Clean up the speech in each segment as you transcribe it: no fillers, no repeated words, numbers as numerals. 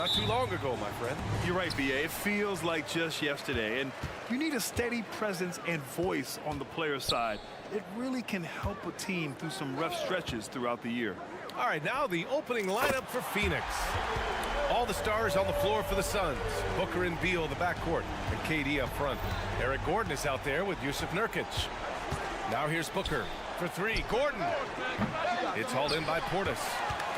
not too long ago, my friend. You're right, B.A. It feels like just yesterday. And you need a steady presence and voice on the player side. It really can help a team through some rough stretches throughout the year. All right, now the opening lineup for Phoenix. All the stars on the floor for the Suns. Booker and Beal, the backcourt, and KD up front. Eric Gordon is out there with Yusuf Nurkic. Now here's Booker for three. Gordon. It's hauled in by Portis.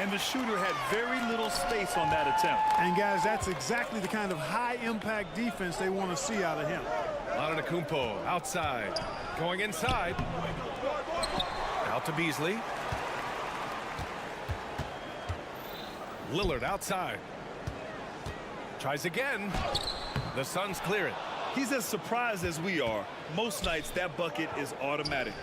And the shooter had very little space on that attempt. And, guys, that's exactly the kind of high-impact defense they want to see out of him. Antetokounmpo outside. Going inside. Out to Beasley. Lillard outside. Tries again. The Suns clear it. He's as surprised as we are. Most nights, that bucket is automatic.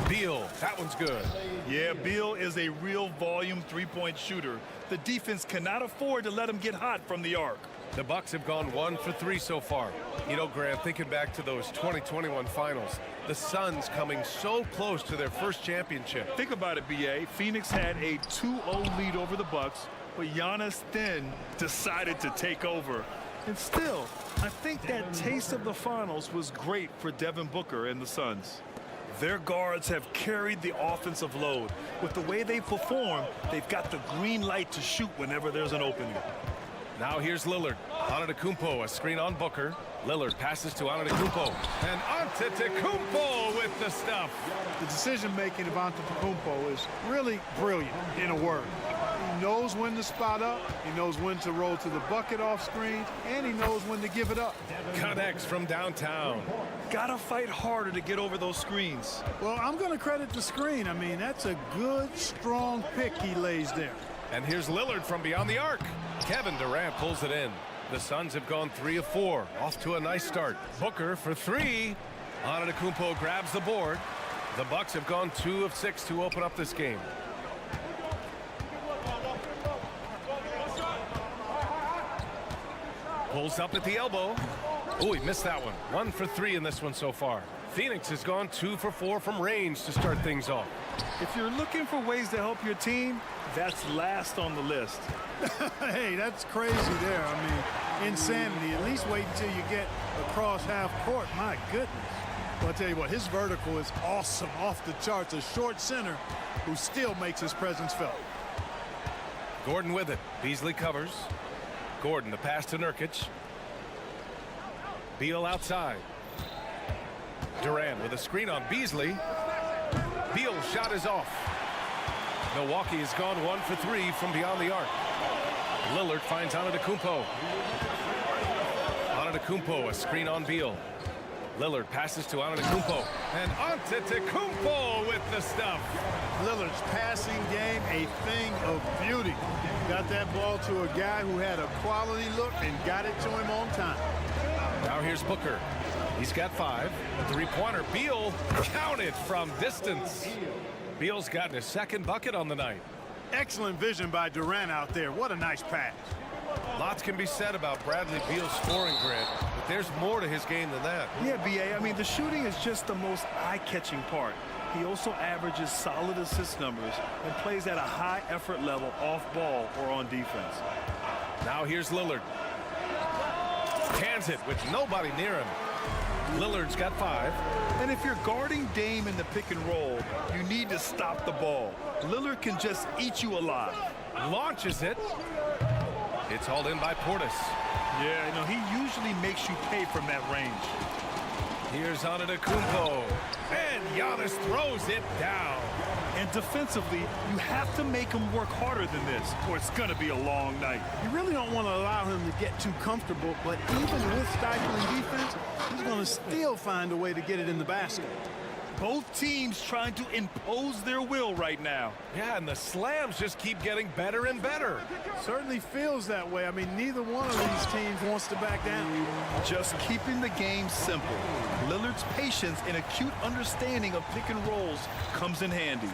Beal, that one's good. Yeah, Beal is a real volume three-point shooter. The defense cannot afford to let him get hot from the arc. The Bucks have gone 1 for 3 so far. You know, Grant, thinking back to those 2021 finals, the Suns coming so close to their first championship. Think about it, B.A. Phoenix had a 2-0 lead over the Bucks, but Giannis then decided to take over. And still, I think that taste of the finals was great for Devin Booker and the Suns. Their guards have carried the offensive load. With the way they perform, they've got the green light to shoot whenever there's an opening. Now here's Lillard. Antetokounmpo, a screen on Booker. Lillard passes to Antetokounmpo. And Antetokounmpo with the stuff. The decision-making of Antetokounmpo is really brilliant, in a word. He knows when to spot up, he knows when to roll to the bucket off screen, and he knows when to give it up. Connects from downtown. Gotta fight harder to get over those screens. Well, I'm going to credit the screen. I mean, that's a good, strong pick he lays there. And here's Lillard from beyond the arc. Kevin Durant pulls it in. The Suns have gone 3 of 4. Off to a nice start. Booker for 3. Antetokounmpo grabs the board. The Bucks have gone 2 of 6 to open up this game. Pulls up at the elbow. Oh, he missed that one. 1 for 3 in this one so far. Phoenix has gone 2 for 4 from range to start things off. If you're looking for ways to help your team, that's last on the list. Hey, that's crazy there. I mean, insanity. At least wait until you get across half court. My goodness. Well, I'll tell you what, his vertical is awesome, off the charts. A short center who still makes his presence felt. Gordon with it. Beasley covers. Gordon, the pass to Nurkic. Beal outside. Durant with a screen on Beasley. Beal's shot is off. Milwaukee has gone 1 for 3 from beyond the arc. Lillard finds Antetokounmpo. Antetokounmpo, a screen on Beal. Lillard passes to Antetokounmpo. And Antetokounmpo with the stuff. Lillard's passing game, a thing of beauty. Got that ball to a guy who had a quality look and got it to him on time. Now here's Booker. He's got 5. A three-pointer. Beal counted from distance. Beal's gotten his second bucket on the night. Excellent vision by Durant out there. What a nice pass. Lots can be said about Bradley Beal's scoring, Grant, but there's more to his game than that. Yeah, B.A. I mean, the shooting is just the most eye-catching part. He also averages solid assist numbers and plays at a high effort level off ball or on defense. Now here's Lillard. Cans it with nobody near him. Lillard's got 5. And if you're guarding Dame in the pick and roll, you need to stop the ball. Lillard can just eat you alive. Launches it. It's hauled in by Portis. Yeah, you know, he usually makes you pay from that range. Here's Antetokounmpo. And Giannis throws it down. And defensively, you have to make him work harder than this, or it's going to be a long night. You really don't want to allow him to get too comfortable, but even with stifling defense, he's going to still find a way to get it in the basket. Both teams trying to impose their will right now. Yeah, and the slams just keep getting better and better. Certainly feels that way. I mean, neither one of these teams wants to back down. Just keeping the game simple. Lillard's patience and acute understanding of pick and rolls comes in handy.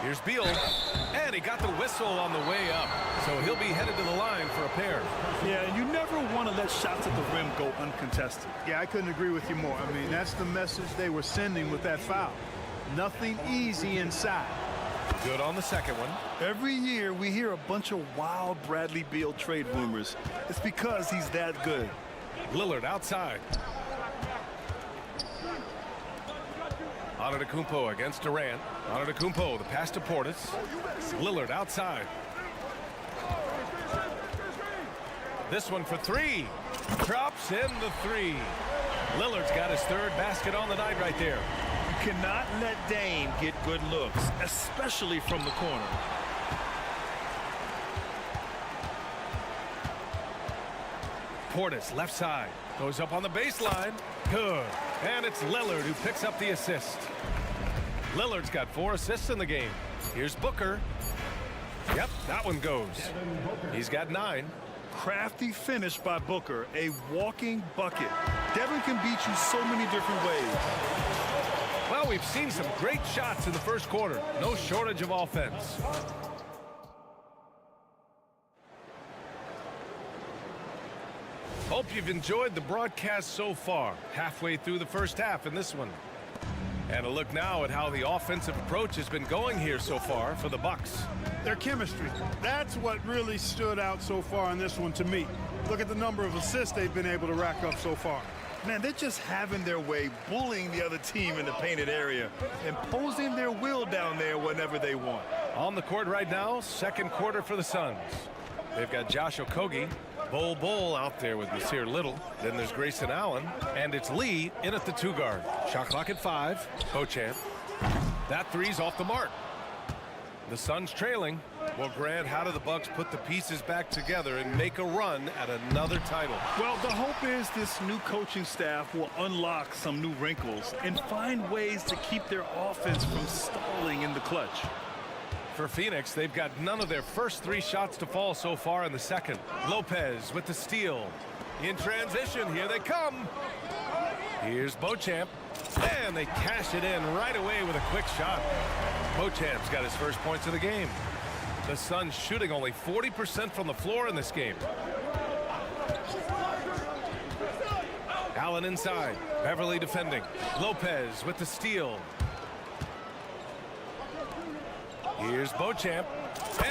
Here's Beal, and he got the whistle on the way up, so he'll be headed to the line for a pair. Yeah, and you never want to let shots at the rim go uncontested. Yeah, I couldn't agree with you more. I mean, that's the message they were sending with that foul. Nothing easy inside. Good on the second one. Every year we hear a bunch of wild Bradley Beal trade rumors. It's because he's that good. Lillard outside. Antetokounmpo against Durant. Antetokounmpo, the pass to Portis. Lillard outside. This one for three. Drops in the three. Lillard's got his third basket on the night right there. You cannot let Dame get good looks, especially from the corner. Portis left side. Goes up on the baseline. Good. And it's Lillard who picks up the assist. Lillard's got 4 assists in the game. Here's Booker. Yep, that one goes. He's got 9. Crafty finish by Booker, a walking bucket. Devin can beat you so many different ways. Well, we've seen some great shots in the first quarter. No shortage of offense. Hope you've enjoyed the broadcast so far. Halfway through the first half in this one. And a look now at how the offensive approach has been going here so far for the Bucks. Their chemistry. That's what really stood out so far in this one to me. Look at the number of assists they've been able to rack up so far. Man, they're just having their way, bullying the other team in the painted area, imposing their will down there whenever they want. On the court right now, second quarter for the Suns. They've got Josh Okogie, Bol out there with Nasir Little. Then there's Grayson Allen, and it's Lee in at the 2 guard. Shot clock at 5. Beauchamp. That three's off the mark. The Suns trailing. Well, Grant, how do the Bucks put the pieces back together and make a run at another title? Well, the hope is this new coaching staff will unlock some new wrinkles and find ways to keep their offense from stalling in the clutch. For Phoenix, they've got none of their first 3 shots to fall so far in the second. Lopez with the steal. In transition, here they come. Here's Beauchamp. And they cash it in right away with a quick shot. Beauchamp's got his first points of the game. The Suns shooting only 40% from the floor in this game. Allen inside. Beverly defending. Lopez with the steal. Here's Beauchamp.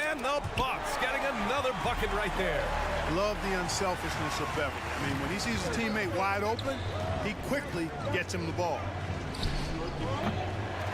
And the Bucks getting another bucket right there. Love the unselfishness of Beverly. I mean, when he sees his teammate wide open, he quickly gets him the ball.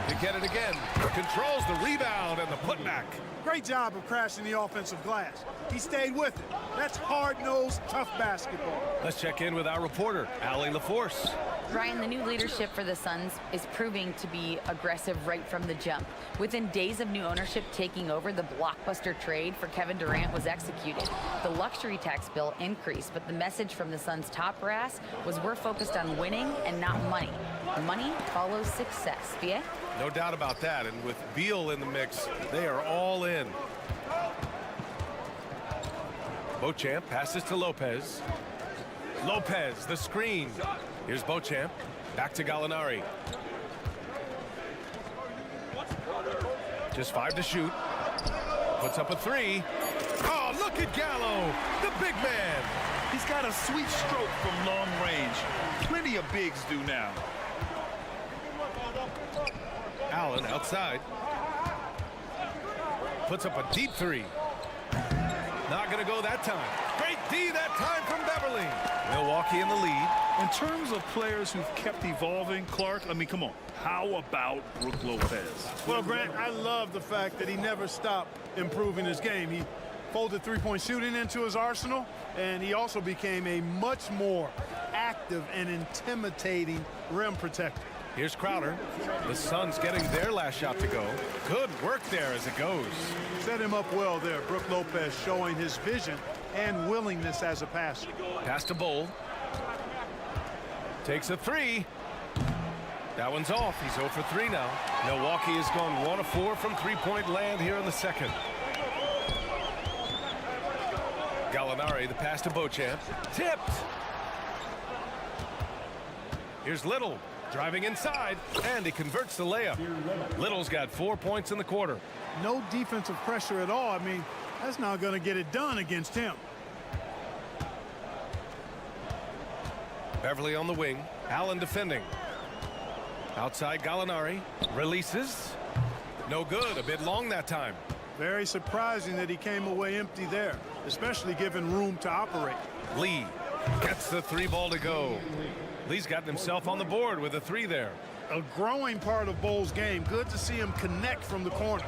They get it again. Controls the rebound and the putback. Great job of crashing the offensive glass. He stayed with it. That's hard-nosed, tough basketball. Let's check in with our reporter, Allie LaForce. Ryan, the new leadership for the Suns is proving to be aggressive right from the jump. Within days of new ownership taking over, the blockbuster trade for Kevin Durant was executed. The luxury tax bill increased, but the message from the Suns' top brass was we're focused on winning and not money. Money follows success. Bien? No doubt about that, and with Beal in the mix, they are all in. Beauchamp passes to Lopez. Lopez, the screen. Here's Beauchamp. Back to Gallinari. Just 5 to shoot. Puts up a 3. Oh, look at Gallo, the big man. He's got a sweet stroke from long range. Plenty of bigs do now. Allen outside. Puts up a deep 3. Not going to go that time. Great D that time from Beverly. Milwaukee in the lead. In terms of players who've kept evolving, Clark, I mean, come on. How about Brook Lopez? Well, Grant, I love the fact that he never stopped improving his game. He folded three-point shooting into his arsenal, and he also became a much more active and intimidating rim protector. Here's Crowder. The Suns getting their last shot to go. Good work there as it goes. Set him up well there. Brook Lopez showing his vision and willingness as a passer. Pass to Bol. Takes a 3. That one's off. He's 0 for 3 now. Milwaukee has gone 1 of 4 from three-point land here in the second. Gallinari, the pass to Beauchamp. Tipped. Here's Little. Driving inside, and he converts the layup. Little's got 4 points in the quarter. No defensive pressure at all. I mean, that's not going to get it done against him. Beverly on the wing. Allen defending. Outside Gallinari. Releases. No good. A bit long that time. Very surprising that he came away empty there, especially given room to operate. Lee gets the 3 ball to go. Lee's gotten himself on the board with a 3 there. A growing part of Bole's game. Good to see him connect from the corner.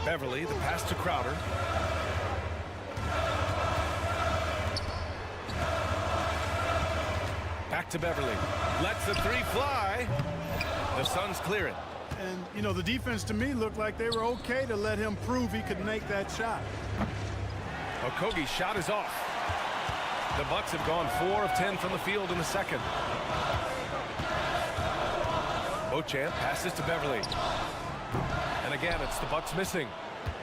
Beverly, the pass to Crowder. Back to Beverly. Lets the 3 fly. The Suns clear it. And, you know, the defense to me looked like they were okay to let him prove he could make that shot. Okogie's shot is off. The Bucks have gone 4 of 10 from the field in the second. Beauchamp passes to Beverly. And again, it's the Bucks missing.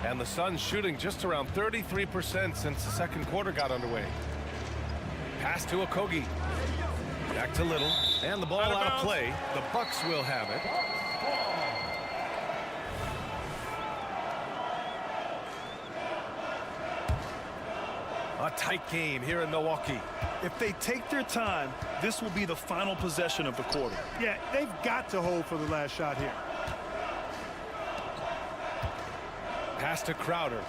And the Suns shooting just around 33% since the second quarter got underway. Pass to Okogie. Back to Little. And the ball out of play. The Bucks will have it. A tight game here in Milwaukee. If they take their time, this will be the final possession of the quarter. Yeah, they've got to hold for the last shot here. Pass to Crowder.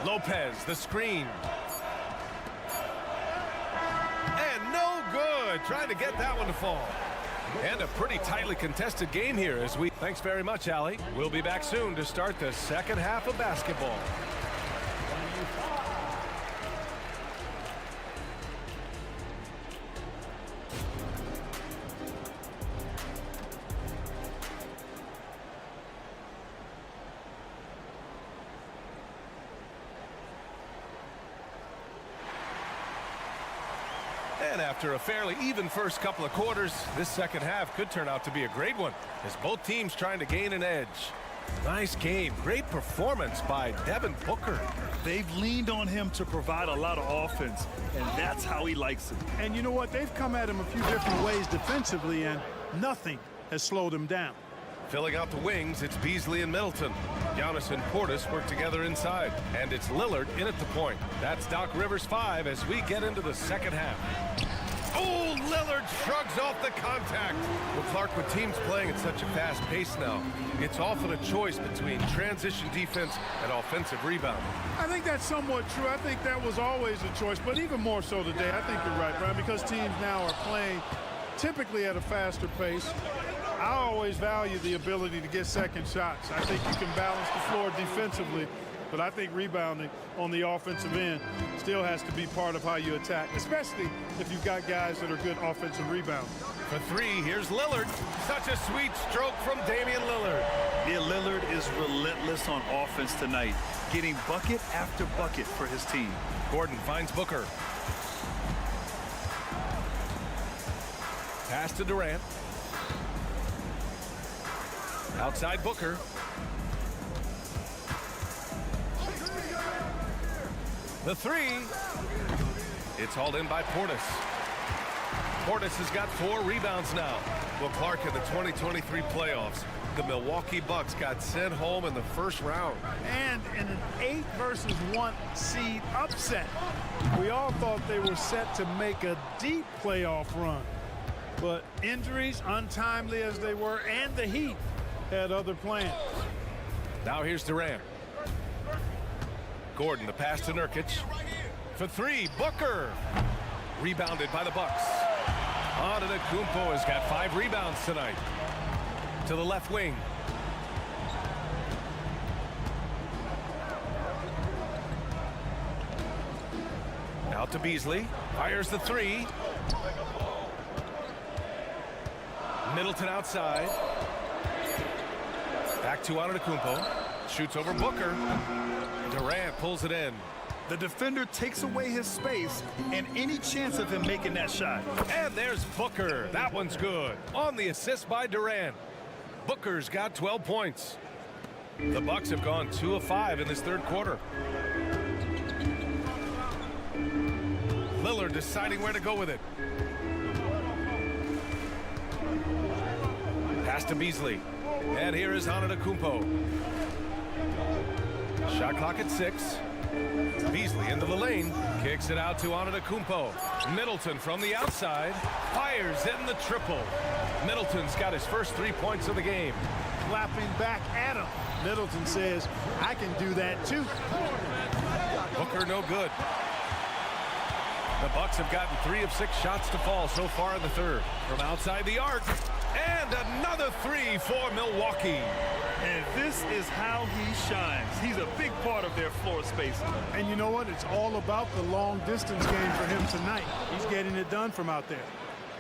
Lopez, the screen. And no good. Trying to get that one to fall. And a pretty tightly contested game here as we... Thanks very much, Allie. We'll be back soon to start the second half of basketball. And after a fairly even first couple of quarters, this second half could turn out to be a great one as both teams trying to gain an edge. Nice game. Great performance by Devin Booker. They've leaned on him to provide a lot of offense, and that's how he likes it. And you know what? They've come at him a few different ways defensively, and nothing has slowed him down. Filling out the wings, it's Beasley and Middleton. Giannis and Portis work together inside, and it's Lillard in at the point. That's Doc Rivers 5 as we get into the second half. Oh, Lillard shrugs off the contact. Well, Clark, with teams playing at such a fast pace now, it's often a choice between transition defense and offensive rebounding. I think that's somewhat true. I think that was always a choice, but even more so today. I think you're right, Brian, because teams now are playing typically at a faster pace. I always value the ability to get second shots. I think you can balance the floor defensively, but I think rebounding on the offensive end still has to be part of how you attack, especially if you've got guys that are good offensive rebounders. For 3, here's Lillard. Such a sweet stroke from Damian Lillard. Yeah, Lillard is relentless on offense tonight, getting bucket after bucket for his team. Gordon finds Booker. Pass to Durant. Outside Booker. The 3. It's hauled in by Portis. Portis has got 4 rebounds now. Well, Clark, in the 2023 playoffs, the Milwaukee Bucks got sent home in the first round. And in an 8-versus-1 seed upset. We all thought they were set to make a deep playoff run. But injuries, untimely as they were, and the Heat had other plans. Now here's Durant. Gordon, the pass to Nurkic. For 3, Booker. Rebounded by the Bucks. Antetokounmpo has got 5 rebounds tonight. To the left wing. Out to Beasley. Fires the 3. Middleton outside. Back to Antetokounmpo. Shoots over Booker. Durant pulls it in. The defender takes away his space and any chance of him making that shot. And there's Booker. That one's good. On the assist by Durant. Booker's got 12 points. The Bucks have gone 2 of 5 in this third quarter. Lillard deciding where to go with it. Pass to Beasley. And here is Antetokounmpo. Shot clock at 6. Beasley into the lane. Kicks it out to Antetokounmpo. Middleton from the outside fires in the triple. Middleton's got his first 3 points of the game. Clapping back at him. Middleton says, I can do that too. Booker no good. The Bucks have gotten 3 of 6 shots to fall so far in the third. From outside the arc, and another 3 for Milwaukee. And this is how he shines. He's a big part of their floor space. And you know what? It's all about the long distance game for him tonight. He's getting it done from out there.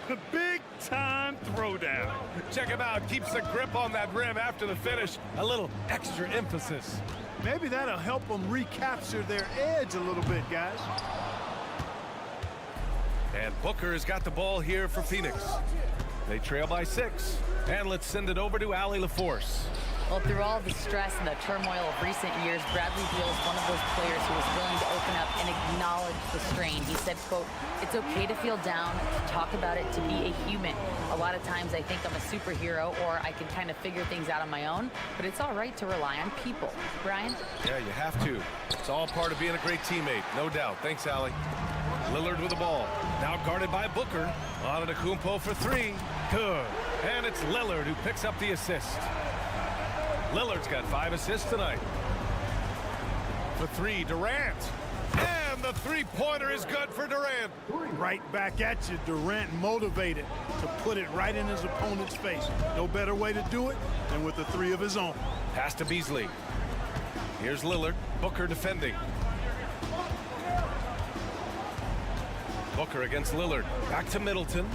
The big-time throwdown. Check him out. Keeps the grip on that rim after the finish. A little extra emphasis. Maybe that'll help them recapture their edge a little bit, guys. And Booker has got the ball here for Phoenix. They trail by 6. And let's send it over to Allie LaForce. Well, through all the stress and the turmoil of recent years, Bradley Beal is one of those players who is willing to open up and acknowledge the strain. He said, quote, "It's okay to feel down, to talk about it, to be a human. A lot of times I think I'm a superhero or I can kind of figure things out on my own, but it's all right to rely on people." Brian? Yeah, you have to. It's all part of being a great teammate, no doubt. Thanks, Allie. Lillard with the ball. Now guarded by Booker. Antetokounmpo for 3. Good. And it's Lillard who picks up the assist. Lillard's got 5 assists tonight. For 3, Durant. And the three-pointer is good for Durant. Right back at you, Durant motivated to put it right in his opponent's face. No better way to do it than with the 3 of his own. Pass to Beasley. Here's Lillard. Booker defending. Booker against Lillard. Back to Middleton.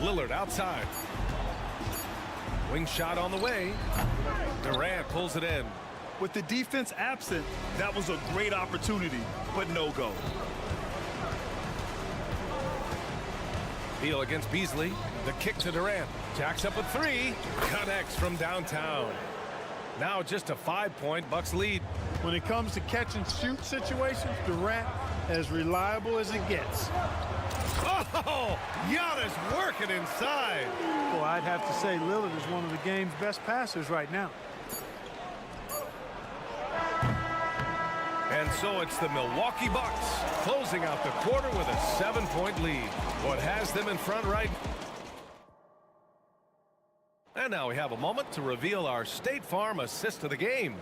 Lillard outside. Wing shot on the way. Durant pulls it in. With the defense absent, that was a great opportunity, but no go. Beal against Beasley. The kick to Durant. Jacks up a 3. Connects from downtown. Now just a 5-point Bucks lead. When it comes to catch and shoot situations, Durant as reliable as it gets. Oh, Giannis working inside. Well, I'd have to say Lillard is one of the game's best passers right now. And so it's the Milwaukee Bucks closing out the quarter with a 7-point lead. What has them in front right. And now we have a moment to reveal our State Farm assist of the game.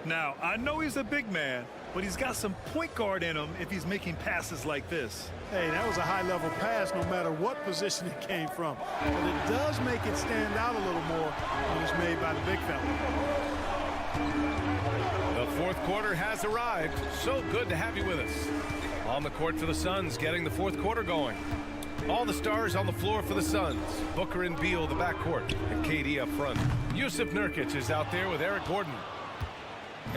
Now, I know he's a big man, but he's got some point guard in him if he's making passes like this. Hey, that was a high-level pass no matter what position it came from. But it does make it stand out a little more when it's made by the big fella. The fourth quarter has arrived. So good to have you with us. On the court for the Suns, getting the fourth quarter going. All the stars on the floor for the Suns. Booker and Beal, the backcourt, and KD up front. Yusuf Nurkic is out there with Eric Gordon.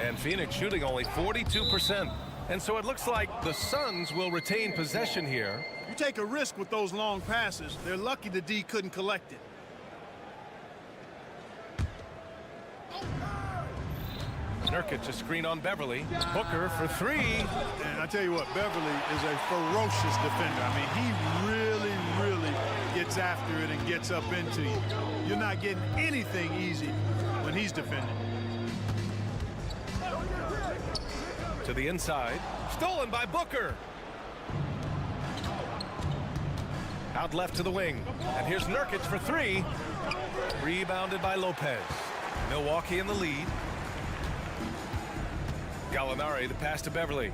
And Phoenix shooting only 42%. And so it looks like the Suns will retain possession here. You take a risk with those long passes. They're lucky the D couldn't collect it. Nurkic a screen on Beverly. Booker for 3. And I tell you what, Beverly is a ferocious defender. I mean, he really gets after it and gets up into you. You're not getting anything easy when he's defending. To the inside. Stolen by Booker. Out left to the wing. And here's Nurkic for 3. Rebounded by Lopez. Milwaukee in the lead. Gallinari, the pass to Beverly.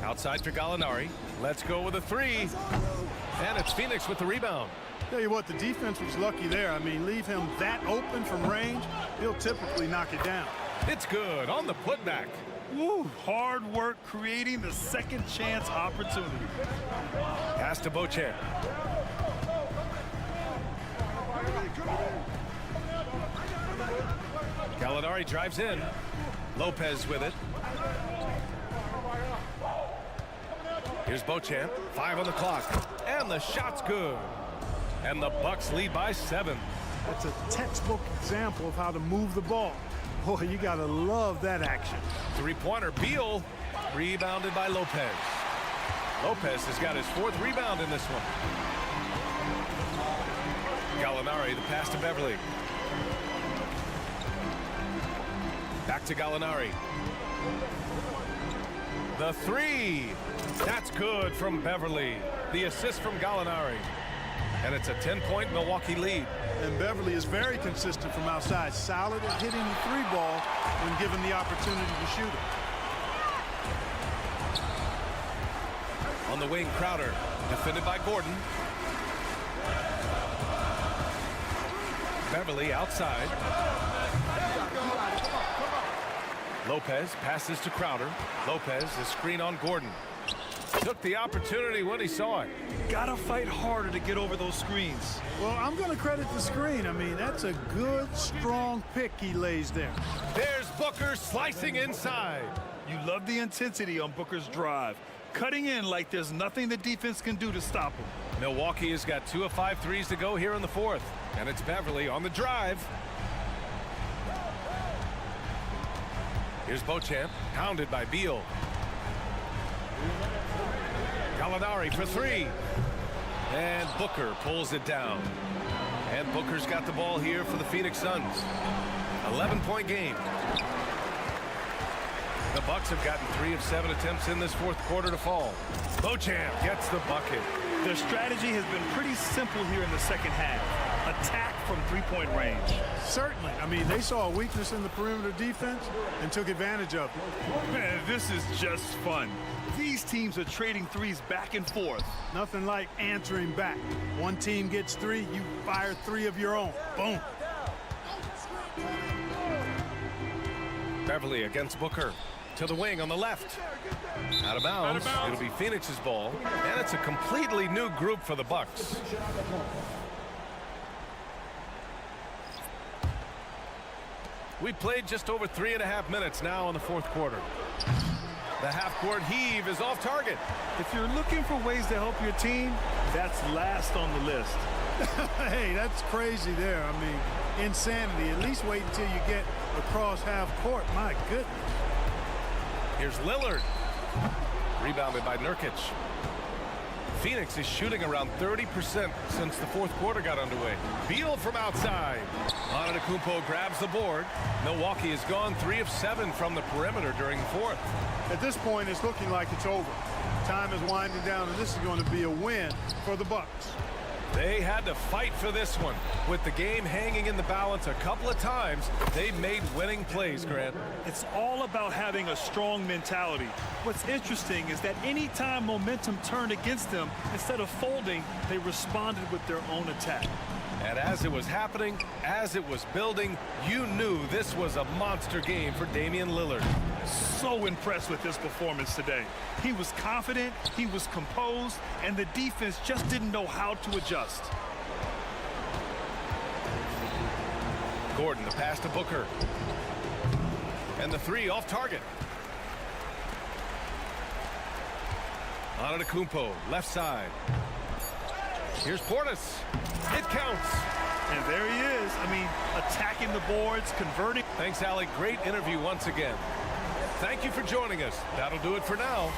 Outside for Gallinari. Let's go with a 3. And it's Phoenix with the rebound. Tell you what, the defense was lucky there. I mean, leave him that open from range, he'll typically knock it down. It's good on the putback. Woo, hard work creating the second chance opportunity. Pass to Beauchamp. Gallinari drives in. Lopez with it. Here's Beauchamp. 5 on the clock. And the shot's good. And the Bucks lead by 7. That's a textbook example of how to move the ball. Boy, you gotta love that action. Three-pointer. Beal rebounded by Lopez. Lopez has got his 4th rebound in this one. Gallinari, the pass to Beverly. Back to Gallinari. The three. That's good from Beverly. The assist from Gallinari. And it's a 10-point Milwaukee lead. And Beverly is very consistent from outside. Solid at hitting the three ball when given the opportunity to shoot it. On the wing, Crowder. Defended by Gordon. Beverly outside. Lopez passes to Crowder. Lopez, the screen on Gordon. Took the opportunity when he saw it. Gotta fight harder to get over those screens. Well, I'm going to credit the screen. I mean, that's a good, strong pick he lays there. There's Booker slicing inside. You love the intensity on Booker's drive. Cutting in like there's nothing the defense can do to stop him. Milwaukee has got 2 of 5 threes to go here in the fourth. And it's Beverly on the drive. Here's Beauchamp, pounded by Beal. Gallinari for three. And Booker pulls it down. And Booker's got the ball here for the Phoenix Suns. 11-point game. The Bucks have gotten 3 of 7 attempts in this fourth quarter to fall. Beauchamp gets the bucket. Their strategy has been pretty simple here in the second half. Attack from three-point range. Certainly. I mean, they saw a weakness in the perimeter defense and took advantage of it. Man, this is just fun. These teams are trading threes back and forth. Nothing like answering back. One team gets 3, you fire 3 of your own. Boom. Beverly against Booker. To the wing on the left. Out of bounds. It'll be Phoenix's ball. And it's a completely new group for the Bucks. We played just over 3.5 minutes now in the fourth quarter. The half-court heave is off target. If you're looking for ways to help your team, that's last on the list. Hey, that's crazy there. I mean, insanity. At least wait until you get across half court. My goodness. Here's Lillard. Rebounded by Nurkic. Phoenix is shooting around 30% since the fourth quarter got underway. Beal from outside. Antetokounmpo grabs the board. Milwaukee has gone 3 of 7 from the perimeter during the fourth. At this point, it's looking like it's over. Time is winding down, and this is going to be a win for the Bucks. They had to fight for this one. With the game hanging in the balance a couple of times, they made winning plays, Grant. It's all about having a strong mentality. What's interesting is that any time momentum turned against them, instead of folding, they responded with their own attack. And as it was happening, as it was building, you knew this was a monster game for Damian Lillard. So impressed with his performance today. He was confident, he was composed, and the defense just didn't know how to adjust. Gordon, the pass to Booker. And the three off target. Antetokounmpo, left side. Here's Portis. It counts. And there he is. I mean, attacking the boards, converting. Thanks, Allie. Great interview once again. Thank you for joining us. That'll do it for now.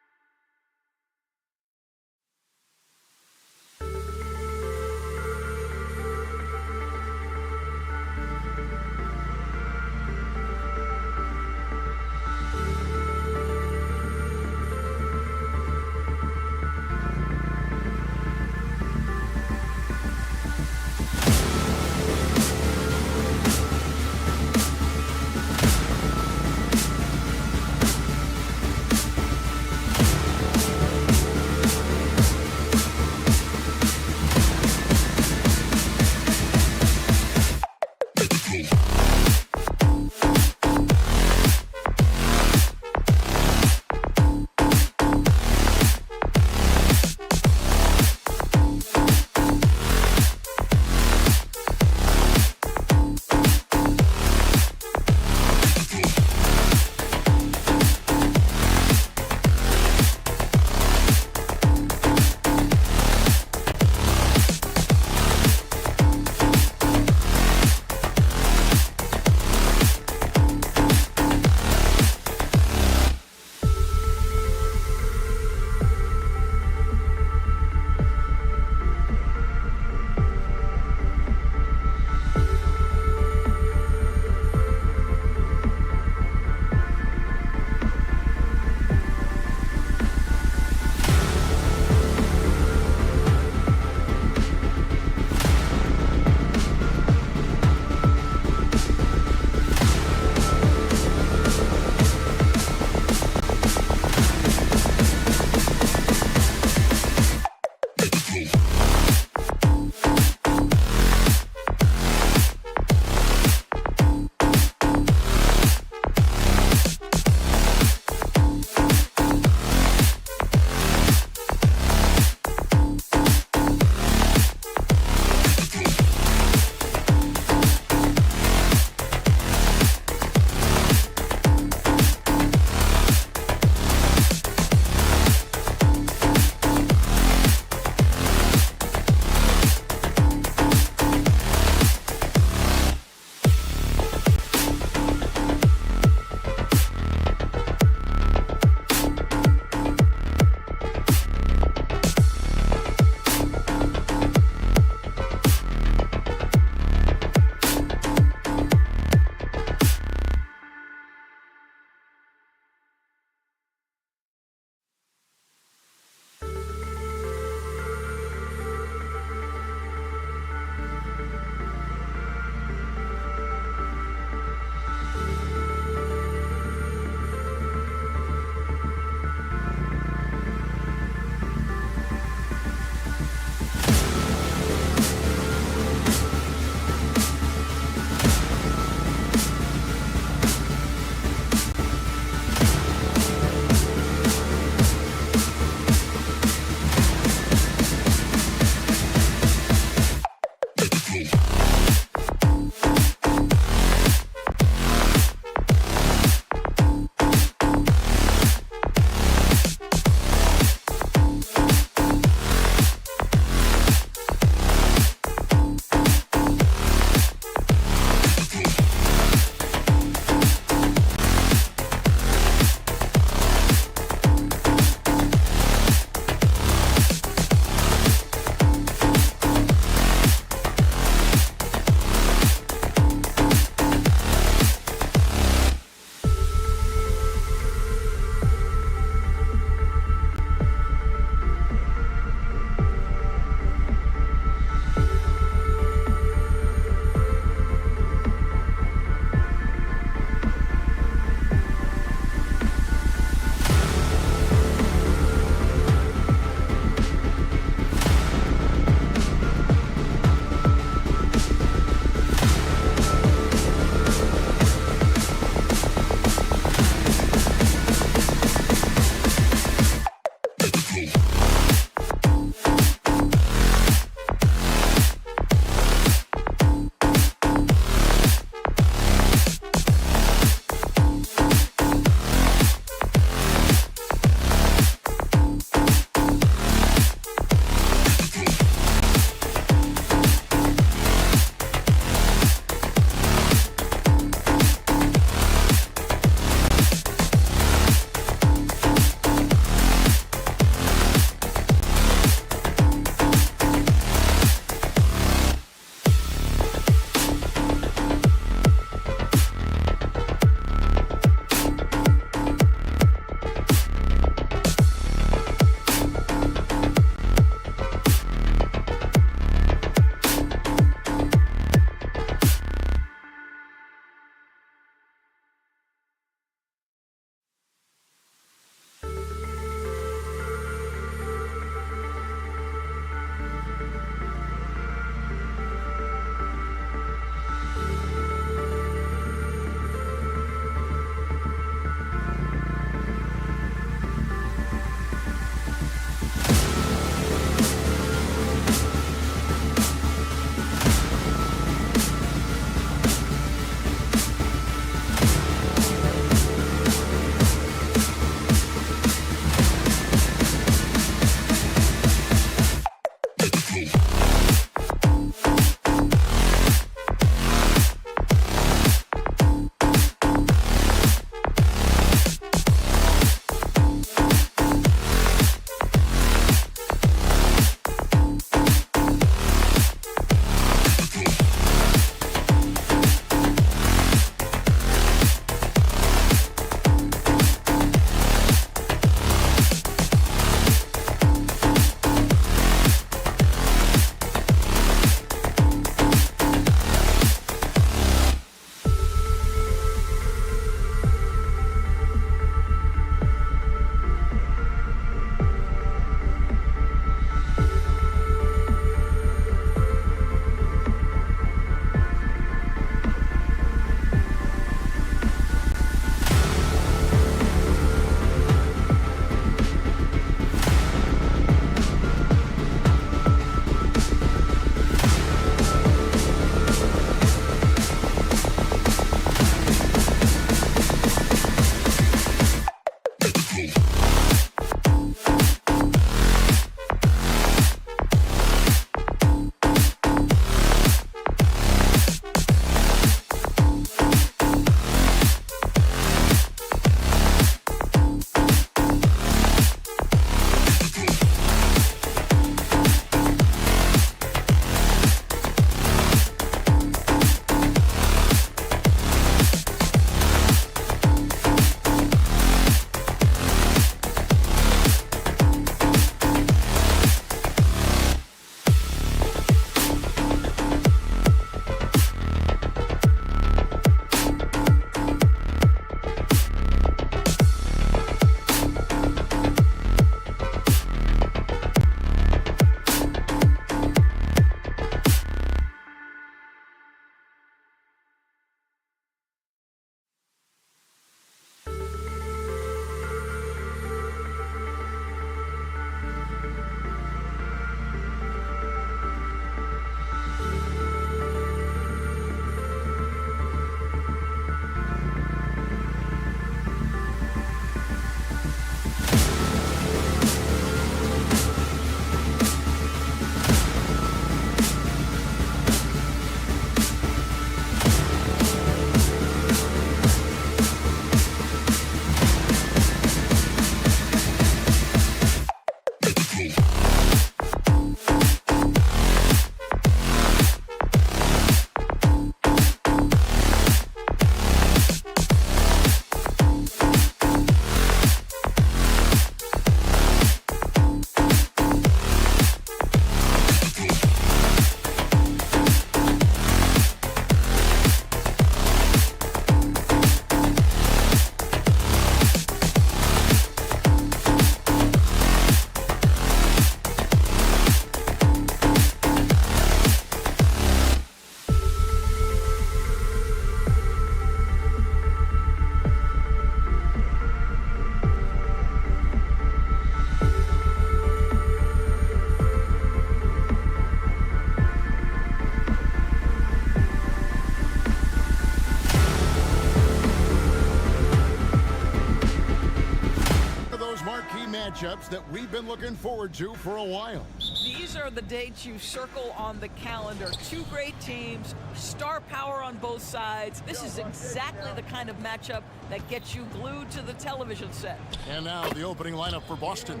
matchups that we've been looking forward to for a while. These are the dates you circle on the calendar. Two great teams, star power on both sides. This is exactly the kind of matchup that gets you glued to the television set. And now the opening lineup for Boston.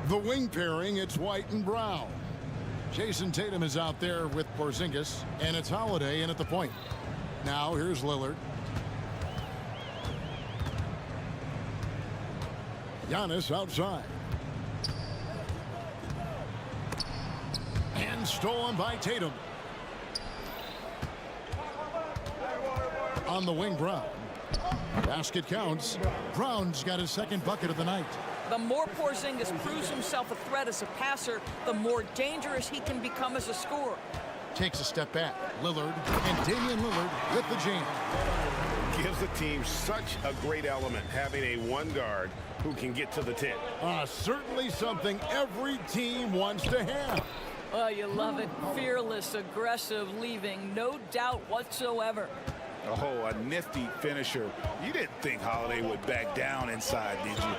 The wing pairing, it's White and Brown. Jason Tatum is out there with Porzingis, and it's Holiday in at the point. Now here's Lillard. Giannis outside. And stolen by Tatum. On the wing, Brown. Basket counts. Brown's got his second bucket of the night. The more Porzingis proves himself a threat as a passer, the more dangerous he can become as a scorer. Takes a step back. Lillard and Damian Lillard with the jam. Gives the team such a great element having a one guard who can get to the 10. Certainly something every team wants to have. Oh, you love it. Fearless, aggressive, leaving no doubt whatsoever. Oh, a nifty finisher. You didn't think Holiday would back down inside, did you?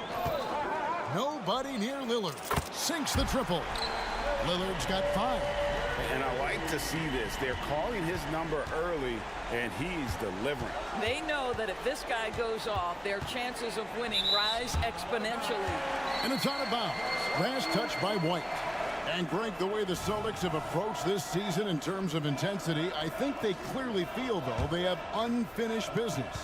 Nobody near Lillard. Sinks the triple. Lillard's got 5. And I like to see this. They're calling his number early, and he's delivering. They know that if this guy goes off, their chances of winning rise exponentially. And it's out of bounds. Last touch by White. And Greg, the way the Celtics have approached this season in terms of intensity, I think they clearly feel, though, they have unfinished business.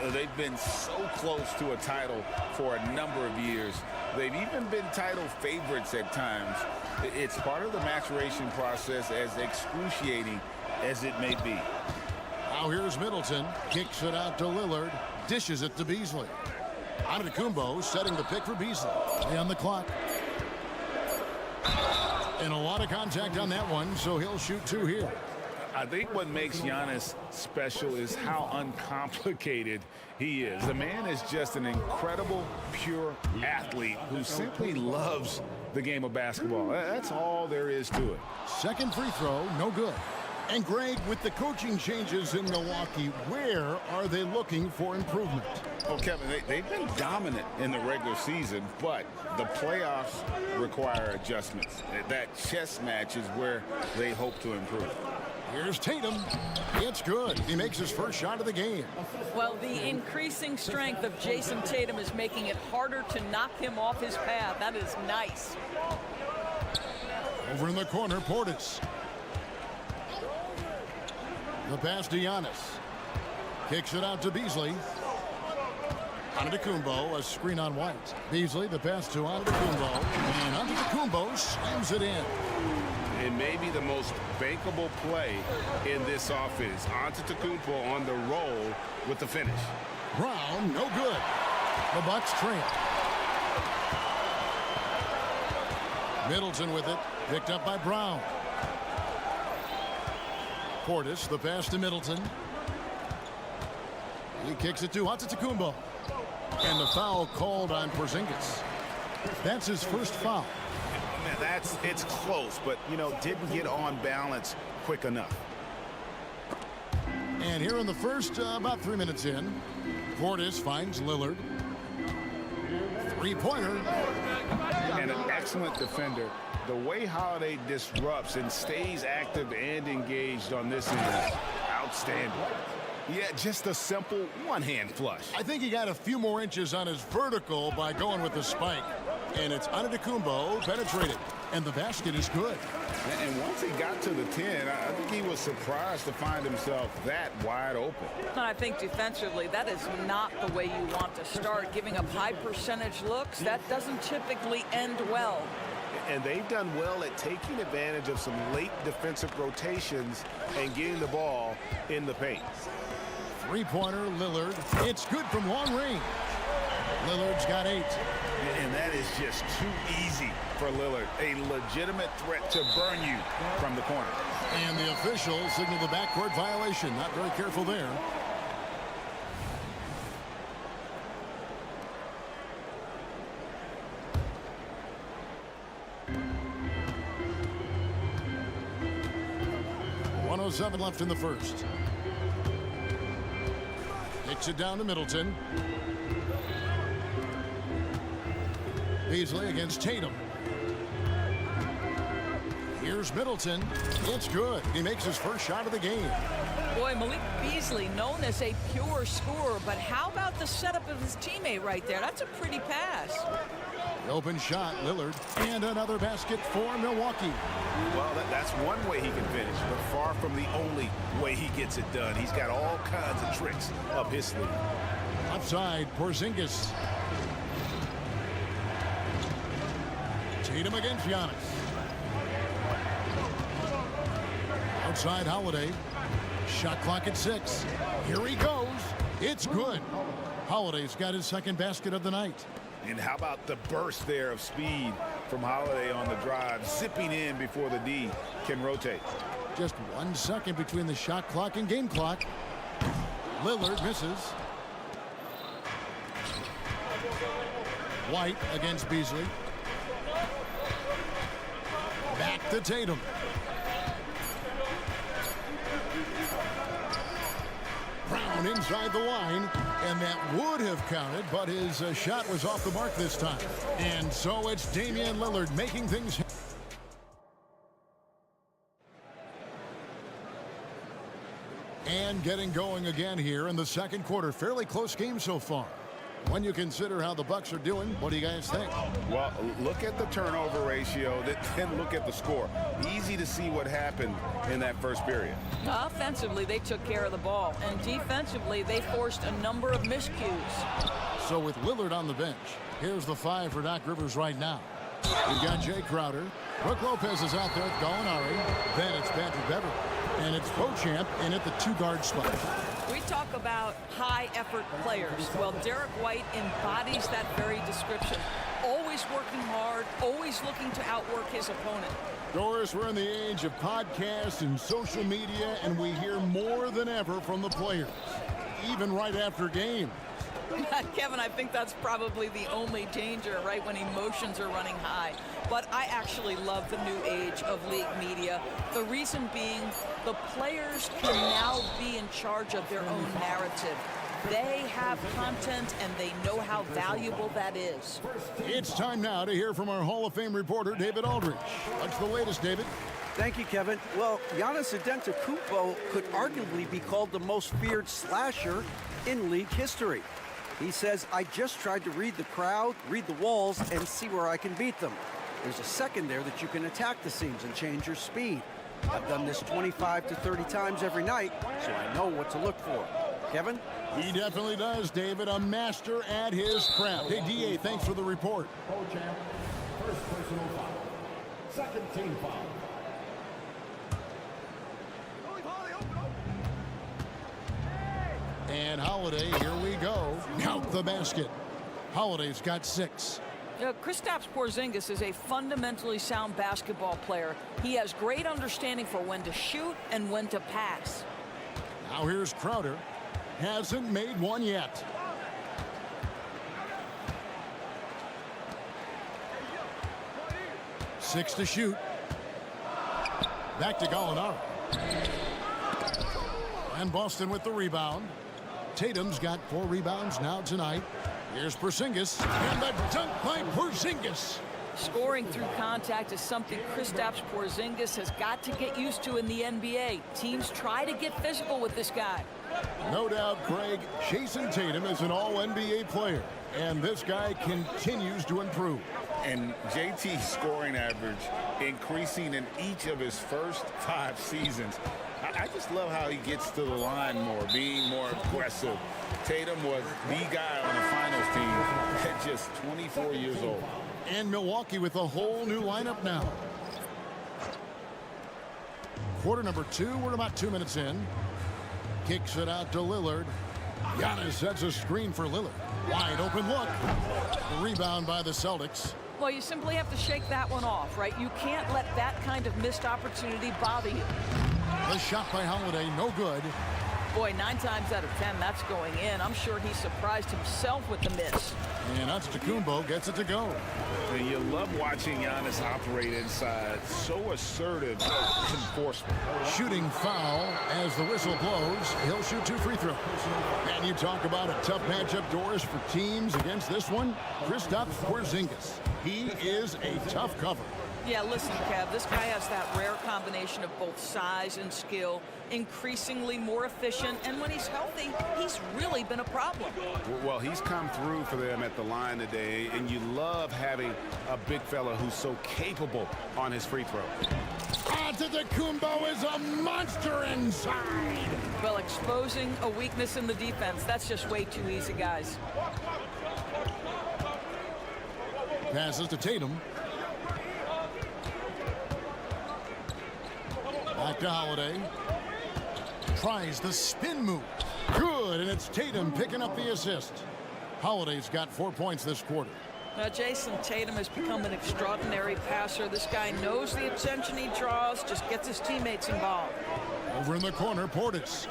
They've been so close to a title for a number of years. They've even been title favorites at times. It's part of the maturation process, as excruciating as it may be. Now here's Middleton. Kicks it out to Lillard. Dishes it to Beasley. Antetokounmpo setting the pick for Beasley. Play on the clock. And a lot of contact on that one, so he'll shoot 2 here. I think what makes Giannis special is how uncomplicated he is. The man is just an incredible, pure athlete who simply loves the game of basketball. That's all there is to it. Second free throw, no good. And Greg, with the coaching changes in Milwaukee, where are they looking for improvement? Well, Kevin, they've been dominant in the regular season, but the playoffs require adjustments. That chess match is where they hope to improve. Here's Tatum. It's good. He makes his first shot of the game. Well, the increasing strength of Jason Tatum is making it harder to knock him off his path. That is nice. Over in the corner, Portis. The pass to Giannis. Kicks it out to Beasley. Antetokounmpo, a screen on White. Beasley, the pass to Antetokounmpo. And Antetokounmpo slams it in. It may be the most bankable play in this offense. Antetokounmpo on the roll with the finish. Brown, no good. The Bucks trail. Middleton with it. Picked up by Brown. Portis, the pass to Middleton. He kicks it to Antetokounmpo. And the foul called on Porzingis. That's his first foul. Man, it's close, but, didn't get on balance quick enough. And here in the first, about 3 minutes in, Portis finds Lillard. Three-pointer. And an excellent defender. The way Holiday disrupts and stays active and engaged on this end is outstanding. Yeah, just a simple one-hand flush. I think he got a few more inches on his vertical by going with the spike. And it's Antetokounmpo penetrated. And the basket is good. And once he got to the 10, I think he was surprised to find himself that wide open. And I think defensively, that is not the way you want to start. Giving up high percentage looks, that doesn't typically end well. And they've done well at taking advantage of some late defensive rotations and getting the ball in the paint. Three-pointer, Lillard. It's good from long range. Lillard's got 8. And that is just too easy for Lillard. A legitimate threat to burn you from the corner. And the officials signal the backcourt violation. Not very careful there. .107 left in the first. Takes it down to Middleton. Beasley against Tatum. Here's Middleton. It's good. He makes his first shot of the game. Boy, Malik Beasley, known as a pure scorer, but how about the setup of his teammate right there? That's a pretty pass. The open shot, Lillard, and another basket for Milwaukee. Well, that's one way he can finish, but far from the only way he gets it done. He's got all kinds of tricks up his sleeve. Outside, Porzingis. Tatum against Giannis. Outside, Holiday. Shot clock at 6. Here he goes. It's good. Holiday's got his second basket of the night. And how about the burst there of speed from Holiday on the drive, zipping in before the D can rotate. Just 1 second between the shot clock and game clock. Lillard misses. White against Beasley. Back to Tatum. Brown inside the line, and that would have counted, but his shot was off the mark this time. And so it's Damian Lillard making things. And getting going again here in the second quarter. Fairly close game so far. When you consider how the Bucks are doing, what do you guys think? Well, look at the turnover ratio, then look at the score. Easy to see what happened in that first period. Offensively, they took care of the ball, and defensively, they forced a number of miscues. So with Lillard on the bench, here's the 5 for Doc Rivers right now. We've got Jay Crowder. Brook Lopez is out there with Gallinari. Then it's Patrick Beverly. And it's Beauchamp in at the 2-guard spot. We talk about high-effort players. Well, Derek White embodies that very description. Always working hard, always looking to outwork his opponent. Doris, we're in the age of podcasts and social media, and we hear more than ever from the players, even right after games. Kevin, I think that's probably the only danger, right, when emotions are running high. But I actually love the new age of league media. The reason being, the players can now be in charge of their own narrative. They have content, and they know how valuable that is. It's time now to hear from our Hall of Fame reporter, David Aldridge. What's the latest, David? Thank you, Kevin. Well, Giannis Antetokounmpo could arguably be called the most feared slasher in league history. He says, I just tried to read the crowd, read the walls, and see where I can beat them. There's a second there that you can attack the seams and change your speed. I've done this 25 to 30 times every night, so I know what to look for. Kevin? He definitely does, David. A master at his craft. Hey, DA, thanks for the report. First personal foul. Second team foul. And Holiday, here we go. Count the basket. Holiday's got 6. Kristaps Porzingis is a fundamentally sound basketball player. He has great understanding for when to shoot and when to pass. Now here's Crowder. Hasn't made one yet. Six to shoot. Back to Gallinari. And Boston with the rebound. Tatum's got 4 rebounds now tonight. Here's Porzingis, and the dunk by Porzingis. Scoring through contact is something Kristaps Porzingis has got to get used to in the NBA. Teams try to get physical with this guy. No doubt, Craig, Jason Tatum is an all-NBA player, and this guy continues to improve. And JT's scoring average increasing in each of his first 5 seasons. I just love how he gets to the line more, being more aggressive. Tatum was the guy on the finals team at just 24 years old. And Milwaukee with a whole new lineup now. Quarter number 2, we're about 2 minutes in. Kicks it out to Lillard. Giannis sets a screen for Lillard. Wide open look. The rebound by the Celtics. Well, you simply have to shake that one off, right? You can't let that kind of missed opportunity bother you. The shot by Holiday, no good. Boy, 9 times out of 10, that's going in. I'm sure he surprised himself with the miss. And Antetokounmpo gets it to go. And you love watching Giannis operate inside. So assertive and forceful. Shooting foul as the whistle blows. He'll shoot 2 free throws. And you talk about a tough matchup, Doris, for teams against this one. Kristaps Porzingis. He is a tough cover. Yeah, listen, Kev, this guy has that rare combination of both size and skill, increasingly more efficient, and when he's healthy, he's really been a problem. Well, he's come through for them at the line today, and you love having a big fella who's so capable on his free throw. Antetokounmpo is a monster inside. Well, exposing a weakness in the defense, that's just way too easy, guys. Passes to Tatum. Back to Holiday. Tries the spin move. Good, and it's Tatum picking up the assist. Holiday's got 4 points this quarter. Now, Jason Tatum has become an extraordinary passer. This guy knows the attention he draws, just gets his teammates involved. Over in the corner, Portis.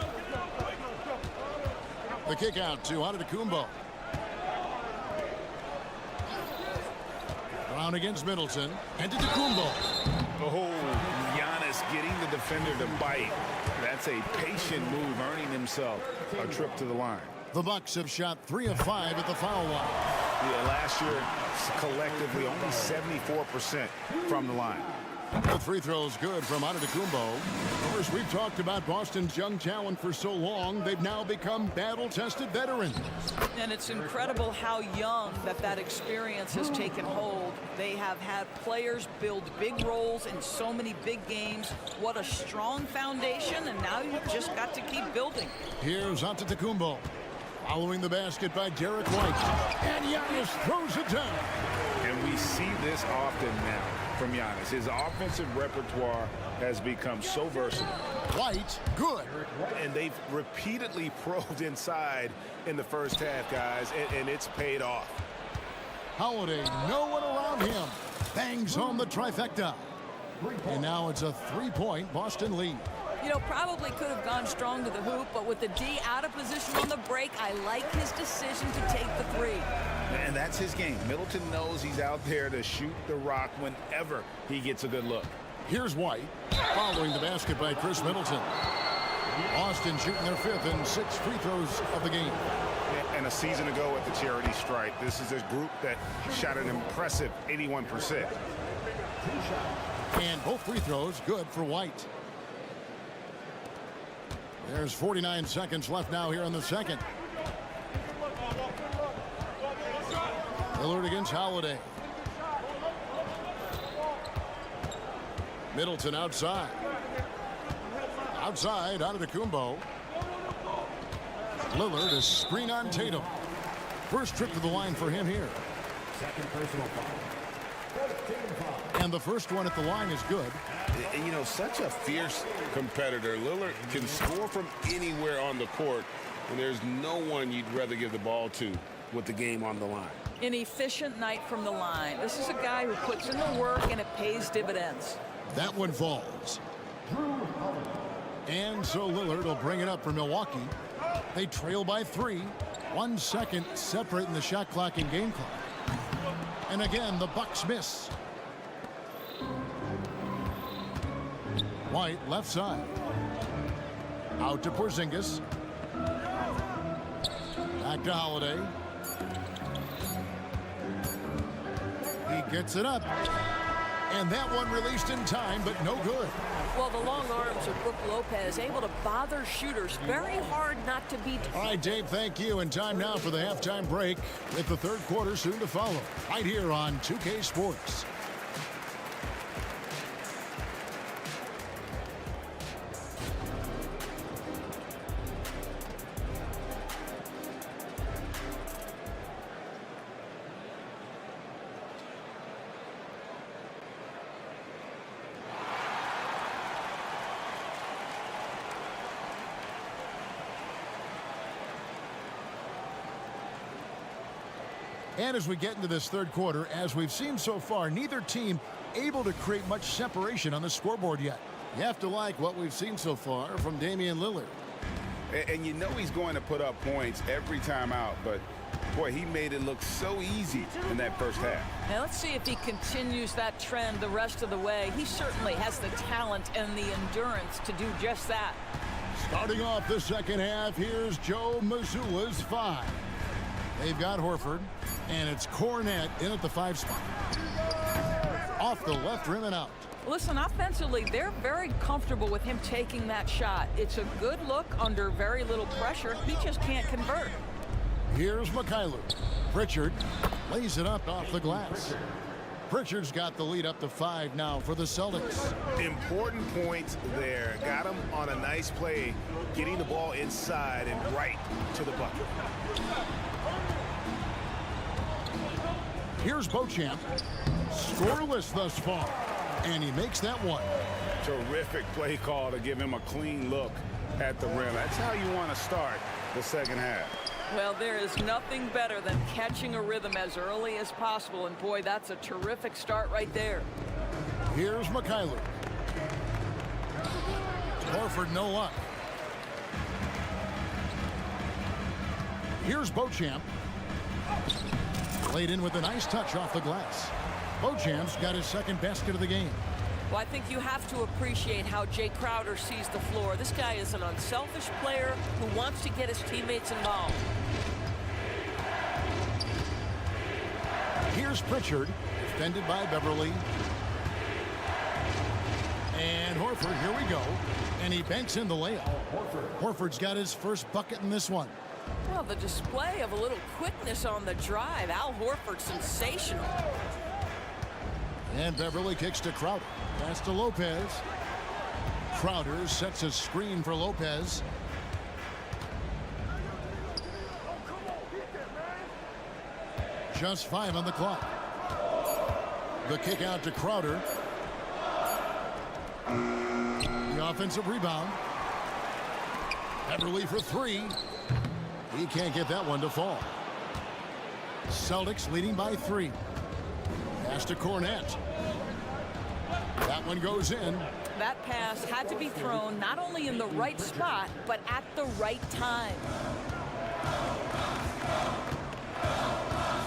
The kick out to Antetokounmpo. Brown against Middleton. Antetokounmpo. Oh, Giannis getting the defender to bite. That's a patient move, earning himself a trip to the line. The Bucks have shot 3 of 5 at the foul line. Yeah, last year, collectively, only 74% from the line. Both free throws good from Antetokounmpo. Of course, we've talked about Boston's young talent for so long. They've now become battle-tested veterans. And it's incredible how young that experience has taken hold. They have had players build big roles in so many big games. What a strong foundation, and now you've just got to keep building. Here's Antetokounmpo. Following the basket by Derek White. And Giannis throws it down. And we see this often now from Giannis. His offensive repertoire has become so versatile. White, good. And they've repeatedly probed inside in the first half, guys, and it's paid off. Holiday, no one around him. Bangs home the trifecta. And now it's a 3-point Boston lead. You know, probably could have gone strong to the hoop, but with the D out of position on the break, I like his decision to take the 3. And that's his game. Middleton knows he's out there to shoot the rock whenever he gets a good look. Here's White, following the basket by Chris Middleton. Boston shooting their 5th and 6th free throws of the game. And a season ago at the charity stripe, this is a group that shot an impressive 81%. And both free throws good for White. There's 49 seconds left now here in the second. Lillard against Holiday. Middleton outside. Outside, Antetokounmpo. Lillard, a screen on Tatum. First trip to the line for him here. Second personal foul. And the first one at the line is good. And, you know, such a fierce competitor. Lillard can score from anywhere on the court, and there's no one you'd rather give the ball to with the game on the line. An efficient night from the line. This is a guy who puts in the work, and it pays dividends. That one falls. And so Lillard will bring it up for Milwaukee. They trail by 3. 1 second separating the shot clock and game clock. And again, the Bucks miss. White left side. Out to Porzingis. Back to Holiday. He gets it up. And that one released in time, but no good. Well, the long arms of Brook Lopez able to bother shooters. Very hard not to beat. All right, Dave, thank you. And time now for the halftime break with the third quarter soon to follow. Right here on 2K Sports. And as we get into this third quarter, as we've seen so far, neither team able to create much separation on the scoreboard yet. You have to like what we've seen so far from Damian Lillard. And you know he's going to put up points every time out, but boy, he made it look so easy in that first half. Now let's see if he continues that trend the rest of the way. He certainly has the talent and the endurance to do just that. Starting off the second half, here's Joe Mazzulla's 5. They've got Horford, and it's Cornette in at the 5 spot. Off the left rim and out. Listen, offensively, they're very comfortable with him taking that shot. It's a good look under very little pressure. He just can't convert. Here's Mikhailuk. Pritchard lays it up off the glass. Pritchard's got the lead up to 5 now for the Celtics. Important points there. Got him on a nice play, getting the ball inside and right to the bucket. Here's Beauchamp. Scoreless thus far. And he makes that one. Terrific play call to give him a clean look at the rim. That's how you want to start the second half. Well, there is nothing better than catching a rhythm as early as possible. And boy, that's a terrific start right there. Here's Mikhailuk. Horford, no luck. Here's Beauchamp. Laid in with a nice touch off the glass. Beauchamp's got his second basket of the game. Well, I think you have to appreciate how Jay Crowder sees the floor. This guy is an unselfish player who wants to get his teammates involved. Here's Pritchard, defended by Beverly. And Horford, here we go. And he banks in the layup. Horford's got his first bucket in this one. Well, the display of a little quickness on the drive. Al Horford, sensational. And Beverly kicks to Crowder. Pass to Lopez. Crowder sets a screen for Lopez. Just 5 on the clock. The kick out to Crowder. The offensive rebound. Beverly for 3. He can't get that one to fall. Celtics leading by 3. Pass to Cornette. That one goes in. That pass had to be thrown not only in the right spot, but at the right time.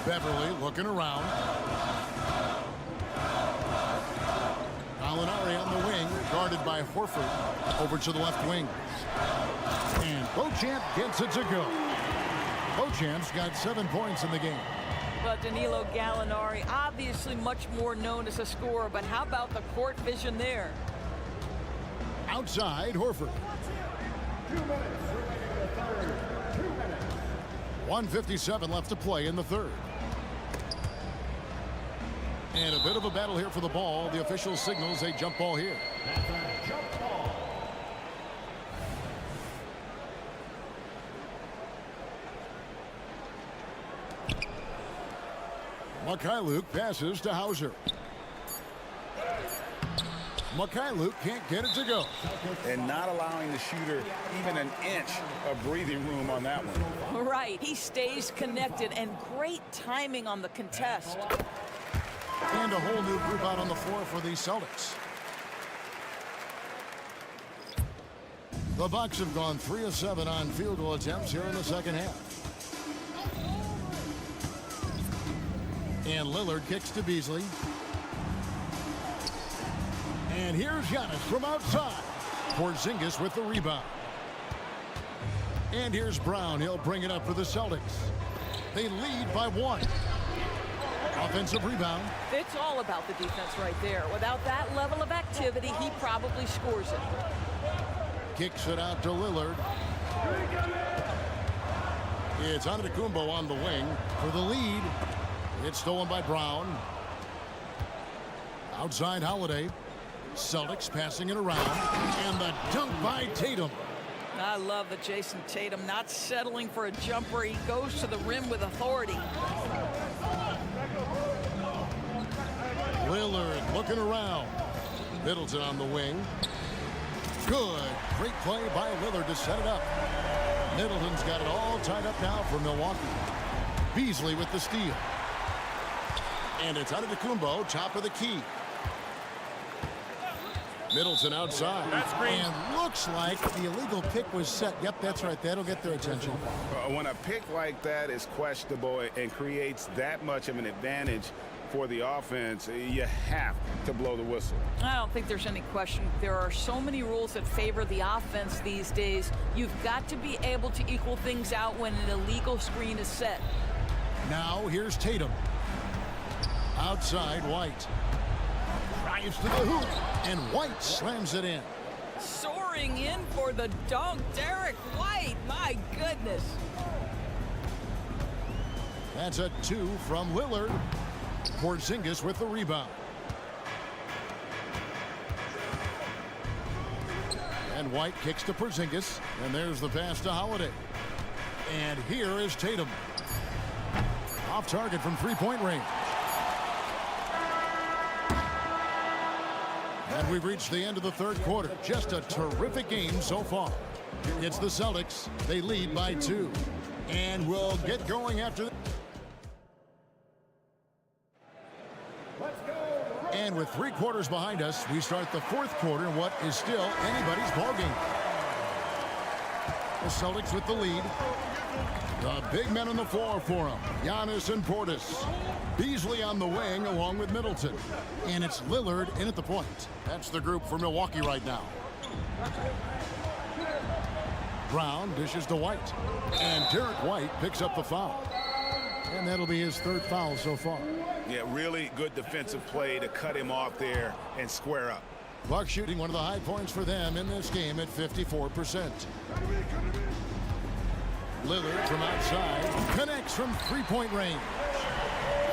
Beverly looking around. Gallinari on the wing, guarded by Horford. Over to the left wing. And Beauchamp gets it to go. Beauchamp's got 7 points in the game. But Danilo Gallinari, obviously much more known as a scorer, but how about the court vision there? Outside, Horford. 1:57 left to play in the third. And a bit of a battle here for the ball. The official signals a jump ball here. Mikhailuk passes to Hauser. Mikhailuk can't get it to go. And not allowing the shooter even an inch of breathing room on that one. Right, he stays connected, and great timing on the contest. And a whole new group out on the floor for the Celtics. The Bucks have gone 3 of 7 on field goal attempts here in the second half. And Lillard kicks to Beasley. And here's Giannis from outside. Porzingis with the rebound. And here's Brown. He'll bring it up for the Celtics. They lead by 1. Offensive rebound. It's all about the defense right there. Without that level of activity, he probably scores it. Kicks it out to Lillard. It's Antetokounmpo on the wing for the lead. It's stolen by Brown. Outside Holiday. Celtics passing it around. And the dunk by Tatum. I love that Jason Tatum not settling for a jumper. He goes to the rim with authority. Lillard looking around. Middleton on the wing. Good. Great play by Lillard to set it up. Middleton's got it all tied up now for Milwaukee. Beasley with the steal. And it's Antetokounmpo, top of the key. Middleton outside. That's green. And looks like the illegal pick was set. Yep, that's right. That'll get their attention. When a pick like that is questionable and creates that much of an advantage for the offense, you have to blow the whistle. I don't think there's any question. There are so many rules that favor the offense these days. You've got to be able to equal things out when an illegal screen is set. Now here's Tatum. Outside, White. Drives to the hoop, and White slams it in. Soaring in for the dunk, Derek White. My goodness. That's a 2 from Lillard. Porzingis with the rebound. And White kicks to Porzingis, and there's the pass to Holiday. And here is Tatum. Off target from three-point range. And we've reached the end of the third quarter. Just a terrific game so far. It's the Celtics. They lead by 2. And we'll get going after. And with 3 quarters behind us, we start the fourth quarter in what is still anybody's ballgame. The Celtics with the lead. The big men on the floor for them. Giannis and Portis. Beasley on the wing along with Middleton. And it's Lillard in at the point. That's the group for Milwaukee right now. Brown dishes to White. And Derek White picks up the foul. And that'll be his 3rd foul so far. Yeah, really good defensive play to cut him off there and square up. Bucks shooting one of the high points for them in this game at 54%. Lillard from outside connects from three-point range.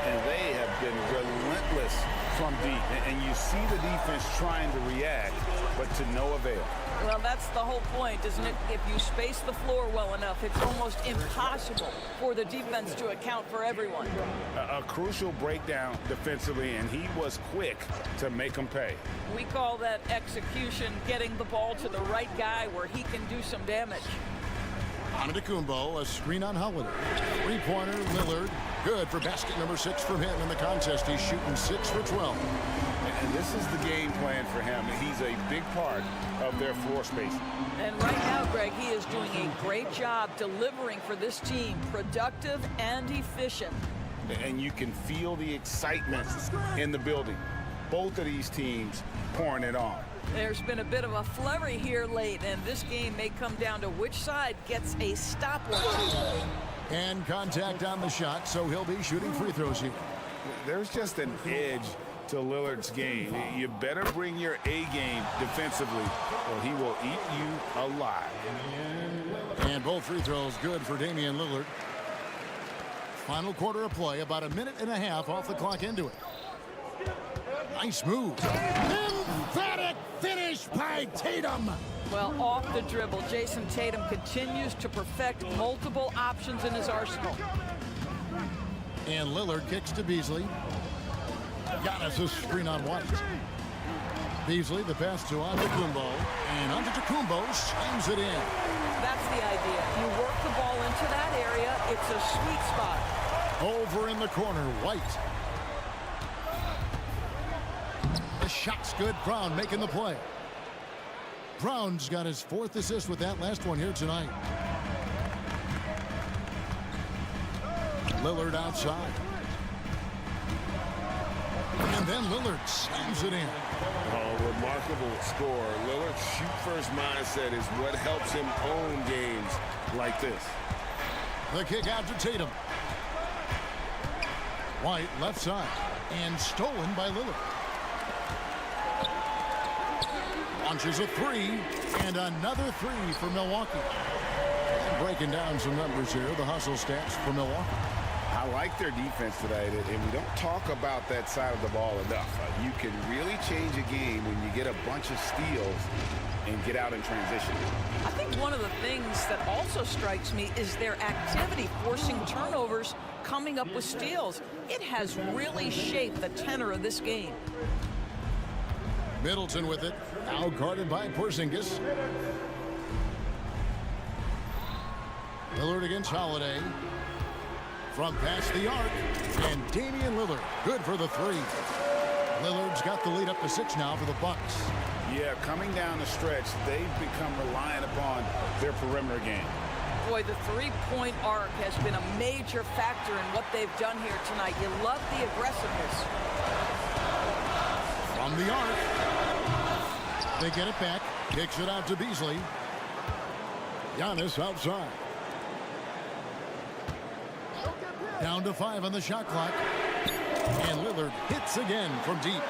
And they have been relentless from deep. And you see the defense trying to react, but to no avail. Well, that's the whole point, isn't it? If you space the floor well enough, it's almost impossible for the defense to account for everyone. A crucial breakdown defensively, and he was quick to make them pay. We call that execution, getting the ball to the right guy where he can do some damage. Antetokounmpo, a screen on Holiday. Three-pointer, Lillard. Good for basket number 6 from him in the contest. He's shooting 6 for 12. And this is the game plan for him. He's a big part of their floor spacing. And right now, Greg, he is doing a great job delivering for this team, productive and efficient. And you can feel the excitement in the building. Both of these teams pouring it on. There's been a bit of a flurry here late, and this game may come down to which side gets a stop or 2. And contact on the shot, so he'll be shooting free throws here. There's just an edge to Lillard's game. You better bring your A game defensively, or he will eat you alive. And both free throws good for Damian Lillard. Final quarter of play, about a minute and a half off the clock into it. Nice move. Emphatic finish by Tatum. Well, off the dribble, Jason Tatum continues to perfect multiple options in his arsenal. And Lillard kicks to Beasley. Giannis a screen on White. Beasley, the pass to Antetokounmpo. And Antetokounmpo slams it in. That's the idea. You work the ball into that area. It's a sweet spot. Over in the corner, White. The shot's good. Brown making the play. Brown's got his 4th assist with that last one here tonight. Lillard outside. And then Lillard slams it in. Oh, remarkable score. Lillard's shoot-first mindset is what helps him own games like this. The kick out to Tatum. White left side. And stolen by Lillard. Launches a 3. And another 3 for Milwaukee. And breaking down some numbers here. The hustle stats for Milwaukee. I like their defense tonight, and we don't talk about that side of the ball enough. You can really change a game when you get a bunch of steals and get out in transition. I think one of the things that also strikes me is their activity, forcing turnovers, coming up with steals. It has really shaped the tenor of this game. Middleton with it. Now guarded by Porzingis. Lillard against Holiday. From past the arc, and Damian Lillard, good for the 3. Lillard's got the lead up to 6 now for the Bucks. Yeah, coming down the stretch, they've become reliant upon their perimeter game. Boy, the three-point arc has been a major factor in what they've done here tonight. You love the aggressiveness. From the arc. They get it back. Kicks it out to Beasley. Giannis outside. Down to 5 on the shot clock. And Lillard hits again from deep.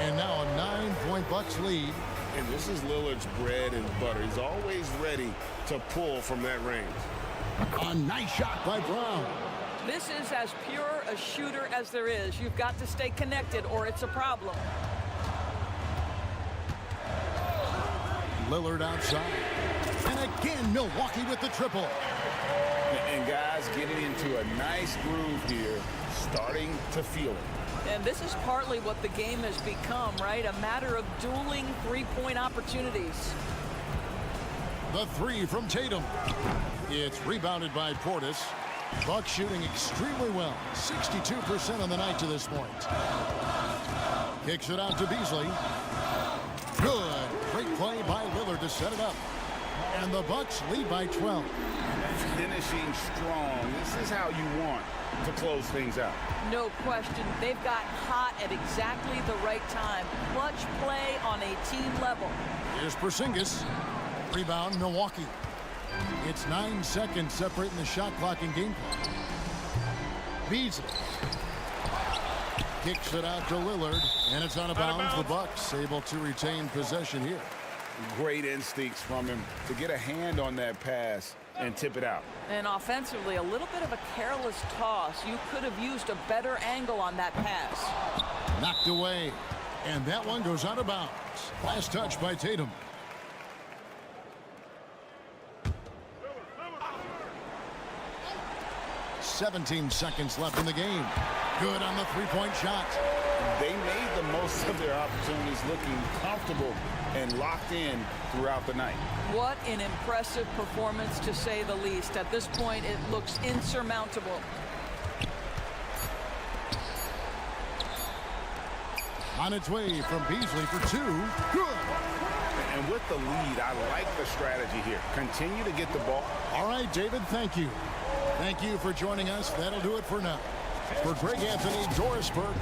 And now a 9-point Bucks lead. And this is Lillard's bread and butter. He's always ready to pull from that range. A nice shot by Brown. This is as pure a shooter as there is. You've got to stay connected or it's a problem. Lillard outside. And again, Milwaukee with the triple. And guys getting into a nice groove here, starting to feel it. And this is partly what the game has become, right? A matter of dueling three-point opportunities. The 3 from Tatum. It's rebounded by Portis. Bucks shooting extremely well. 62% on the night to this point. Kicks it out to Beasley. Good. Great play by Lillard to set it up. And the Bucks lead by 12. Finishing strong. This is how you want to close things out. No question. They've got hot at exactly the right time. Clutch play on a team level. Here's Porzingis. Rebound, Milwaukee. It's 9 seconds separating the shot clock and game clock. Beasley kicks it out to Lillard, and it's out of bounds. The Bucks able to retain possession here. Great instincts from him to get a hand on that pass and tip it out. And offensively, a little bit of a careless toss. You could have used a better angle on that pass. Knocked away, and that one goes out of bounds. Last touch by Tatum. "17 seconds left in the game. Good on the three-point shot. They made the most of their opportunities, looking comfortable and locked in throughout the night. What an impressive performance, to say the least. At this point, it looks insurmountable. On its way from Beasley for 2. Good. And with the lead, I like the strategy here. Continue to get the ball. All right, David, thank you. Thank you for joining us. That'll do it for now. For Greg Anthony, Dorisburg.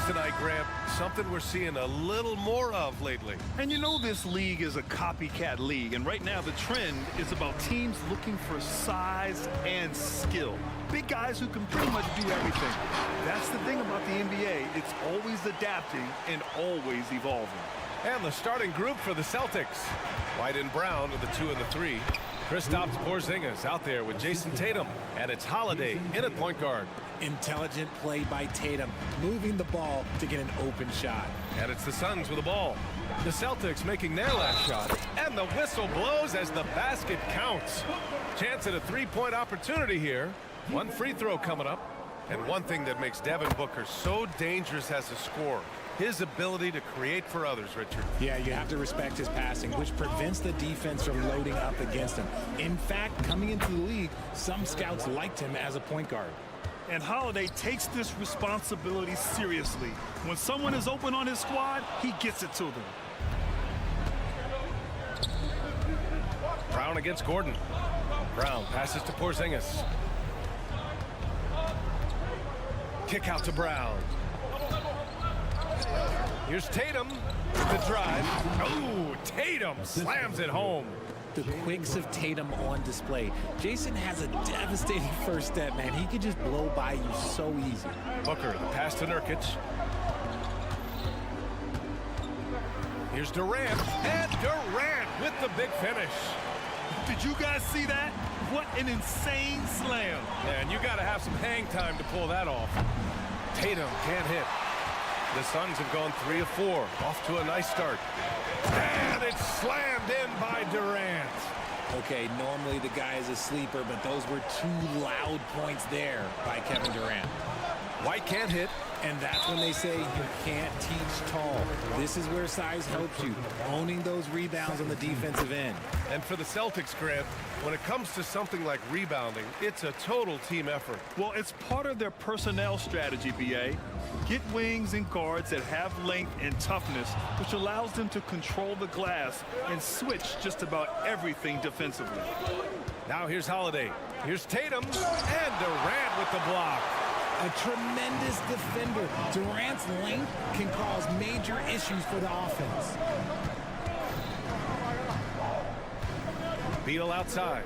Tonight, Grant, something we're seeing a little more of lately. And you know this league is a copycat league, and right now the trend is about teams looking for size and skill. Big guys who can pretty much do everything. That's the thing about the NBA. It's always adapting and always evolving. And the starting group for the Celtics. White and Brown are the 2 and the 3. Kristaps Porzingis out there with Jason Tatum. And it's Holiday in at point guard. Intelligent play by Tatum, moving the ball to get an open shot. And it's the Suns with the ball. The Celtics making their last shot. And the whistle blows as the basket counts. Chance at a three-point opportunity here. One free throw coming up. And one thing that makes Devin Booker so dangerous as a scorer, his ability to create for others, Richard. Yeah, you have to respect his passing, which prevents the defense from loading up against him. In fact, coming into the league, some scouts liked him as a point guard. And Holiday takes this responsibility seriously. When someone is open on his squad, he gets it to them. Brown against Gordon. Brown passes to Porzingis. Kick out to Brown. Here's Tatum with the drive. Oh, Tatum slams it home. The quicks of Tatum on display. Jason has a devastating first step, man. He can just blow by you so easy. Booker, the pass to Nurkic. Here's Durant, and Durant with the big finish. Did you guys see that? What an insane slam. And you got to have some hang time to pull that off. Tatum can't hit. The Suns have gone 3 of 4. Off to a nice start. And it's slammed in by Durant. Okay, normally the guy is a sleeper, but those were 2 loud points there by Kevin Durant. White can't hit. And that's when they say you can't teach tall. This is where size helps you, owning those rebounds on the defensive end. And for the Celtics, Grant, when it comes to something like rebounding, it's a total team effort. Well, it's part of their personnel strategy, B.A. Get wings and guards that have length and toughness, which allows them to control the glass and switch just about everything defensively. Now here's Holiday. Here's Tatum, and Durant with the block. A tremendous defender. Durant's length can cause major issues for the offense. Beal outside.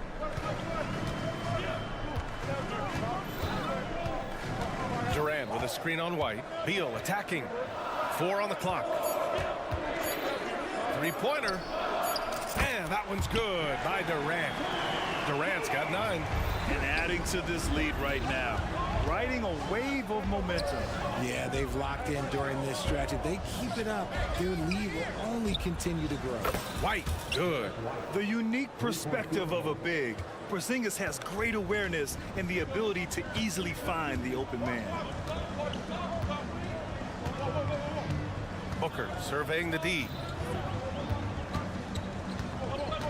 Durant with a screen on White. Beal attacking. 4 on the clock. Three-pointer. And that one's good by Durant. Durant's got 9. And adding to this lead right now. Riding a wave of momentum. Yeah, they've locked in during this stretch. If they keep it up, their lead will only continue to grow. White, good. The unique perspective of a big. Porzingis has great awareness and the ability to easily find the open man. Booker surveying the D.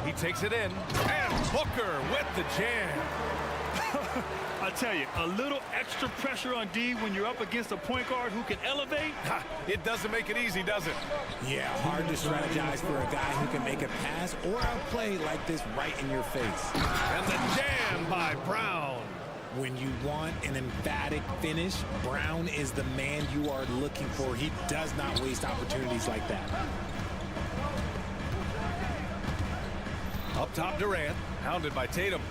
He takes it in. And Booker with the jam. I tell you, a little extra pressure on D when you're up against a point guard who can elevate. It doesn't make it easy, does it? Yeah, hard to strategize for a guy who can make a pass or a play like this right in your face. And the jam by Brown. When you want an emphatic finish, Brown is the man you are looking for. He does not waste opportunities like that. Up top, Durant, hounded by Tatum.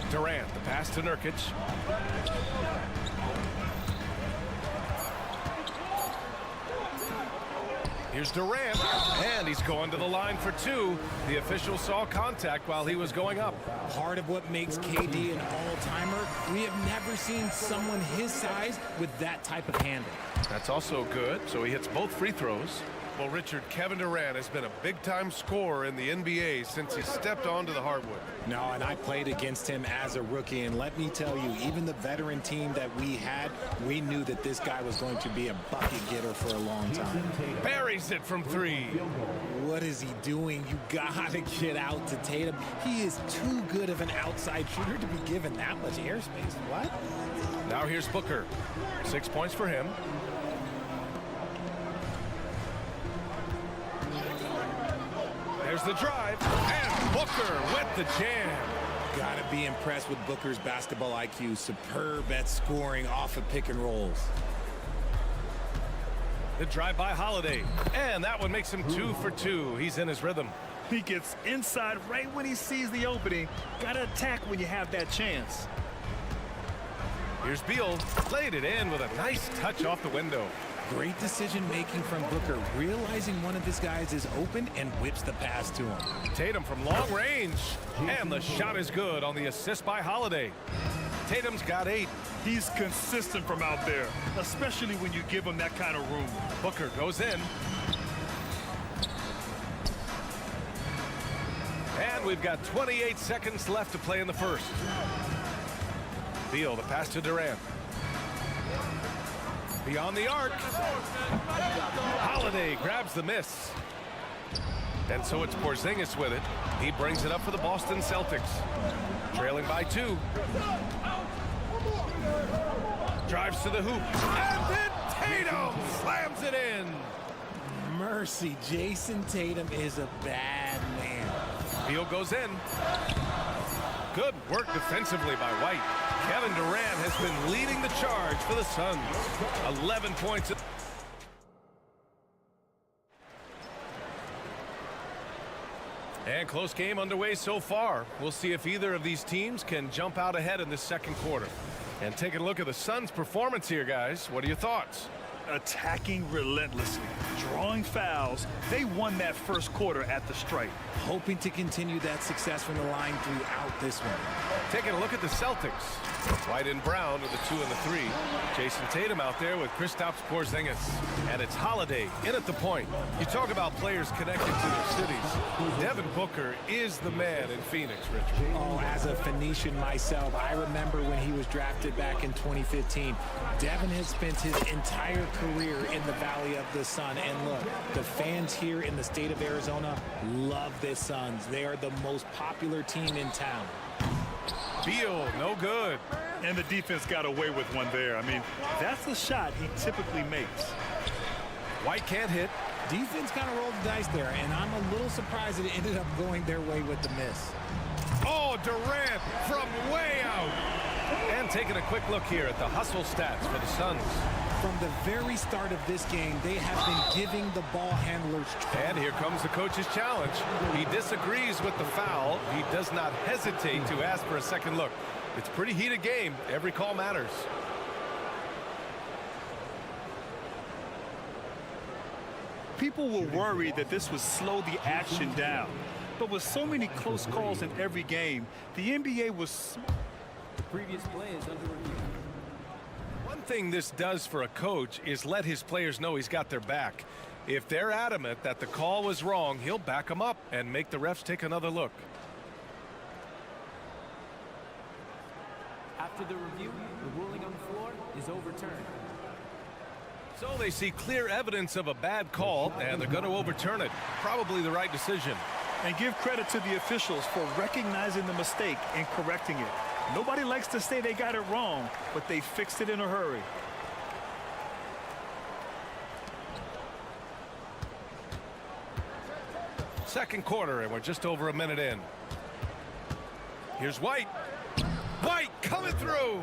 Durant, the pass to Nurkic. Here's Durant, and he's going to the line for 2. The official saw contact while he was going up. Part of what makes KD an all-timer, we have never seen someone his size with that type of handle. That's also good, so he hits both free throws. Well, Richard, Kevin Durant has been a big-time scorer in the NBA since he stepped onto the hardwood. No, and I played against him as a rookie, and let me tell you, even the veteran team that we had, we knew that this guy was going to be a bucket getter for a long time. Buries it from 3. What is he doing? You gotta get out to Tatum. He is too good of an outside shooter to be given that much airspace. What? Now here's Booker. 6 points for him. There's the drive, and Booker with the jam. Gotta be impressed with Booker's basketball IQ. Superb at scoring off of pick and rolls. The drive by Holiday. And that one makes him 2 for 2. He's in his rhythm. He gets inside right when he sees the opening. Gotta attack when you have that chance. Here's Beal. Laid it in with a nice touch off the window. Great decision making from Booker, realizing one of his guys is open and whips the pass to him. Tatum from long range. And the shot is good on the assist by Holiday. Tatum's got 8. He's consistent from out there, especially when you give him that kind of room. Booker goes in. And we've got 28 seconds left to play in the first. Beal, the pass to Durant. Beyond the arc. Holiday grabs the miss. And so it's Porzingis with it. He brings it up for the Boston Celtics. Trailing by 2. Drives to the hoop. And then Tatum slams it in. Mercy, Jason Tatum is a bad man. Beal goes in. Good work defensively by White. Kevin Durant has been leading the charge for the Suns. 11 points. And close game underway so far. We'll see if either of these teams can jump out ahead in the second quarter. And taking a look at the Suns' performance here, guys. What are your thoughts? Attacking relentlessly, drawing fouls. They won that first quarter at the stripe. Hoping to continue that success from the line throughout this one. Taking a look at the Celtics. White and Brown with the 2 and the 3. Jason Tatum out there with Kristaps Porzingis. And it's Holiday in at the point. You talk about players connected to their cities. Devin Booker is the man in Phoenix, Richard. Oh, as a Phoenician myself, I remember when he was drafted back in 2015. Devin has spent his entire career in the Valley of the Sun. And look, the fans here in the state of Arizona love the Suns. They are the most popular team in town. Beal, no good. And the defense got away with one there. I mean, that's the shot he typically makes. White can't hit. Defense kind of rolled the dice there, and I'm a little surprised that it ended up going their way with the miss. Oh, Durant from way out. And taking a quick look here at the hustle stats for the Suns. From the very start of this game, they have been giving the ball handlers trouble. And here comes the coach's challenge. He disagrees with the foul. He does not hesitate to ask for a second look. It's a pretty heated game. Every call matters. People were worried that this would slow the action down. But with so many close calls in every game, the NBA was... The previous play is under review. One thing this does for a coach is let his players know he's got their back. If they're adamant that the call was wrong, he'll back them up and make the refs take another look. After the review, the ruling on the floor is overturned. So they see clear evidence of a bad call, and they're going to overturn it. Probably the right decision. And give credit to the officials for recognizing the mistake and correcting it. Nobody likes to say they got it wrong, but they fixed it in a hurry. Second quarter, and we're just over a minute in. Here's White. White coming through.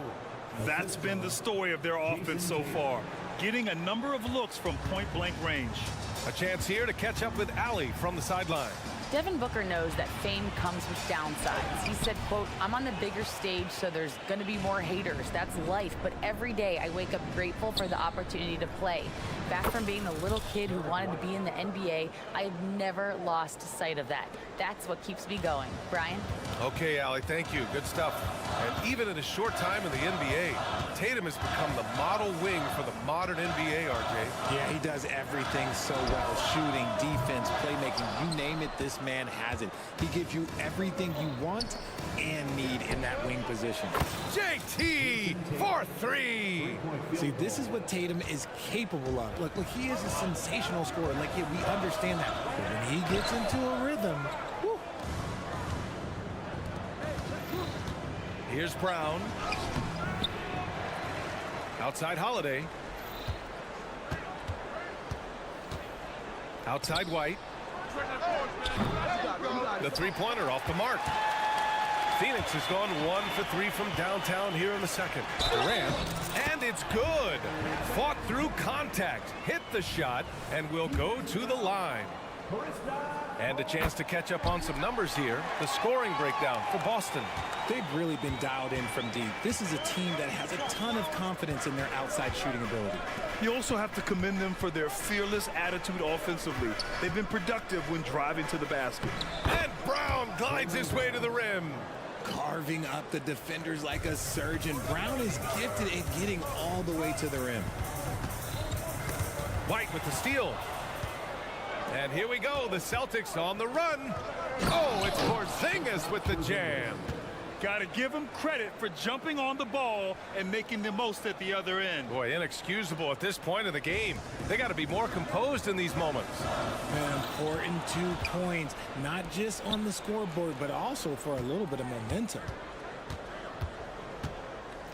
That's been the story of their offense so far, getting a number of looks from point-blank range. A chance here to catch up with Allie from the sideline. Devin Booker knows that fame comes with downsides. He said, quote, "I'm on the bigger stage, so there's going to be more haters. That's life. But every day I wake up grateful for the opportunity to play. Back from being the little kid who wanted to be in the NBA, I have never lost sight of that. That's what keeps me going." Brian? Okay, Allie, thank you. Good stuff. And even in a short time in the NBA, Tatum has become the model wing for the modern NBA, RJ. Yeah, he does everything so well. Shooting, defense, playmaking, you name it, this man has it. He gives you everything you want and need in that wing position. JT for 3. See, this is what Tatum is capable of. Look, he is a sensational scorer. Like, yeah, we understand that. But when he gets into a rhythm, whew. Here's Brown. Outside Holiday. Outside White. The three-pointer off the mark. Phoenix has gone 1 for 3 from downtown here in the second. Durant, and it's good. Fought through contact, hit the shot, and will go to the line. And a chance to catch up on some numbers here. The scoring breakdown for Boston. They've really been dialed in from deep. This is a team that has a ton of confidence in their outside shooting ability. You also have to commend them for their fearless attitude offensively. They've been productive when driving to the basket. And Brown glides his way to the rim. Carving up the defenders like a surgeon. Brown is gifted at getting all the way to the rim. White with the steal. And here we go, the Celtics on the run. Oh, it's Porzingis with the jam. Got to give him credit for jumping on the ball and making the most at the other end. Boy, inexcusable at this point of the game. They got to be more composed in these moments. An important 2 points, not just on the scoreboard, but also for a little bit of momentum.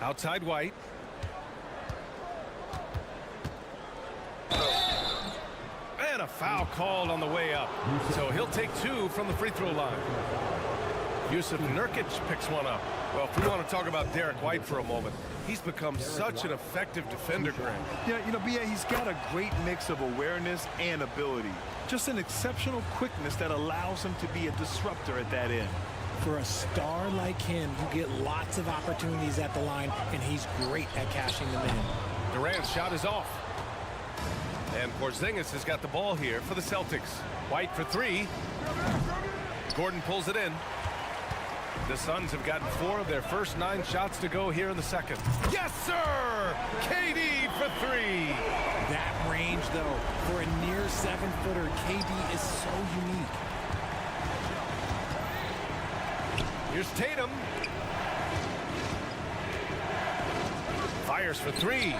Outside White. And a foul called on the way up. So he'll take 2 from the free throw line. Yusuf Nurkic picks one up. Well, if we want to talk about Derek White for a moment, he's become such an effective defender, Grant. Yeah, you know, B.A., he's got a great mix of awareness and ability. Just an exceptional quickness that allows him to be a disruptor at that end. For a star like him, you get lots of opportunities at the line, and he's great at cashing them in. Durant's shot is off. And Porzingis has got the ball here for the Celtics. White for 3. Gordon pulls it in. The Suns have gotten 4 of their first 9 shots to go here in the second. Yes, sir! KD for 3. That range, though, for a near 7-footer, KD is so unique. Here's Tatum. Fires for 3.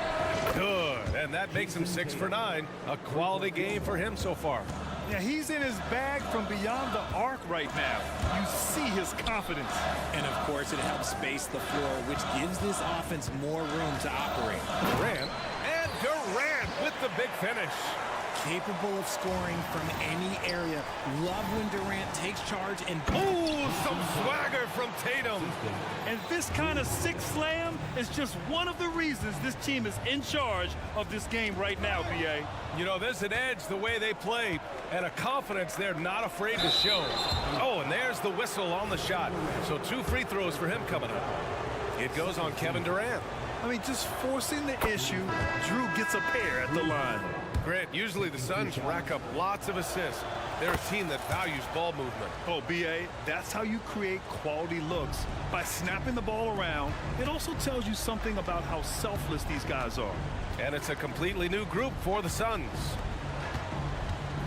Good. And that makes him 6 for 9. A quality game for him so far. Yeah, he's in his bag from beyond the arc right now. You see his confidence. And, of course, it helps space the floor, which gives this offense more room to operate. Durant. And Durant with the big finish. Capable of scoring from any area. Love when Durant takes charge and... Ooh, some swagger from Tatum. And this kind of sick slam is just one of the reasons this team is in charge of this game right now, B.A. You know, there's an edge the way they play and a confidence they're not afraid to show. Oh, and there's the whistle on the shot. So 2 free throws for him coming up. It goes on Kevin Durant. I mean, just forcing the issue, Drew gets a pair at the line. Grant, usually the Suns rack up lots of assists. They're a team that values ball movement. Oh, B.A., that's how you create quality looks. By snapping the ball around, it also tells you something about how selfless these guys are. And it's a completely new group for the Suns.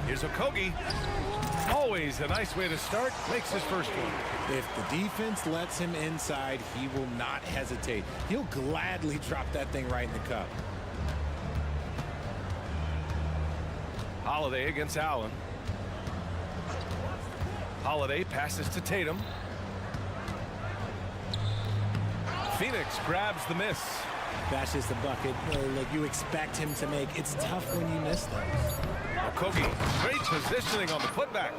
Here's Okogie. Always a nice way to start. Makes his first one. If the defense lets him inside, he will not hesitate. He'll gladly drop that thing right in the cup. Holiday against Allen. Holiday passes to Tatum. Phoenix grabs the miss. That's just a bucket like you expect him to make. It's tough when you miss those. Okogie, great positioning on the putback.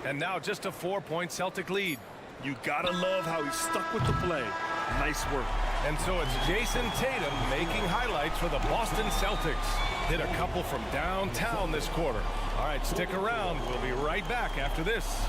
And now just a 4-point Celtic lead. You gotta love how he stuck with the play. Nice work. And so it's Jason Tatum making highlights for the Boston Celtics. Hit a couple from downtown this quarter. All right, stick around. We'll be right back after this.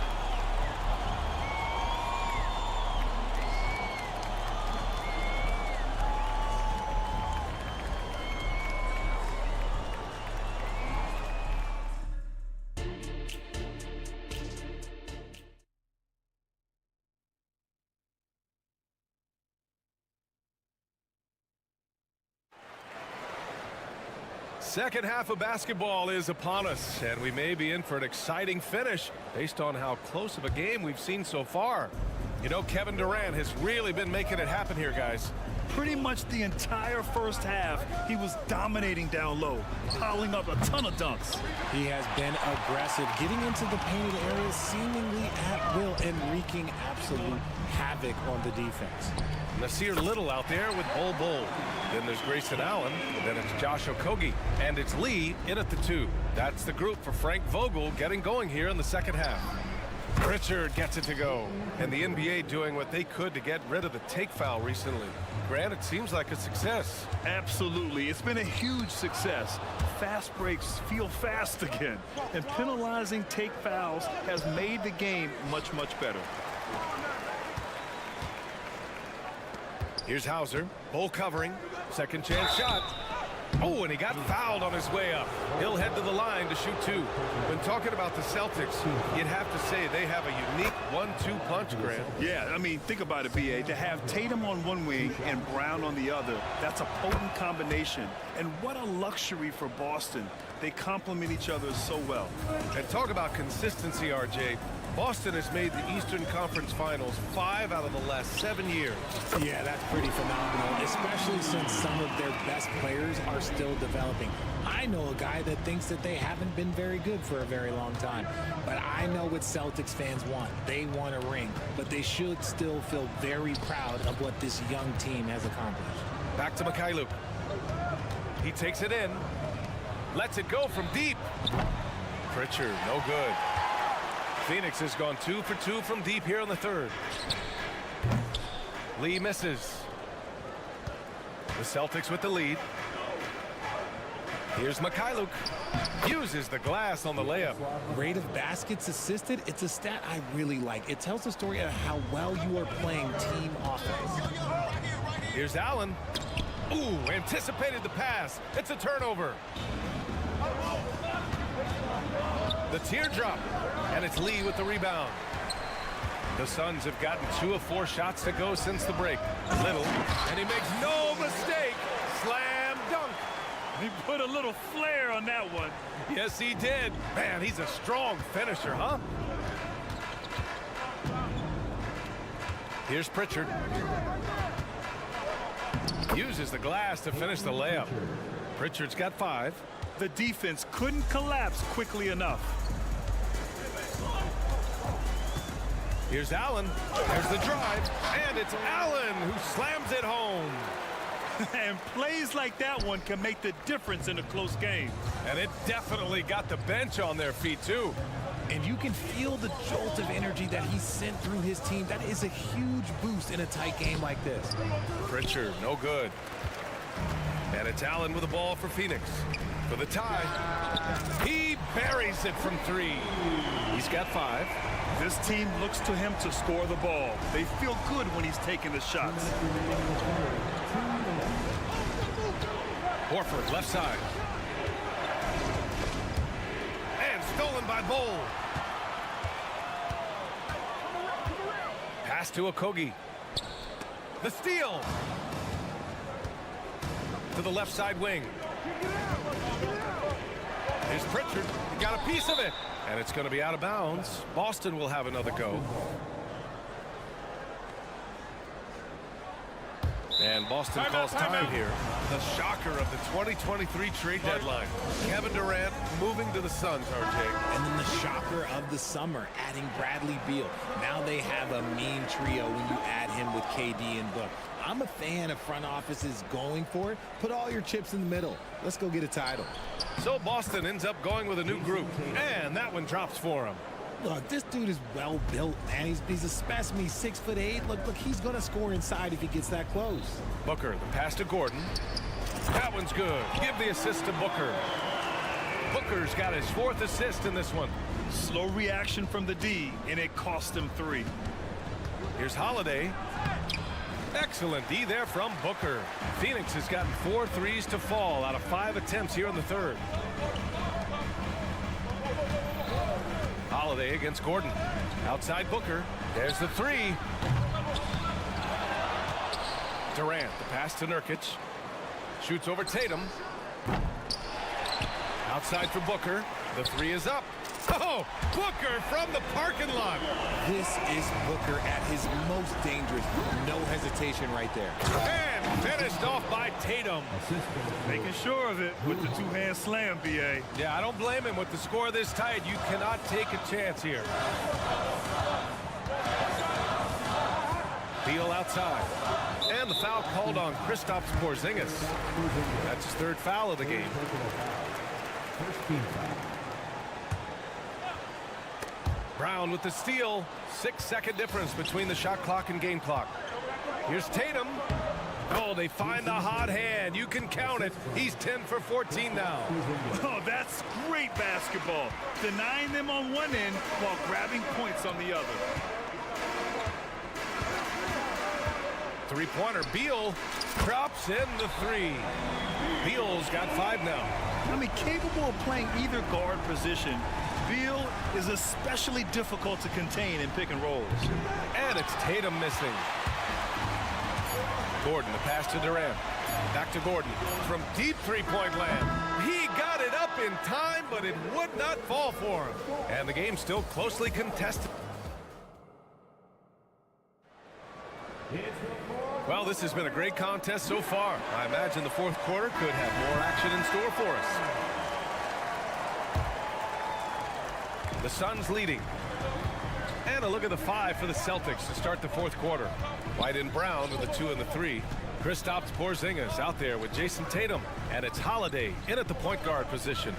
Second half of basketball is upon us, and we may be in for an exciting finish based on how close of a game we've seen so far. You know, Kevin Durant has really been making it happen here, guys. Pretty much the entire first half, he was dominating down low, piling up a ton of dunks. He has been aggressive, getting into the painted areas seemingly at will and wreaking absolute havoc on the defense. Nasir Little out there with Bol. Then there's Grayson Allen. Then it's Josh Okogie. And it's Lee in at the 2. That's the group for Frank Vogel getting going here in the second half. Pritchard gets it to go. And the NBA doing what they could to get rid of the take foul recently. Grant, it seems like a success. Absolutely. It's been a huge success. Fast breaks feel fast again. And penalizing take fouls has made the game much, much better. Here's Hauser. Bull covering. Second chance shot. Oh, and he got fouled on his way up. He'll head to the line to shoot two. When talking about the Celtics, you'd have to say they have a unique 1-2 punch, Grant. Yeah, I mean, think about it, B.A. To have Tatum on one wing and Brown on the other, that's a potent combination. And what a luxury for Boston. They complement each other so well. And talk about consistency, RJ. Boston has made the Eastern Conference Finals 5 out of the last 7 years. Yeah, that's pretty phenomenal, especially since some of their best players are still developing. I know a guy that thinks that they haven't been very good for a very long time, but I know what Celtics fans want. They want a ring, but they should still feel very proud of what this young team has accomplished. Back to Mikhailuk. He takes it in. Lets it go from deep. Pritchard, no good. Phoenix has gone 2 for 2 from deep here in the third. Lee misses. The Celtics with the lead. Here's Mikhailuk. Uses the glass on the layup. Rate of baskets assisted, it's a stat I really like. It tells the story of how well you are playing team offense. Here's Allen. Ooh, anticipated the pass. It's a turnover. The teardrop. And it's Lee with the rebound. The Suns have gotten 2 of 4 shots to go since the break. Little, and he makes no mistake. Slam dunk. He put a little flair on that one. Yes, he did. Man, he's a strong finisher, huh? Here's Pritchard. Uses the glass to finish the layup. Pritchard's got 5. The defense couldn't collapse quickly enough. Here's Allen. There's the drive. And it's Allen who slams it home. And plays like that one can make the difference in a close game. And it definitely got the bench on their feet, too. And you can feel the jolt of energy that he sent through his team. That is a huge boost in a tight game like this. Pritchard, no good. And it's Allen with the ball for Phoenix. For the tie. He buries it from 3. He's got 5. This team looks to him to score the ball. They feel good when he's taking the shots. Horford, left side. And stolen by Bull. Pass to Okogie. The steal. To the left side wing. Here's Pritchard. He got a piece of it. And it's going to be out of bounds. Boston will have another go. And Boston calls time here. The shocker of the 2023 trade deadline. Kevin Durant moving to the Suns, RJ. And then the shocker of the summer, adding Bradley Beal. Now they have a mean trio when you add him with KD and Book. I'm a fan of front offices going for it. Put all your chips in the middle. Let's go get a title. So Boston ends up going with a new group. And that one drops for him. Look, this dude is well built, man. He's a specimen. He's 6'8". Look, he's gonna score inside if he gets that close. Booker, the pass to Gordon. That one's good. Give the assist to Booker. Booker's got his 4th assist in this one. Slow reaction from the D, and it cost him 3. Here's Holiday. Excellent D there from Booker. Phoenix has gotten 4 threes to fall out of 5 attempts here in the third. Holiday against Gordon. Outside Booker. There's the 3. Durant, the pass to Nurkic. Shoots over Tatum. Outside for Booker. The 3 is up. Oh, Booker from the parking lot. This is Booker at his most dangerous. No hesitation right there. And finished off by Tatum. Making sure of it with the 2-hand slam, B.A. Yeah, I don't blame him. With the score this tight, you cannot take a chance here. Beal outside. And the foul called on Kristaps Porzingis. That's his 3rd foul of the game. Brown with the steal. 6-second difference between the shot clock and game clock. Here's Tatum. Oh, they find the hot hand. You can count it. He's 10 for 14 now. Oh, that's great basketball. Denying them on one end while grabbing points on the other. Three-pointer. Beal drops in the three. Beal's got 5 now. I mean, capable of playing either guard position, Beal is especially difficult to contain in pick and rolls. And it's Tatum missing. Gordon, the pass to Durant. Back to Gordon from deep three-point land. He got it up in time, but it would not fall for him. And the game's still closely contested. Well, this has been a great contest so far. I imagine the fourth quarter could have more action in store for us. The Suns leading. And a look at the 5 for the Celtics to start the fourth quarter. White and Brown with the 2 and the 3. Kristaps Porzingis out there with Jason Tatum. And it's Holiday in at the point guard position.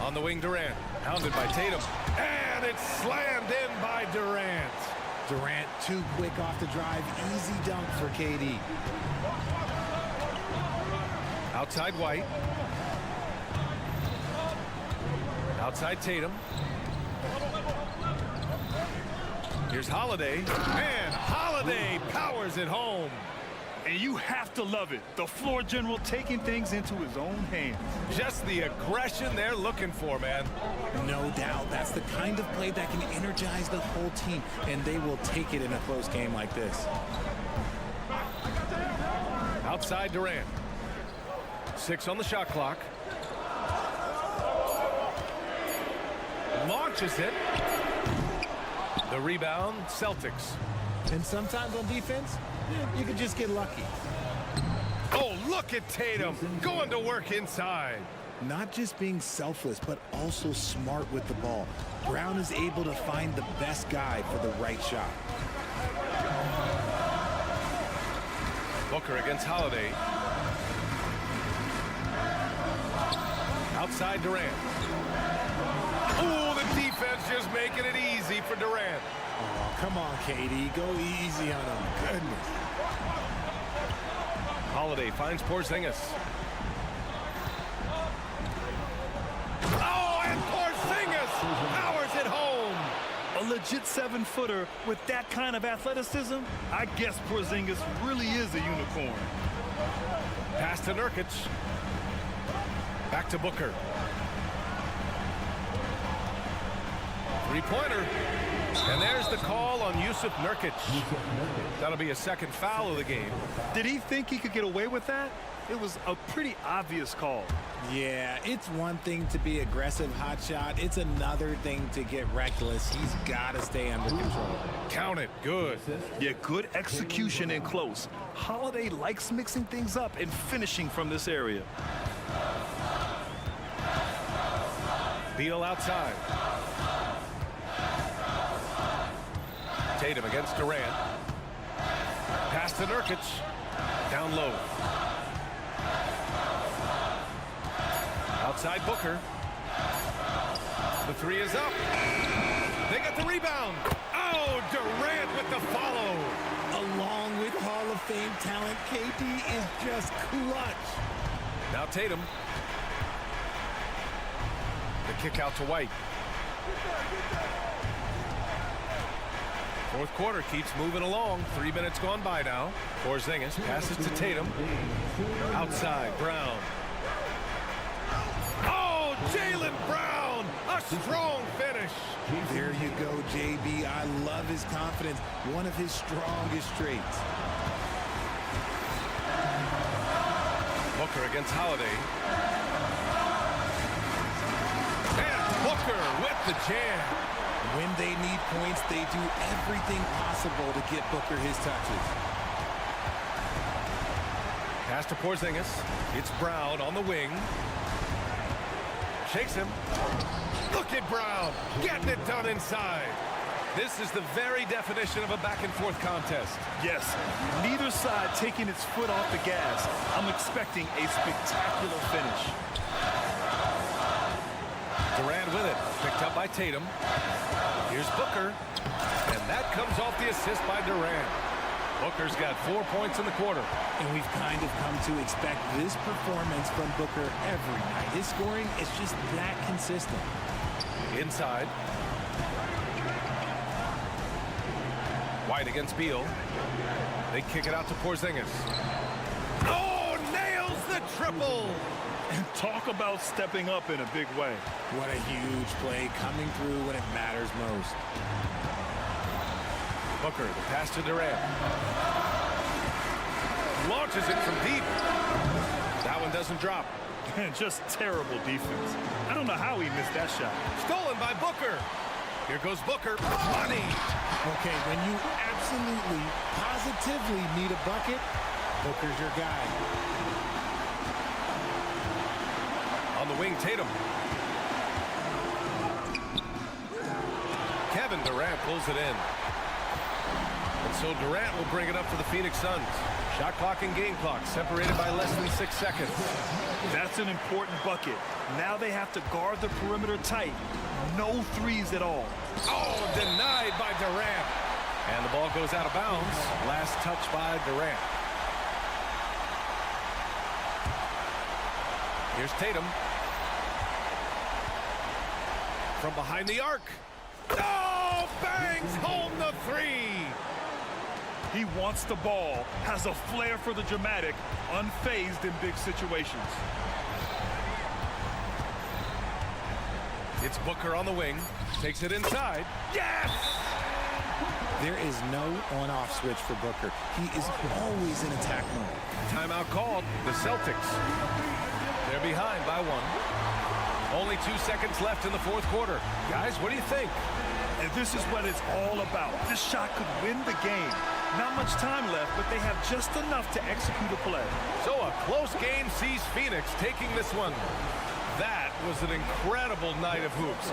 On the wing, Durant. Hounded by Tatum. And it's slammed in by Durant. Durant too quick off the drive. Easy dunk for KD. Outside White. Outside Tatum. Here's Holiday. And Holiday powers it home. And you have to love it. The floor general taking things into his own hands. Just the aggression they're looking for, man. No doubt. That's the kind of play that can energize the whole team, and they will take it in a close game like this. Outside Durant. 6 on the shot clock. Launches it. The rebound, Celtics. And sometimes on defense, you can just get lucky. Oh, look at Tatum going to work inside. Not just being selfless, but also smart with the ball. Brown is able to find the best guy for the right shot. Booker against Holiday. Outside Durant. Oh, the defense just making it easy for Durant. Oh, come on, KD. Go easy on him. Goodness. Holiday finds Porzingis. Oh, and Porzingis powers it home. A legit 7-footer with that kind of athleticism, I guess Porzingis really is a unicorn. Pass to Nurkic. Back to Booker. Three-pointer. And there's the call on Yusuf Nurkic. That'll be a second foul of the game. Did he think he could get away with that? It was a pretty obvious call. Yeah, it's one thing to be aggressive hot shot. It's another thing to get reckless. He's got to stay under control. Count it. Good. Yeah, good execution and close. Holiday likes mixing things up and finishing from this area. Beal outside. Tatum against Durant. Pass to Nurkic. Down low. Outside Booker. The 3 is up. They got the rebound. Oh, Durant with the follow. Along with Hall of Fame talent, KD is just clutch. Now Tatum. The kick out to White. Fourth quarter keeps moving along. 3 minutes gone by now. Porzingis passes to Tatum. Outside, Brown. Oh, Jaylen Brown! A strong finish. There you go, JB. I love his confidence. One of his strongest traits. Booker against Holiday. And Booker with the jam. When they need points, they do everything possible to get Booker his touches. Pass to Porzingis. It's Brown on the wing. Shakes him. Look at Brown getting it done inside. This is the very definition of a back-and-forth contest. Yes, neither side taking its foot off the gas. I'm expecting a spectacular finish. Durant with it. Picked up by Tatum. Here's Booker. And that comes off the assist by Durant. Booker's got 4 points in the quarter. And we've kind of come to expect this performance from Booker every night. His scoring is just that consistent. Inside. White against Beal. They kick it out to Porzingis. Oh, nails the triple! And talk about stepping up in a big way. What a huge play coming through when it matters most. Booker, the pass to Durant. Launches it from deep. That one doesn't drop. Just terrible defense. I don't know how he missed that shot. Stolen by Booker. Here goes Booker. Money. Okay, when you absolutely, positively need a bucket, Booker's your guy. On the wing, Tatum. Kevin Durant pulls it in. And so Durant will bring it up for the Phoenix Suns. Shot clock and game clock separated by less than 6 seconds. That's an important bucket. Now they have to guard the perimeter tight. No threes at all. Oh, denied by Durant. And the ball goes out of bounds. Last touch by Durant. Here's Tatum. From behind the arc. Oh, bangs home the three. He wants the ball, has a flair for the dramatic, unfazed in big situations. It's Booker on the wing. Takes it inside. Yes! There is no on-off switch for Booker. He is always in attack mode. Timeout called. The Celtics. They're behind by 1. Only 2 seconds left in the fourth quarter. Guys, what do you think? And this is what it's all about. This shot could win the game. Not much time left, but they have just enough to execute a play. So a close game sees Phoenix taking this one. That was an incredible night of hoops.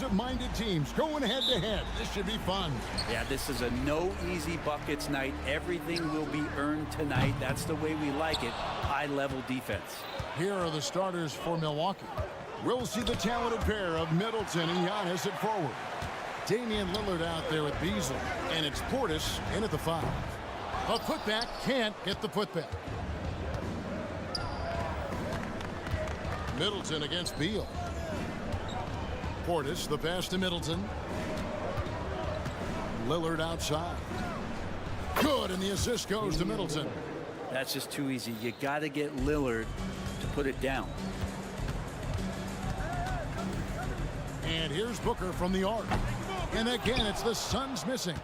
defensive-minded teams going head-to-head. This should be fun. Yeah, this is a no easy buckets night. Everything will be earned tonight. That's the way we like it. High-level defense. Here are the starters for Milwaukee. We'll see the talented pair of Middleton and Giannis at forward. Damian Lillard out there with Beasley. And it's Portis in at the 5. A putback can't get the putback. Middleton against Beal. Portis, the pass to Middleton. Lillard outside. Good, and the assist goes to Middleton. That's just too easy. You got to get Lillard to put it down. And here's Booker from the arc. And again, it's the Suns missing.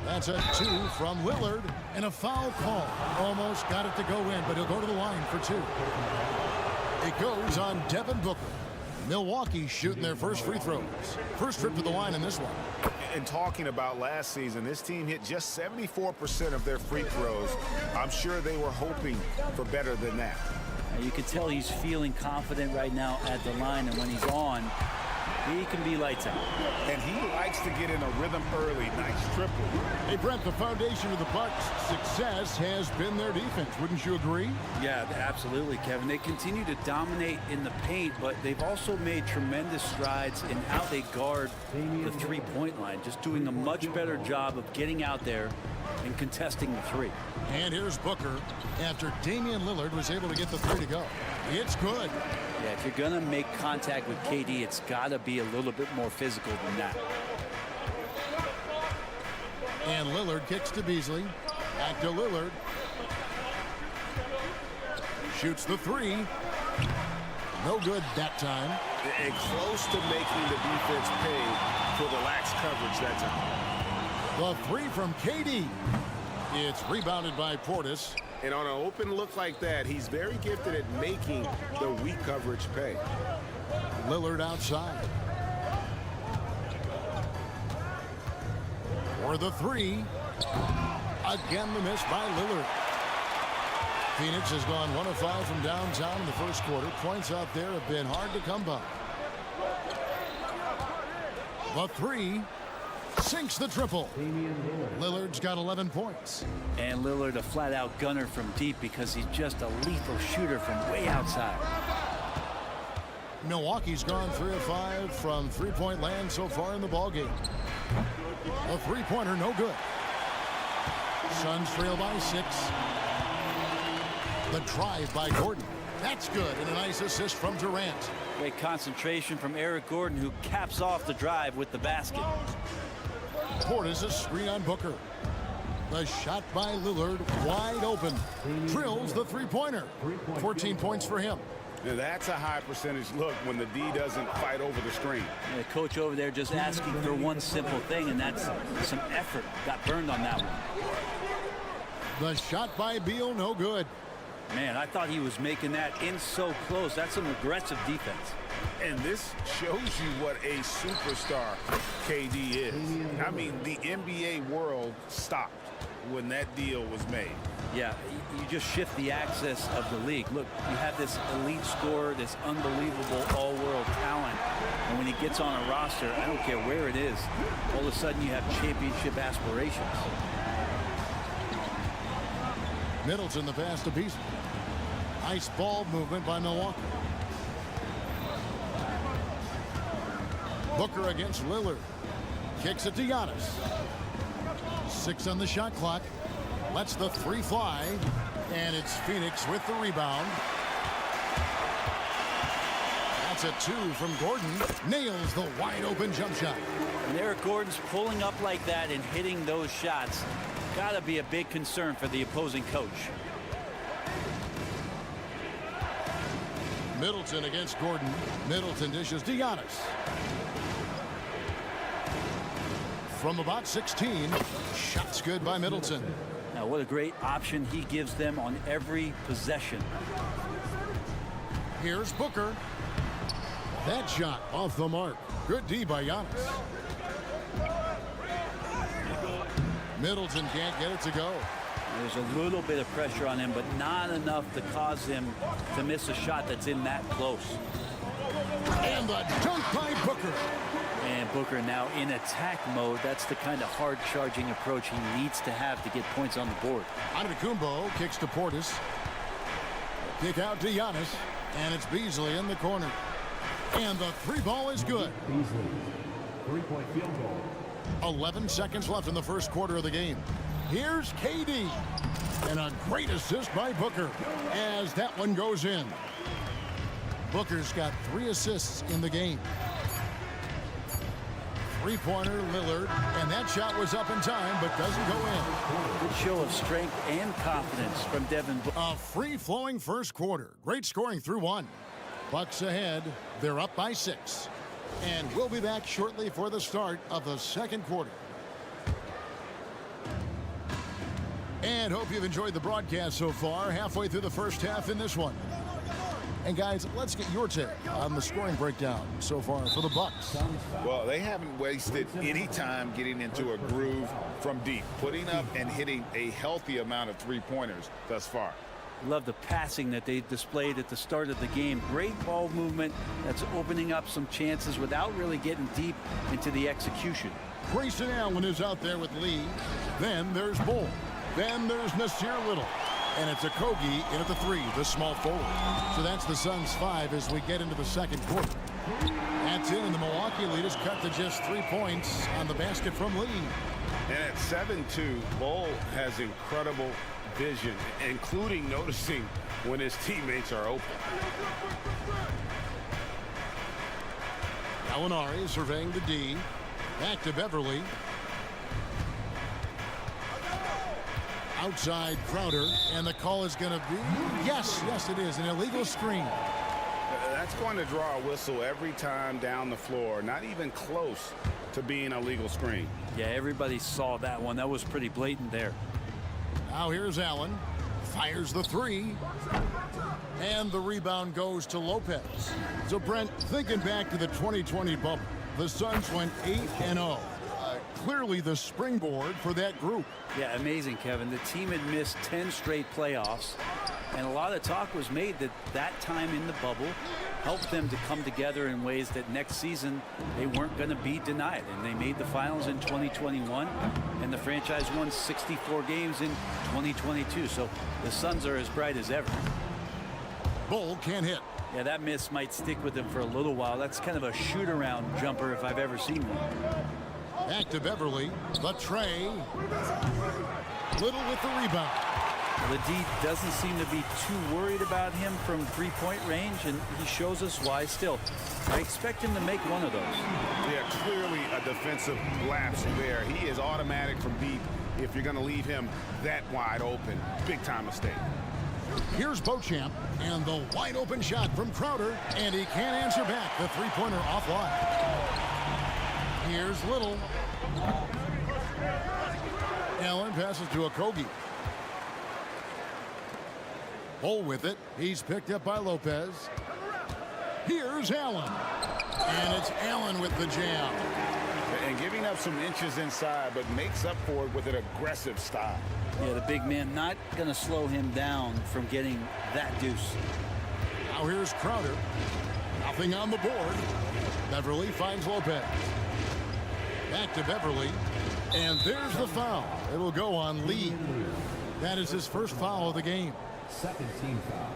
That's a 2 from Lillard, and a foul call. Almost got it to go in, but he'll go to the line for 2. It goes on Devin Booker. Milwaukee shooting their first free throws. First trip to the line in this one. And talking about last season, this team hit just 74% of their free throws. I'm sure they were hoping for better than that. You can tell he's feeling confident right now at the line, and when he's on, he can be lights out. And he likes to get in a rhythm early. Nice triple. Hey, Brent, the foundation of the Bucks' success has been their defense. Wouldn't you agree? Yeah, absolutely, Kevin. They continue to dominate in the paint, but they've also made tremendous strides in how they guard the three-point line, just doing a much better job of getting out there and contesting the 3. And here's Booker after Damian Lillard was able to get the 3 to go. It's good. Yeah, if you're going to make contact with KD, it's got to be a little bit more physical than that. And Lillard kicks to Beasley. Back to Lillard. Shoots the 3. No good that time. And close to making the defense pay for the lax coverage that time. The 3 from KD. It's rebounded by Portis. And on an open look like that, he's very gifted at making the weak coverage pay. Lillard outside. For the 3. Again, the miss by Lillard. Phoenix has gone 1 of 5 from downtown in the first quarter. Points out there have been hard to come by. The 3 sinks the triple. Lillard's got 11 points. And Lillard a flat-out gunner from deep because he's just a lethal shooter from way outside. Milwaukee's gone 3 of 5 from three-point land so far in the ballgame. A three-pointer, no good. Suns trail by 6. The drive by Gordon. That's good, and a nice assist from Durant. Great concentration from Eric Gordon, who caps off the drive with the basket. Portis a screen on Booker. The shot by Lillard, wide open. Drills the three-pointer. 14 points for him. Now that's a high percentage look when the D doesn't fight over the screen. And the coach over there just asking for one simple thing, and that's some effort. Got burned on that one. The shot by Beal, no good. Man, I thought he was making that in so close. That's some aggressive defense. And this shows you what a superstar KD is. I mean, the NBA world stopped when that deal was made. Yeah, you just shift the axis of the league. Look, you have this elite scorer, this unbelievable all-world talent, and when he gets on a roster, I don't care where it is, all of a sudden you have championship aspirations. Middleton the pass to Beasley. Nice ball movement by Milwaukee. Booker against Lillard. Kicks it to Giannis. 6 on the shot clock. Lets the 3 fly. And it's Phoenix with the rebound. That's a 2 from Gordon. Nails the wide open jump shot. When Eric Gordon's pulling up like that and hitting those shots, gotta be a big concern for the opposing coach. Middleton against Gordon. Middleton dishes to Giannis. From about 16, shots good by Middleton. Now, what a great option he gives them on every possession. Here's Booker. That shot off the mark. Good D by Giannis. Middleton can't get it to go. There's a little bit of pressure on him, but not enough to cause him to miss a shot that's in that close. And the dunk by Booker. And Booker now in attack mode. That's the kind of hard-charging approach he needs to have to get points on the board. Antetokounmpo kicks to Portis. Kick out to Giannis. And it's Beasley in the corner. And the three ball is good. Beasley, 3-point field goal. 11 seconds left in the first quarter of the game. Here's KD. And a great assist by Booker as that one goes in. Booker's got 3 assists in the game. Three-pointer, Lillard, and that shot was up in time but doesn't go in. Good show of strength and confidence from Devin Booker. A free-flowing first quarter. Great scoring through 1. Bucks ahead. They're up by 6. And we'll be back shortly for the start of the second quarter. And hope you've enjoyed the broadcast so far. Halfway through the first half in this one. And guys, let's get your take on the scoring breakdown so far for the Bucks. Well, they haven't wasted any time getting into a groove from deep, putting up and hitting a healthy amount of three-pointers thus far. Love the passing that they displayed at the start of the game. Great ball movement that's opening up some chances without really getting deep into the execution. Grayson Allen is out there with Lee. Then there's Bull. Then there's Nasir Little. And it's a Kogi in at the 3, the small forward. So that's the Suns' 5 as we get into the second quarter. That's in, and the Milwaukee lead is cut to just 3 points on the basket from Lee. And at 7-2, Bull has incredible vision, including noticing when his teammates are open. Gallinari surveying the D. Back to Beverly. Outside Crowder, and the call is going to be, yes, it is, an illegal screen. That's going to draw a whistle every time down the floor, not even close to being a legal screen. Yeah, everybody saw that one. That was pretty blatant there. Now here's Allen, fires the 3, and the rebound goes to Lopez. So Brent, thinking back to the 2020 bubble, the Suns went 8-0. Clearly the springboard for that group. Yeah, amazing, Kevin. The team had missed 10 straight playoffs, and a lot of talk was made that that time in the bubble helped them to come together in ways that next season they weren't going to be denied. And they made the finals in 2021, and the franchise won 64 games in 2022. So the Suns are as bright as ever. Bull can't hit. Yeah, that miss might stick with him for a little while. That's kind of a shoot-around jumper if I've ever seen one. Back to Beverly. The tray. Little with the rebound. The D doesn't seem to be too worried about him from three-point range, and he shows us why still. I expect him to make one of those. Yeah, clearly a defensive lapse there. He is automatic from deep if you're going to leave him that wide open. Big-time mistake. Here's Beauchamp, and the wide-open shot from Crowder, and he can't answer back. The three-pointer offline. Here's Little. Allen passes to Okogie. Bull with it. He's picked up by Lopez. Here's Allen. And it's Allen with the jam. And giving up some inches inside, but makes up for it with an aggressive style. Yeah, the big man not going to slow him down from getting that deuce. Now here's Crowder. Nothing on the board. Beverly finds Lopez. Back to Beverly. And there's the foul. It'll go on Lee. That is his first foul of the game. Second team foul.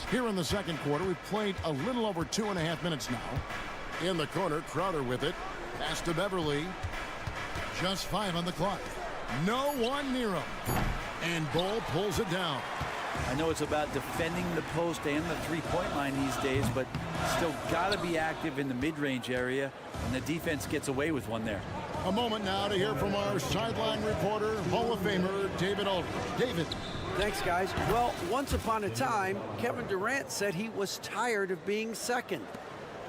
Here in the second quarter, we've played a little over 2.5 minutes now. In the corner, Crowder with it. Pass to Beverly. Just 5 on the clock. No one near him. And Bull pulls it down. I know it's about defending the post and the three-point line these days, but still got to be active in the mid-range area, and the defense gets away with one there. A moment now to hear from our sideline reporter, Hall of Famer David Aldridge. David. Thanks, guys. Well, once upon a time, Kevin Durant said he was tired of being second.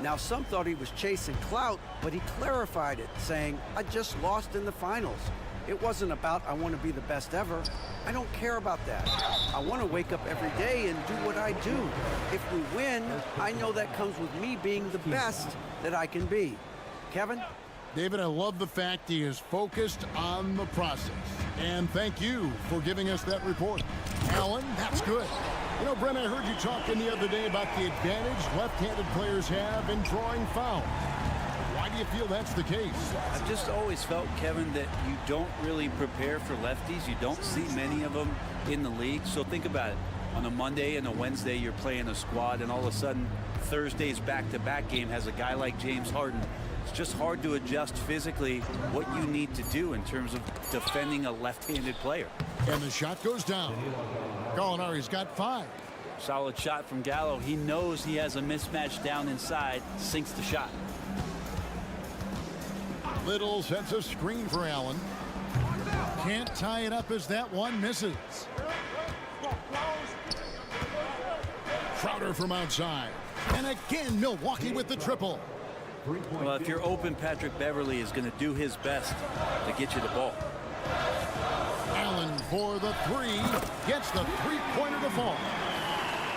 Now, some thought he was chasing clout, but he clarified it, saying, I just lost in the finals. It wasn't about I want to be the best ever. I don't care about that. I want to wake up every day and do what I do. If we win, I know that comes with me being the best that I can be. Kevin? David, I love the fact he is focused on the process. And thank you for giving us that report. Allen, that's good. You know, Brent, I heard you talking the other day about the advantage left-handed players have in drawing fouls. Why do you feel that's the case? I've just always felt, Kevin, that you don't really prepare for lefties. You don't see many of them in the league. So think about it. On a Monday and a Wednesday, you're playing a squad, and all of a sudden, Thursday's back-to-back game has a guy like James Harden. It's just hard to adjust physically what you need to do in terms of defending a left-handed player. And the shot goes down. Gallinari's got 5. Solid shot from Gallo. He knows he has a mismatch down inside, sinks the shot. Little sets a screen for Allen. Can't tie it up as that one misses. Crowder from outside. And again, Milwaukee with the triple. Well, if you're open, Patrick Beverly is going to do his best to get you the ball. Allen for the 3. Gets the three-pointer to fall.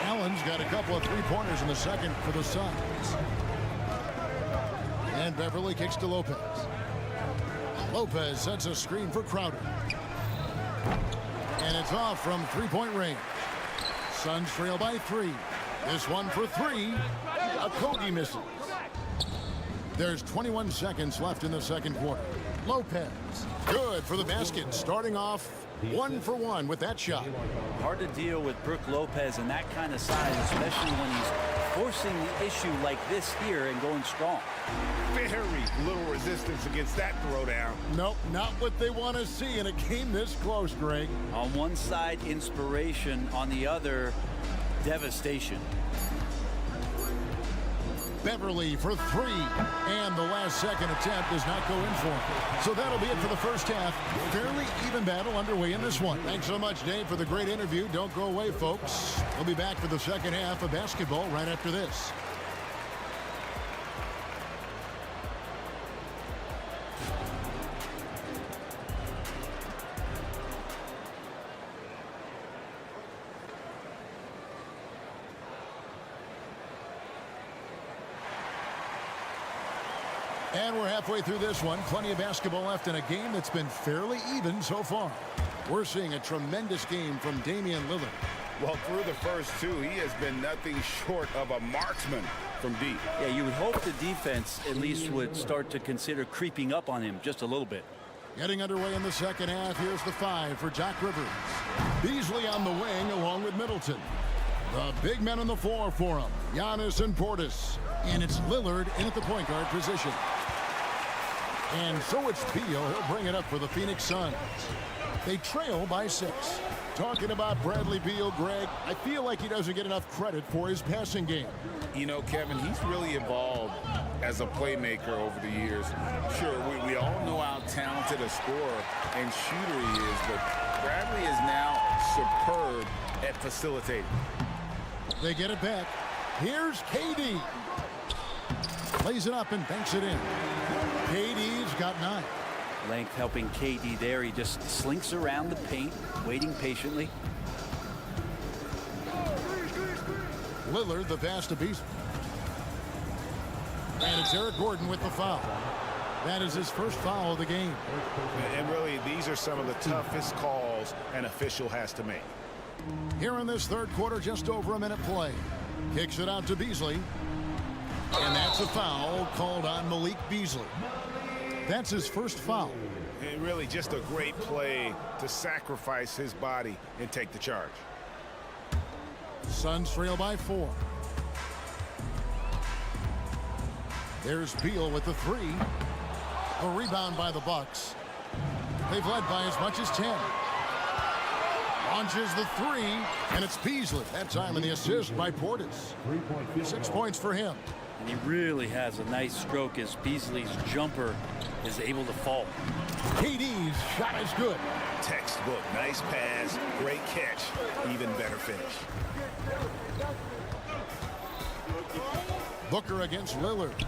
Allen's got a couple of three-pointers in the second for the Suns. And Beverly kicks to Lopez. Lopez sets a screen for Crowder. And it's off from three-point range. Suns trail by 3. This one for 3. Okogie misses. There's 21 seconds left in the second quarter. Lopez, good for the basket, starting off 1 for 1 with that shot. Hard to deal with Brook Lopez and that kind of size, especially when he's forcing the issue like this here and going strong. Very little resistance against that throwdown. Nope, not what they want to see in a game this close, Greg. On one side, inspiration. On the other, devastation. Beverly for 3, and the last second attempt does not go in for him. So that'll be it for the first half. Fairly even battle underway in this one. Thanks so much, Dave, for the great interview. Don't go away, folks. We'll be back for the second half of basketball right after this. And we're halfway through this one. Plenty of basketball left in a game that's been fairly even so far. We're seeing a tremendous game from Damian Lillard. Well, through the first 2, he has been nothing short of a marksman from deep. Yeah, you would hope the defense at least would start to consider creeping up on him just a little bit. Getting underway in the second half. Here's the 5 for Doc Rivers. Beasley on the wing along with Middleton. The big men on the floor for him. Giannis and Portis. And it's Lillard in at the point guard position. And so it's Beal. He'll bring it up for the Phoenix Suns. They trail by 6. Talking about Bradley Beal, Greg, I feel like he doesn't get enough credit for his passing game. You know, Kevin, he's really evolved as a playmaker over the years. Sure, we all know how talented a scorer and shooter he is, but Bradley is now superb at facilitating. They get it back. Here's KD. Plays it up and banks it in. KD's got 9. Length helping KD there. He just slinks around the paint, waiting patiently. Lillard, the pass to Beasley. And it's Eric Gordon with the foul. That is his first foul of the game. And really, these are some of the toughest calls an official has to make. Here in this third quarter, just over a minute play. Kicks it out to Beasley. And that's a foul called on Malik Beasley. That's his first foul. And really just a great play to sacrifice his body and take the charge. Suns trail by 4. There's Beal with the 3. A rebound by the Bucks. They've led by as much as 10. Launches the 3, and it's Beasley. That time in the assist by Portis. 6 points for him. And he really has a nice stroke as Beasley's jumper is able to fall. KD's shot is good. Textbook, nice pass, great catch, even better finish. Booker against Lillard.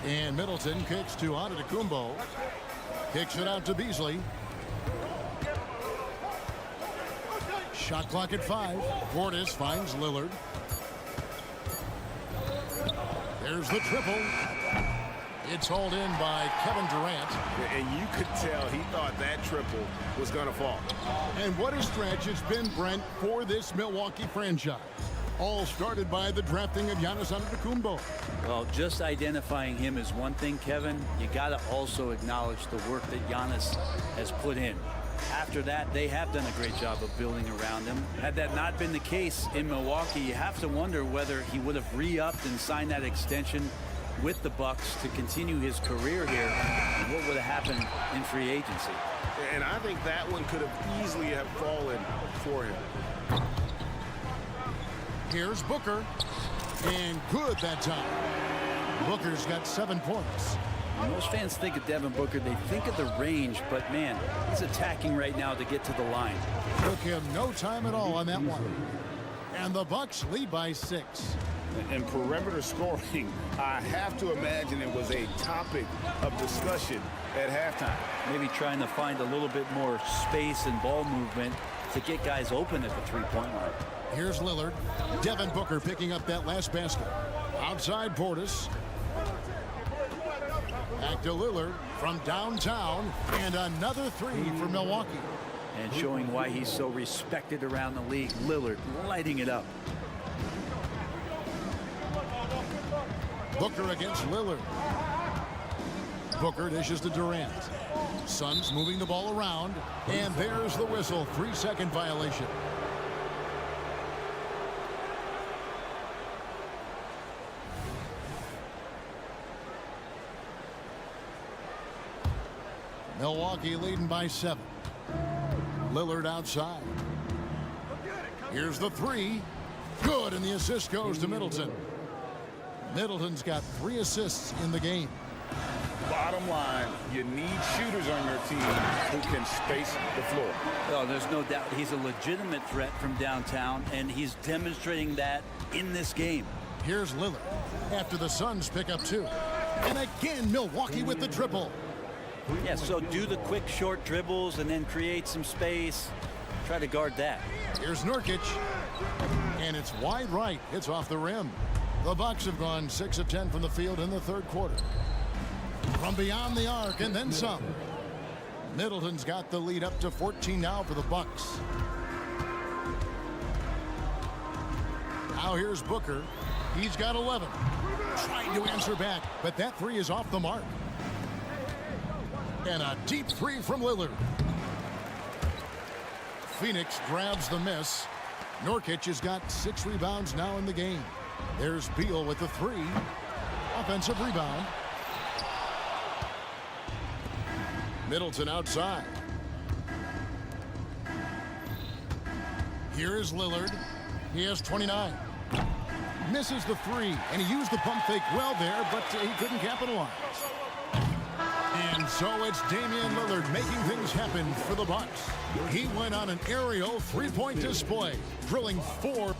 And Middleton kicks to Antetokounmpo. Kicks it out to Beasley. Shot clock at 5. Portis finds Lillard. There's the triple. It's hauled in by Kevin Durant. And you could tell he thought that triple was going to fall. And what a stretch it's been, Brent, for this Milwaukee franchise. All started by the drafting of Giannis Antetokounmpo. Well, just identifying him is one thing, Kevin. You got to also acknowledge the work that Giannis has put in. After that, they have done a great job of building around him. Had that not been the case in Milwaukee, you have to wonder whether he would have re-upped and signed that extension with the Bucks to continue his career here. And what would have happened in free agency? And I think that one could have easily have fallen for him. Here's Booker. And good that time. Booker's got 7 points. When most fans think of Devin Booker, they think of the range, but man, he's attacking right now to get to the line. Took him no time at all on that one. And the Bucks lead by 6. And perimeter scoring, I have to imagine it was a topic of discussion at halftime. Maybe trying to find a little bit more space and ball movement to get guys open at the three-point line. Here's Lillard. Devin Booker picking up that last basket. Outside Portis. Back to Lillard from downtown. And another 3 for Milwaukee. And showing why he's so respected around the league. Lillard lighting it up. Booker against Lillard. Booker dishes to Durant. Suns moving the ball around. And there's the whistle. 3-second violation. Milwaukee leading by 7. Lillard outside. Here's the 3. Good, and the assist goes to Middleton. Middleton's got 3 assists in the game. Bottom line, you need shooters on your team who can space the floor. Oh, there's no doubt he's a legitimate threat from downtown, and he's demonstrating that in this game. Here's Lillard after the Suns pick up 2. And again, Milwaukee with the triple. Yeah, so do the quick short dribbles and then create some space. Try to guard that. Here's Nurkic. And it's wide right. It's off the rim. The Bucks have gone 6 of 10 from the field in the third quarter. From beyond the arc and then some. Middleton's got the lead up to 14 now for the Bucks. Now here's Booker. He's got 11. Trying to answer back, but that 3 is off the mark. And a deep 3 from Lillard. Phoenix grabs the miss. Nurkic has got 6 rebounds now in the game. There's Beal with the 3. Offensive rebound. Middleton outside. Here is Lillard. He has 29. Misses the 3, and he used the pump fake well there, but he couldn't capitalize. And so it's Damian Lillard making things happen for the Bucks. He went on an aerial 3-point display, drilling 4.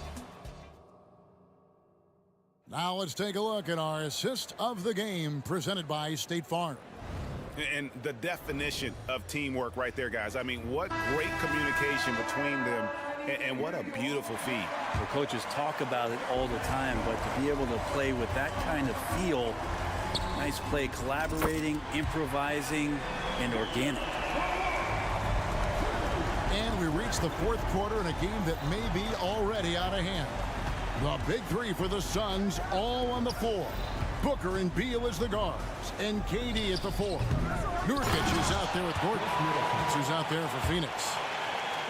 Now let's take a look at our assist of the game presented by State Farm. And the definition of teamwork right there, guys. I mean, what great communication between them, and what a beautiful feed. The coaches talk about it all the time, but to be able to play with that kind of feel, nice play, collaborating, improvising, and organic. And we reach the fourth quarter in a game that may be already out of hand. The big 3 for the Suns, all on the floor. Booker and Beal as the guards, and KD at the 4. Nurkic is out there with Gordon. Who's out there for Phoenix.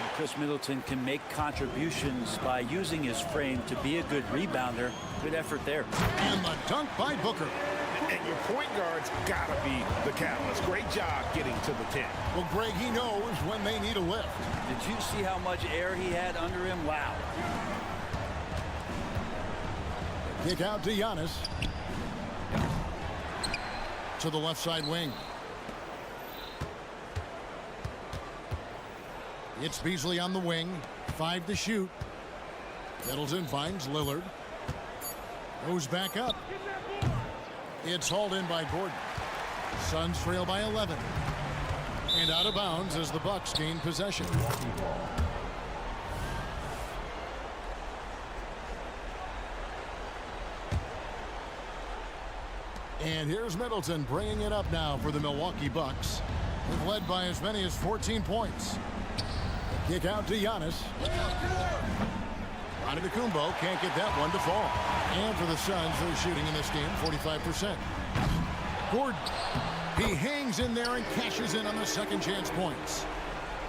And Chris Middleton can make contributions by using his frame to be a good rebounder. Good effort there. And the dunk by Booker. And your point guard's got to be the catalyst. Great job getting to the 10. Well, Greg, he knows when they need a lift. Did you see how much air he had under him? Wow. Kick out to Giannis. To the left side wing. It's Beasley on the wing. 5 to shoot. Middleton finds Lillard. Goes back up. It's hauled in by Gordon. Suns trail by 11. And out of bounds as the Bucks gain possession. And here's Middleton bringing it up now for the Milwaukee Bucks. They've led by as many as 14 points. Kick out to Giannis. Antetokounmpo can't get that one to fall. And for the Suns, they're shooting in this game 45%. Gordon, he hangs in there and cashes in on the second chance points.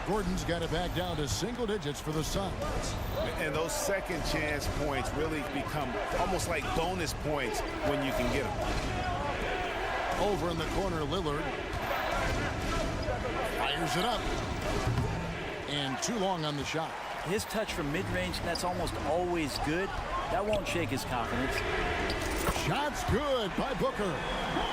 Gordon's got it back down to single digits for the Suns. And those second chance points really become almost like bonus points when you can get them. Over in the corner, Lillard fires it up. And too long on the shot. His touch from mid-range, that's almost always good. That won't shake his confidence. Shot's good by Booker.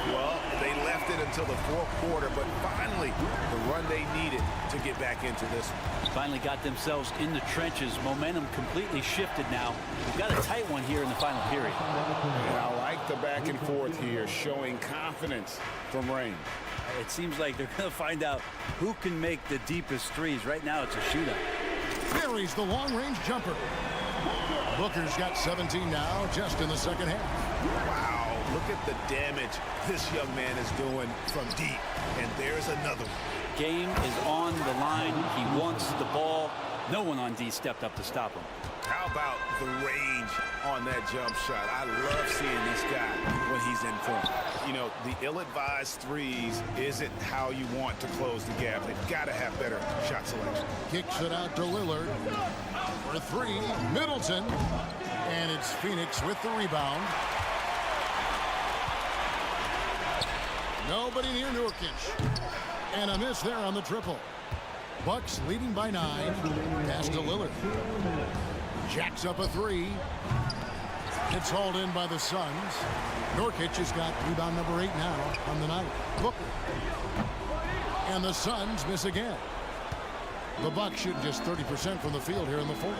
Well, they left it until the fourth quarter, but finally the run they needed to get back into this one. Finally got themselves in the trenches. Momentum completely shifted now. We've got a tight one here in the final period. And I like the back and forth here, showing confidence from Rain. It seems like they're going to find out who can make the deepest threes. Right now, it's a shootout. Buries the long-range jumper. Booker's got 17 now, just in the second half. Wow, look at the damage this young man is doing from deep. And there's another one. Game is on the line. He wants the ball. No one on D stepped up to stop him. How about the range on that jump shot? I love seeing this guy when he's in form. You know, the ill-advised threes isn't how you want to close the gap. They've got to have better shot selection. Kicks it out to Lillard. For three, Middleton. And it's Phoenix with the rebound. Nobody near Nurkic. And a miss there on the triple. Bucks leading by 9. Pass to Lillard. Jacks up a three. It's hauled in by the Suns. Nurkic has got rebound number 8 now on the night. Booker. And the Suns miss again. The Bucks shoot just 30% from the field here in the fourth.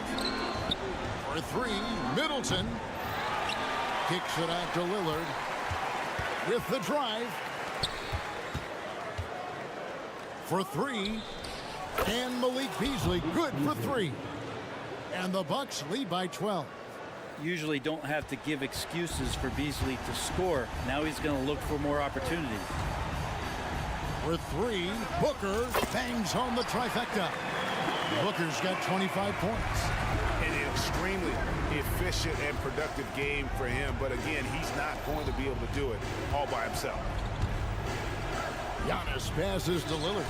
For three, Middleton. Kicks it out to Lillard. With the drive. For three. And Malik Beasley good for 3. And the Bucks lead by 12. Usually don't have to give excuses for Beasley to score. Now he's going to look for more opportunity. For three, Booker bangs home the trifecta. Booker's got 25 points. An extremely efficient and productive game for him. But again, he's not going to be able to do it all by himself. Giannis passes to Lillard.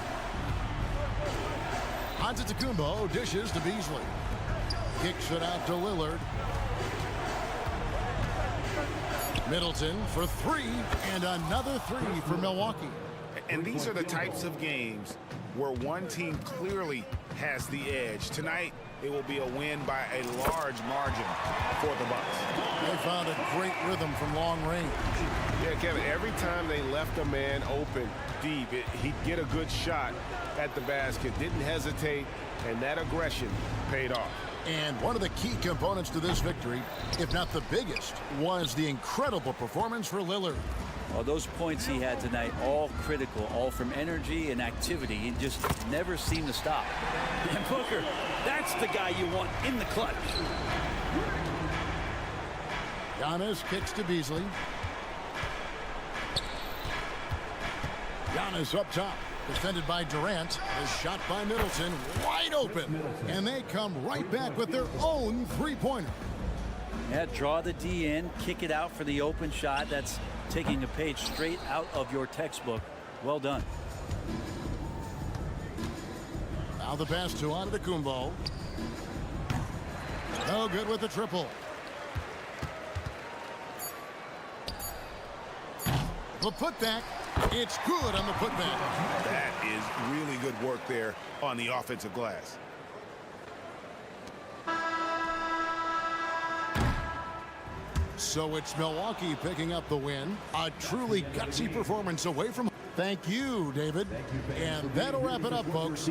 Antetokounmpo dishes to Beasley. Kicks it out to Lillard. Middleton for 3, and another 3 for Milwaukee. And these are the types of games where one team clearly has the edge. Tonight, it will be a win by a large margin for the Bucks. They found a great rhythm from long range. Yeah, Kevin, every time they left a man open deep, he'd get a good shot at the basket, didn't hesitate, and that aggression paid off. And one of the key components to this victory, if not the biggest, was the incredible performance for Lillard. Well, those points he had tonight, all critical, all from energy and activity. He just never seemed to stop. And Booker, that's the guy you want in the clutch. Giannis kicks to Beasley. Giannis up top. Defended by Durant. A shot by Middleton. Wide open. And they come right back with their own three-pointer. Yeah, draw the D in, kick it out for the open shot. That's taking a page straight out of your textbook. Well done. Now the pass to Antetokounmpo. No good with the triple. The putback. It's good on the putback. That is really good work there on the offensive glass. So it's Milwaukee picking up the win. A truly gutsy performance away from home. Thank you, David. And that'll wrap it up, folks.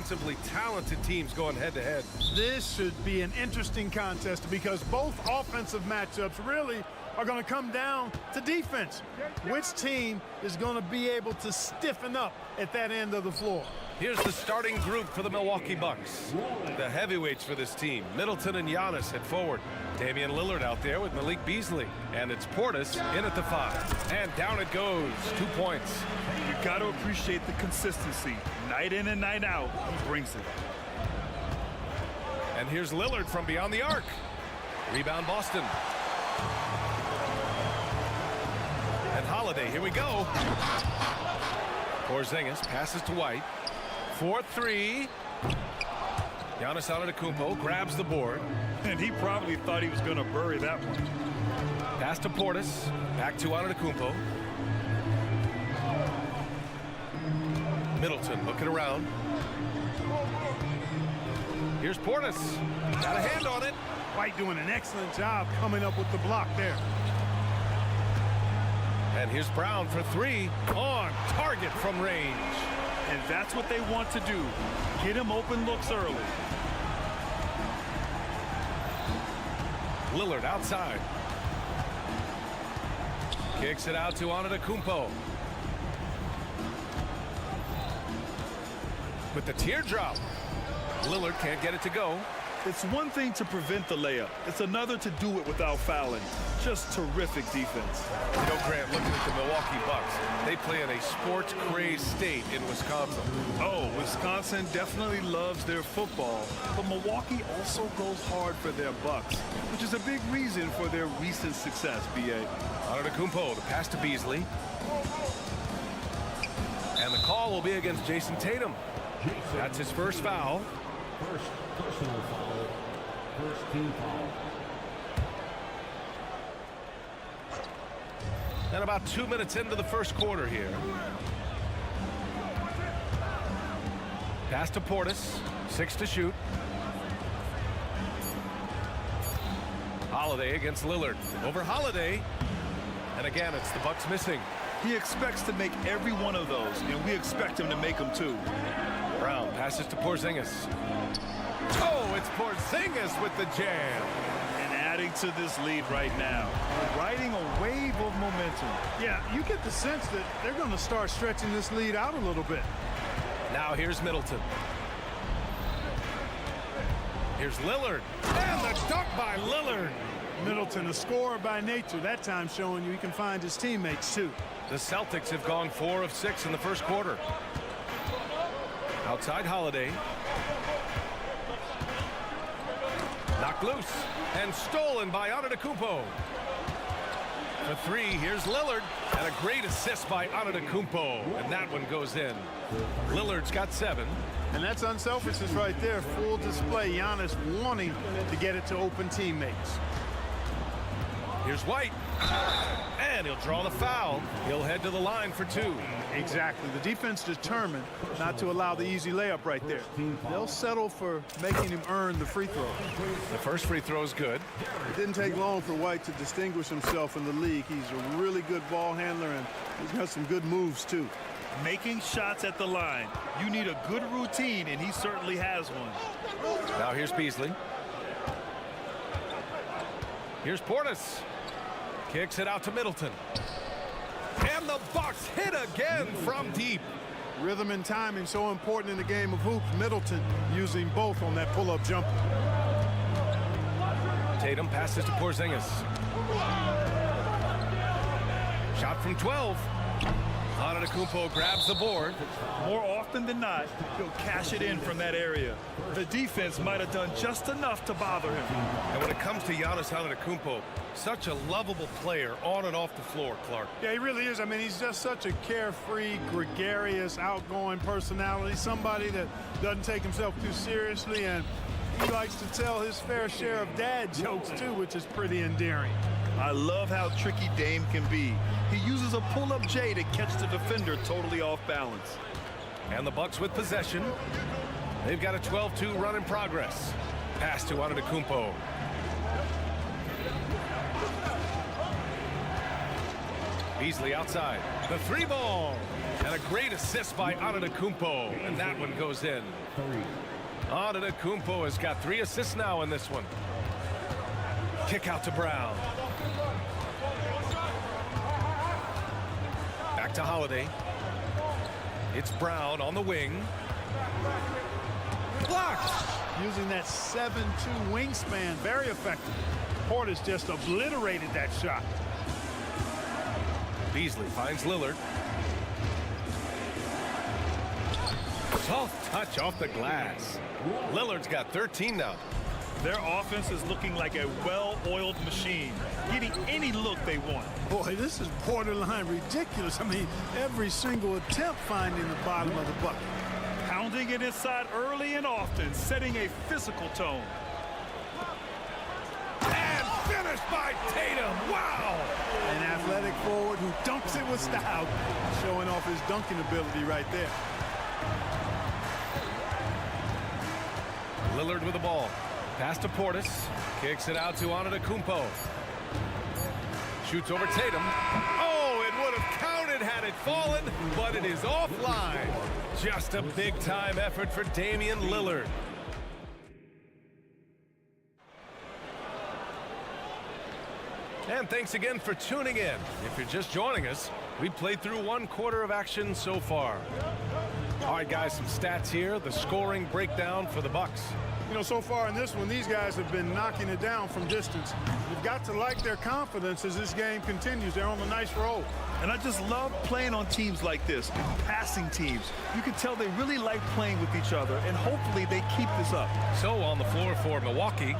offensively talented teams going head-to-head. This should be an interesting contest because both offensive matchups really are going to come down to defense. Which team is going to be able to stiffen up at that end of the floor? Here's the starting group for the Milwaukee Bucks. The heavyweights for this team, Middleton and Giannis at forward. Damian Lillard out there with Malik Beasley. And it's Portis in at the 5. And down it goes. 2 points. You got to appreciate the consistency. Night in and night out, he brings it. And here's Lillard from beyond the arc. Rebound Boston. And Holiday, here we go. Porzingis passes to White. 4-3. Giannis Antetokounmpo grabs the board. And he probably thought he was going to bury that one. Pass to Portis. Back to Antetokounmpo. Middleton looking around. Here's Portis. Got a hand on it. White doing an excellent job coming up with the block there. And here's Brown for 3. On target from range. And that's what they want to do. Get him open looks early. Lillard outside. Kicks it out to Antetokounmpo. With the teardrop. Lillard can't get it to go. It's one thing to prevent the layup. It's another to do it without fouling. Just terrific defense. You know, Grant, looking at the Milwaukee Bucks, they play in a sports-crazed state in Wisconsin. Oh, Wisconsin definitely loves their football, but Milwaukee also goes hard for their Bucks, which is a big reason for their recent success, B.A. Antetokounmpo, the pass to Beasley. And the call will be against Jason Tatum. That's his first foul. First personal foul. First team foul. And about 2 minutes into the first quarter here. Pass to Portis. 6 to shoot. Holiday against Lillard. Over Holiday. And again, it's the Bucks missing. He expects to make every one of those, and we expect him to make them too. Brown passes to Porzingis. Oh, it's Porzingis with the jam. And adding to this lead right now. Riding a wave of momentum. Yeah, you get the sense that they're going to start stretching this lead out a little bit. Now here's Middleton. Here's Lillard. And the dunk by Lillard. Middleton, a scorer by nature, that time showing you he can find his teammates too. The Celtics have gone 4 of 6 in the first quarter. Outside Holiday. Knocked loose and stolen by Antetokounmpo. For 3, here's Lillard. And a great assist by Antetokounmpo. And that one goes in. Lillard's got 7. And that's unselfishness right there. Full display. Giannis wanting to get it to open teammates. Here's White. And he'll draw the foul. He'll head to the line for 2. Exactly. The defense determined not to allow the easy layup right there. They'll settle for making him earn the free throw. The first free throw is good. It didn't take long for White to distinguish himself in the league. He's a really good ball handler, and he's got some good moves, too. Making shots at the line. You need a good routine, and he certainly has one. Now here's Beasley. Here's Portis. Kicks it out to Middleton. And the Bucks hit again from deep. Rhythm and timing so important in the game of hoops. Middleton using both on that pull-up jumper. Tatum passes to Porzingis. Shot from 12. Antetokounmpo grabs the board. More often than not, he'll cash it in from that area. The defense might have done just enough to bother him. And when it comes to Giannis Antetokounmpo, such a lovable player on and off the floor, Clark. Yeah, he really is. I mean, he's just such a carefree, gregarious, outgoing personality. Somebody that doesn't take himself too seriously, and he likes to tell his fair share of dad jokes, too, which is pretty endearing. I love how tricky Dame can be. He uses a pull-up J to catch the defender totally off balance. And the Bucks with possession. They've got a 12-2 run in progress. Pass to Antetokounmpo. Beasley outside. The 3-ball. And a great assist by Antetokounmpo. And that one goes in. Antetokounmpo has got 3 assists now in this one. Kick out to Brown. Back to Holiday. It's Brown on the wing. Blocked. Using that 7'2" wingspan, very effective. Portis just obliterated that shot. Beasley finds Lillard. Soft touch off the glass. Lillard's got 13 now. Their offense is looking like a well-oiled machine, getting any look they want. Boy, this is borderline ridiculous. I mean, every single attempt finding the bottom of the bucket. Pounding it inside early and often, setting a physical tone. And finished by Tatum. Wow! An athletic forward who dunks it with style, showing off his dunking ability right there. Lillard with the ball. Pass to Portis. Kicks it out to Antetokounmpo. Shoots over Tatum. Oh, it would have counted had it fallen, but it is offline. Just a big-time effort for Damian Lillard. And thanks again for tuning in. If you're just joining us, we played through 1 quarter of action so far. All right, guys, some stats here. The scoring breakdown for the Bucks. You know, so far in this one, these guys have been knocking it down from distance. You've got to like their confidence as this game continues. They're on a nice roll. And I just love playing on teams like this, passing teams. You can tell they really like playing with each other, and hopefully they keep this up. So on the floor for Milwaukee,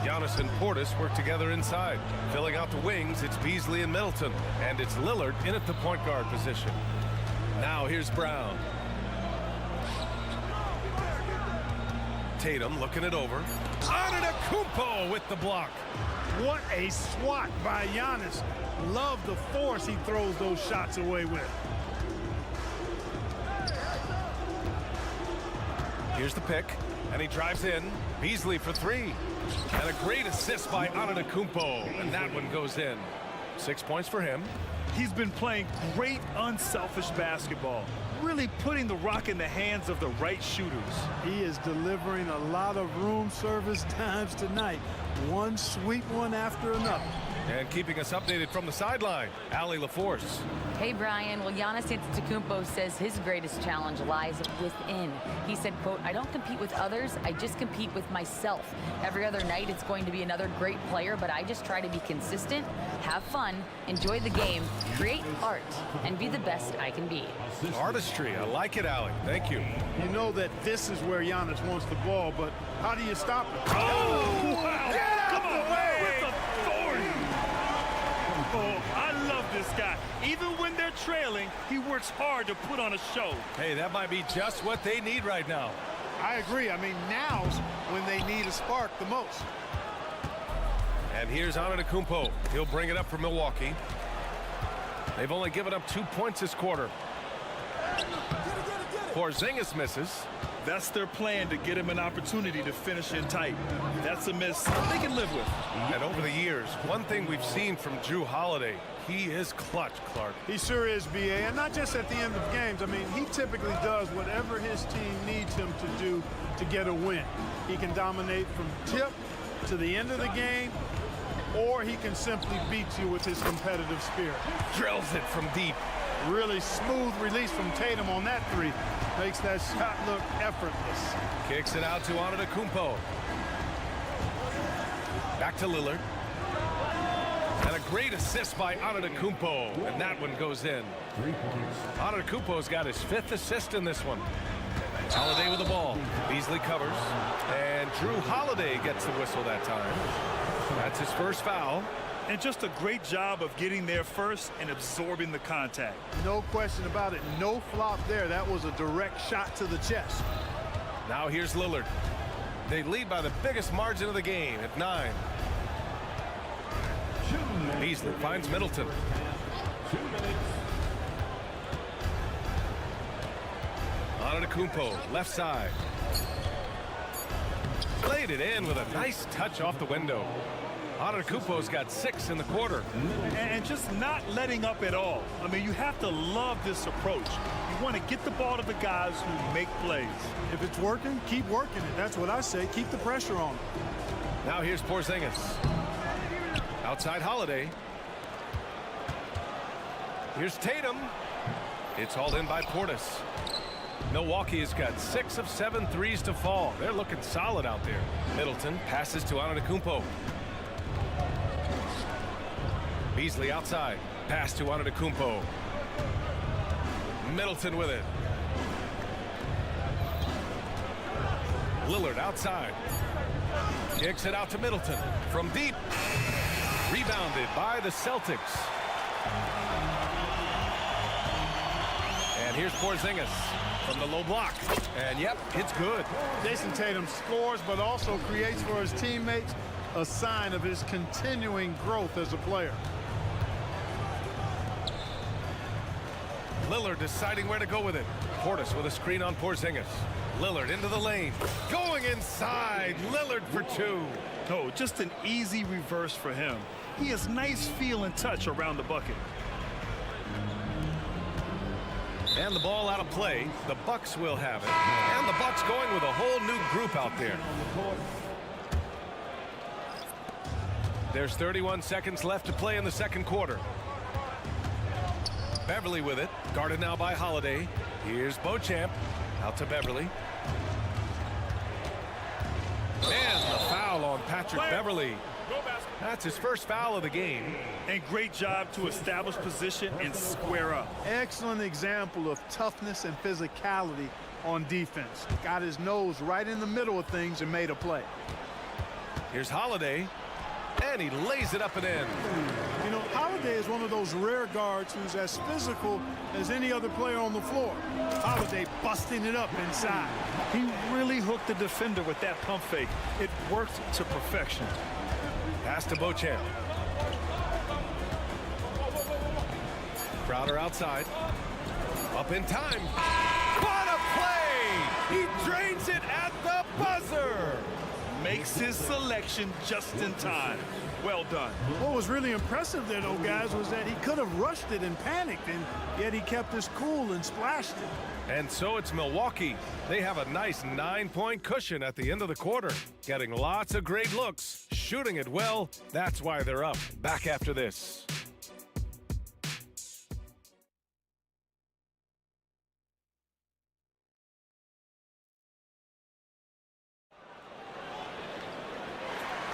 Giannis and Portis work together inside. Filling out the wings, it's Beasley and Middleton. And it's Lillard in at the point guard position. Now here's Brown. Tatum looking it over. Antetokounmpo with the block. What a swat by Giannis. Love the force he throws those shots away with. Here's the pick, and he drives in. Beasley for 3. And a great assist by Antetokounmpo, and that one goes in. 6 points for him. He's been playing great unselfish basketball, really putting the rock in the hands of the right shooters. He is delivering a lot of room service times tonight. One sweet one after another. And keeping us updated from the sideline, Allie LaForce. Hey, Brian. Well, Giannis Antetokounmpo says his greatest challenge lies within. He said, quote, "I don't compete with others. I just compete with myself. Every other night it's going to be another great player, but I just try to be consistent, have fun, enjoy the game, create art, and be the best I can be." Artistry. I like it, Allie. Thank you. You know that this is where Giannis wants the ball, but how do you stop it? Oh, wow. Get out of the way! With authority. Oh, I love this guy. Even when they're trailing, he works hard to put on a show. Hey, that might be just what they need right now. I agree. I mean, now's when they need a spark the most. And here's Antetokounmpo. He'll bring it up for Milwaukee. They've only given up 2 points this quarter. Porzingis misses. That's their plan, to get him an opportunity to finish in tight. That's a miss they can live with. And over the years, one thing we've seen from Drew Holiday, he is clutch, Clark. He sure is, B.A., and not just at the end of games. I mean, he typically does whatever his team needs him to do to get a win. He can dominate from tip to the end of the game, or he can simply beat you with his competitive spirit. Drills it from deep. Really smooth release from Tatum on that 3. Makes that shot look effortless. Kicks it out to Antetokounmpo. Back to Lillard. And a great assist by Antetokounmpo, and that one goes in. Antetokounmpo's got his 5th assist in this one. Holiday with the ball. Beasley covers. And Drew Holiday gets the whistle that time. That's his first foul. And just a great job of getting there first and absorbing the contact. No question about it. No flop there. That was a direct shot to the chest. Now here's Lillard. They lead by the biggest margin of the game at 9. Beasley finds Middleton. Antetokounmpo, left side. Played it in with a nice touch off the window. Antetokounmpo's got 6 in the quarter. And just not letting up at all. I mean, you have to love this approach. You want to get the ball to the guys who make plays. If it's working, keep working it. That's what I say. Keep the pressure on him. Now here's Porzingis. Outside Holiday. Here's Tatum. It's hauled in by Portis. Milwaukee has got 6 of 7 threes to fall. They're looking solid out there. Middleton passes to Antetokounmpo. Beasley outside. Pass to Antetokounmpo. Middleton with it. Lillard outside. Kicks it out to Middleton. From deep. Rebounded by the Celtics. And here's Porzingis from the low block. And yep, it's good. Jason Tatum scores, but also creates for his teammates a sign of his continuing growth as a player. Lillard deciding where to go with it. Portis with a screen on Porzingis. Lillard into the lane. Going inside. Lillard for 2. Oh, just an easy reverse for him. He has nice feel and touch around the bucket. And the ball out of play. The Bucks will have it. And the Bucks going with a whole new group out there. There's 31 seconds left to play in the second quarter. Beverly with it. Guarded now by Holiday. Here's Beauchamp. Out to Beverly. And the foul on Patrick Beverly. That's his first foul of the game. And great job to establish position and square up. Excellent example of toughness and physicality on defense. Got his nose right in the middle of things and made a play. Here's Holiday. And he lays it up and in. You know, Holiday is one of those rare guards who's as physical as any other player on the floor. Holiday busting it up inside. He really hooked the defender with that pump fake. It worked to perfection. Pass to Beauchamp. Crowder outside. Up in time. What a play! He drains it at the buzzer. Makes his selection just in time. Well done. What was really impressive there, though, guys, was that he could have rushed it and panicked, and yet he kept his cool and splashed it. And so it's Milwaukee. They have a nice 9-point cushion at the end of the quarter. Getting lots of great looks, shooting it well. That's why they're up. Back after this.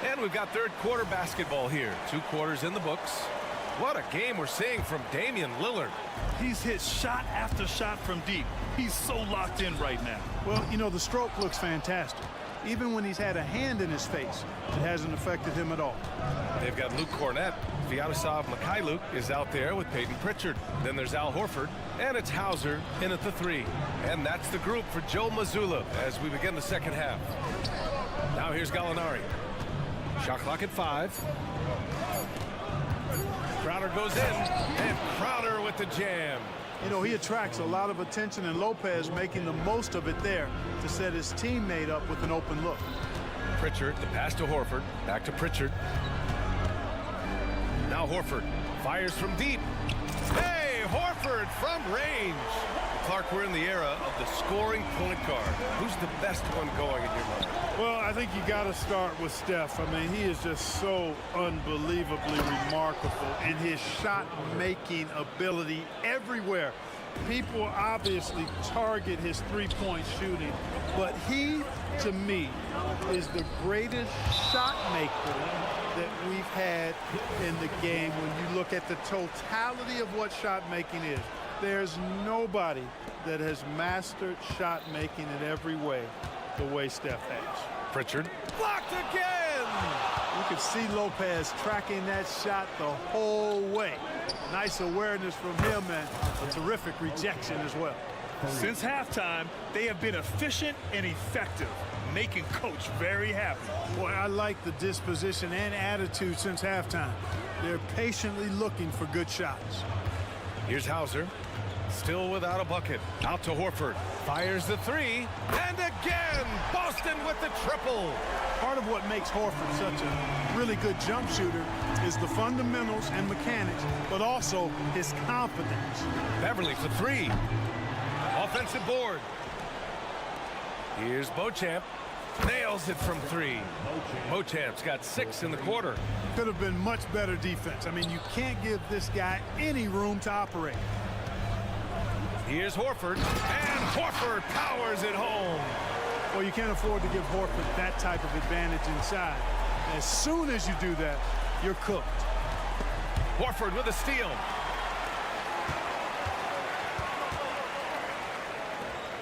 And we've got third quarter basketball here. 2 quarters in the books. What a game we're seeing from Damian Lillard. He's hit shot after shot from deep. He's so locked in right now. Well, you know, the stroke looks fantastic. Even when he's had a hand in his face, it hasn't affected him at all. They've got Luke Cornett. Vyacheslav Mikhailuk is out there with Peyton Pritchard. Then there's Al Horford. And it's Hauser in at the 3. And that's the group for Joe Mazzulla as we begin the second half. Now here's Gallinari. Shot clock at 5. Crowder goes in, and Crowder with the jam. You know, he attracts a lot of attention, and Lopez making the most of it there to set his teammate up with an open look. Pritchard, the pass to Horford. Back to Pritchard. Now Horford fires from deep. Hey, Horford from range. Clark, we're in the era of the scoring point guard. Who's the best one going in your mind? Well, I think you got to start with Steph. I mean, he is just so unbelievably remarkable in his shot-making ability everywhere. People obviously target his three-point shooting, but he, to me, is the greatest shot maker that we've had in the game when you look at the totality of what shot making is. There's nobody that has mastered shot making in every way the way Steph has. Pritchard blocked again. You could see Lopez tracking that shot the whole way. Nice awareness from him and a terrific rejection as well. Since halftime, they have been efficient and effective, making Coach very happy. Boy, I like the disposition and attitude since halftime. They're patiently looking for good shots. Here's Hauser. Still without a bucket. Out to Horford. Fires the 3. And again, Boston with the triple. part of what makes Horford such a really good jump shooter is the fundamentals and mechanics, but also his confidence. Beverly for three. Offensive board. Here's Beauchamp. Nails it from three. Beauchamp's got 6 in the quarter. Could have been much better defense. I mean, you can't give this guy any room to operate. Here's Horford, and Horford powers it home. Well, you can't afford to give Horford that type of advantage inside. As soon as you do that, you're cooked. Horford with a steal.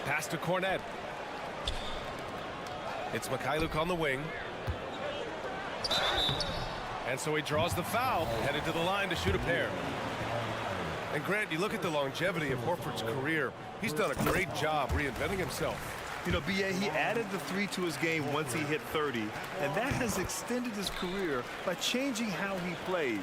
Pass to Cornette. It's Mikhailuk on the wing. And so he draws the foul, headed to the line to shoot a pair. And Grant, you look at the longevity of Horford's career. He's done a great job reinventing himself. You know, B.A., he added the 3 to his game once he hit 30, and that has extended his career by changing how he plays.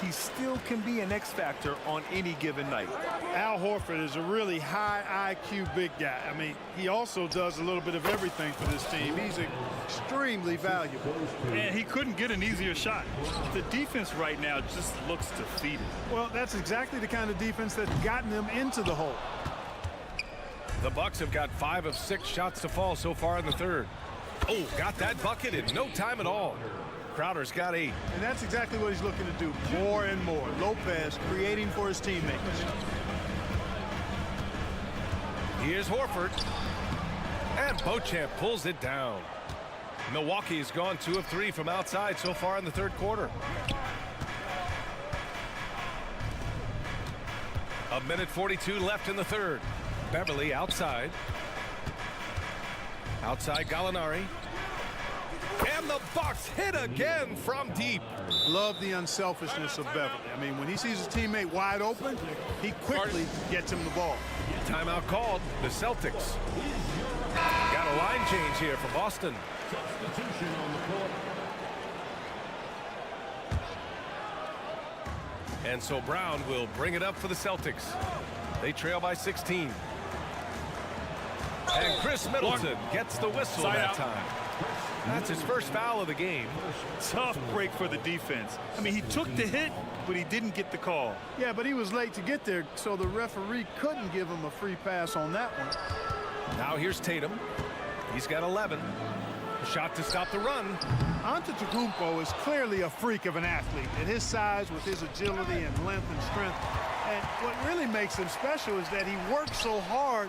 He still can be an X factor on any given night. Al Horford is a really high IQ big guy. I mean, he also does a little bit of everything for this team. He's extremely valuable. And he couldn't get an easier shot. The defense right now just looks defeated. Well, that's exactly the kind of defense that's gotten them into the hole. The Bucks have got 5 of 6 shots to fall so far in the third. Oh, got that bucket in no time at all. Crowder's got 8. And that's exactly what he's looking to do more and more. Lopez creating for his teammates. Here's Horford. And Beauchamp pulls it down. Milwaukee's gone 2 of 3 from outside so far in the third quarter. A minute 42 left in the third. Beverly outside. Outside Gallinari. And the Bucks hit again from deep. Love the unselfishness of Beverly. I mean, when he sees his teammate wide open, he quickly gets him the ball. Timeout called. The Celtics. Got a line change here for Boston. Substitution on the court. And so Brown will bring it up for the Celtics. They trail by 16. And Chris Middleton gets the whistle that time. That's his first foul of the game. Tough break for the defense. I mean, he took the hit, but he didn't get the call. Yeah, but he was late to get there, so the referee couldn't give him a free pass on that one. Now here's Tatum. He's got 11. A shot to stop the run. Antetokounmpo is clearly a freak of an athlete. At his size, with his agility and length and strength. And what really makes him special is that he works so hard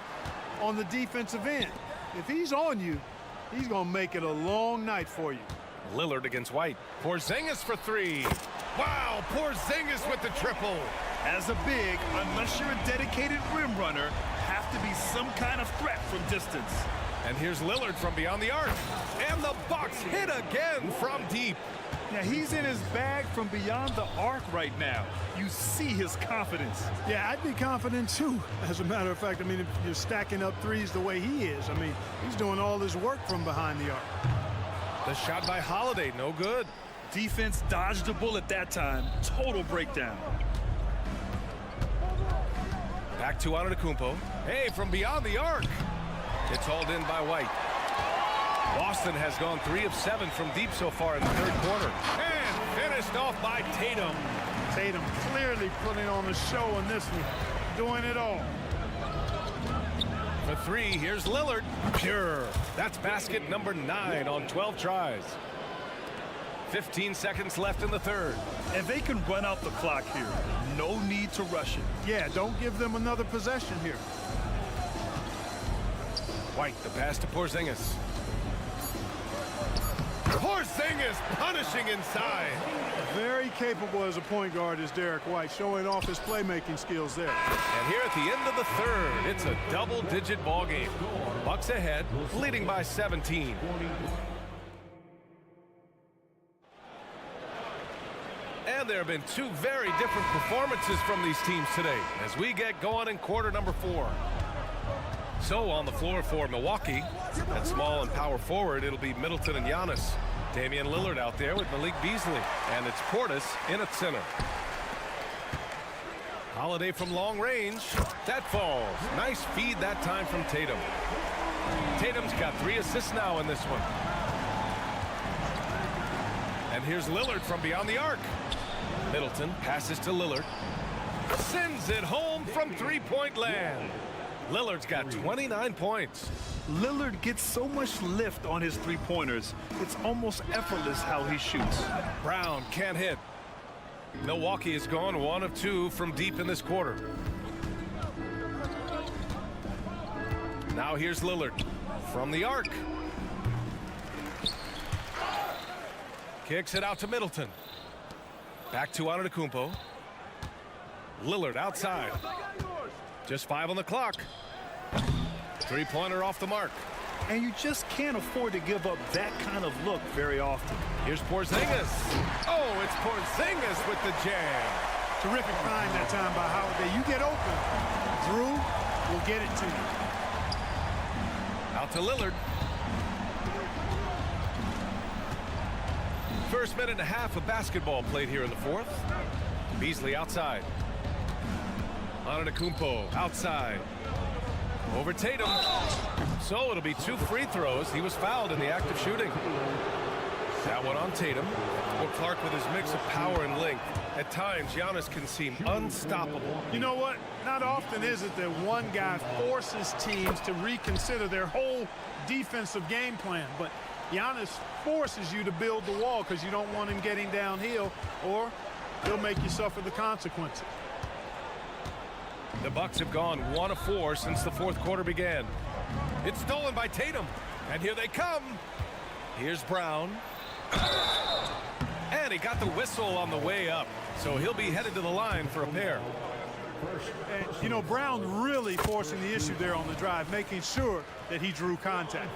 on the defensive end. If he's on you, he's going to make it a long night for you. Lillard against White. Porzingis for 3. Wow, Porzingis with the triple. As a big, unless you're a dedicated rim runner, have to be some kind of threat from distance. And here's Lillard from beyond the arc. And the Bucks hit again from deep. Now, he's in his bag from beyond the arc right now. You see his confidence. Yeah, I'd be confident too. As a matter of fact, I mean, if you're stacking up threes the way he is, I mean, he's doing all his work from behind the arc. The shot by Holiday, no good. Defense dodged a bullet that time. Total breakdown. Back to Antetokounmpo. Hey, from beyond the arc. It's hauled in by White. Boston has gone 3 of 7 from deep so far in the third quarter. And finished off by Tatum. Tatum clearly putting on a show in this one. Doing it all. For 3, here's Lillard. Pure. That's basket number 9 on 12 tries. 15 seconds left in the third. And they can run out the clock here. No need to rush it. Yeah, don't give them another possession here. White, the pass to Porzingis. Porzingis punishing inside. Very capable as a point guard is Derek White, showing off his playmaking skills there. And here at the end of the third, it's a double-digit ball game. Bucks ahead, leading by 17. And there have been 2 very different performances from these teams today as we get going in quarter number 4. So on the floor for Milwaukee, at small and power forward, it'll be Middleton and Giannis. Damian Lillard out there with Malik Beasley. And it's Portis in at center. Holiday from long range. That falls. Nice feed that time from Tatum. Tatum's got 3 assists now in this one. And here's Lillard from beyond the arc. Middleton passes to Lillard. Sends it home from three-point land. Lillard's got 29 points. Lillard gets so much lift on his three-pointers. It's almost effortless how he shoots. Brown can't hit. Milwaukee has gone 1 of 2 from deep in this quarter. Now here's Lillard from the arc. Kicks it out to Middleton. Back to Antetokounmpo. Lillard outside. Just 5 on the clock. Three-pointer off the mark. And you just can't afford to give up that kind of look very often. Here's Porzingis. Oh, it's Porzingis with the jam. Terrific find that time by Holiday. You get open, Drew will get it to you. Out to Lillard. First minute and a half of basketball played here in the fourth. Beasley outside. Antetokounmpo outside. Over Tatum. So it'll be 2 free throws. He was fouled in the act of shooting. That one on Tatum. Well, Clark with his mix of power and length. At times, Giannis can seem unstoppable. You know what? Not often is it that one guy forces teams to reconsider their whole defensive game plan. But Giannis forces you to build the wall because you don't want him getting downhill, or he'll make you suffer the consequences. The Bucks have gone 1 of 4 since the fourth quarter began. It's stolen by Tatum. And here they come. Here's Brown. And he got the whistle on the way up. So he'll be headed to the line for a pair. And, you know, Brown really forcing the issue there on the drive, making sure that he drew contact.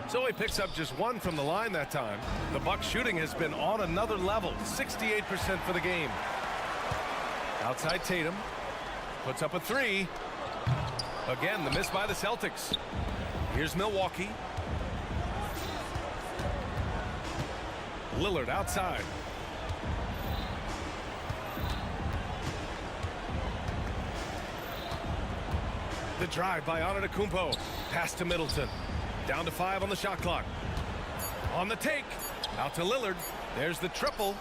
So he picks up just 1 from the line that time. The Bucks shooting has been on another level. 68% for the game. Outside Tatum. Puts up a 3. Again, the miss by the Celtics. Here's Milwaukee. Lillard outside. The drive by Antetokounmpo. Pass to Middleton. Down to 5 on the shot clock. On the take. Out to Lillard. There's the triple.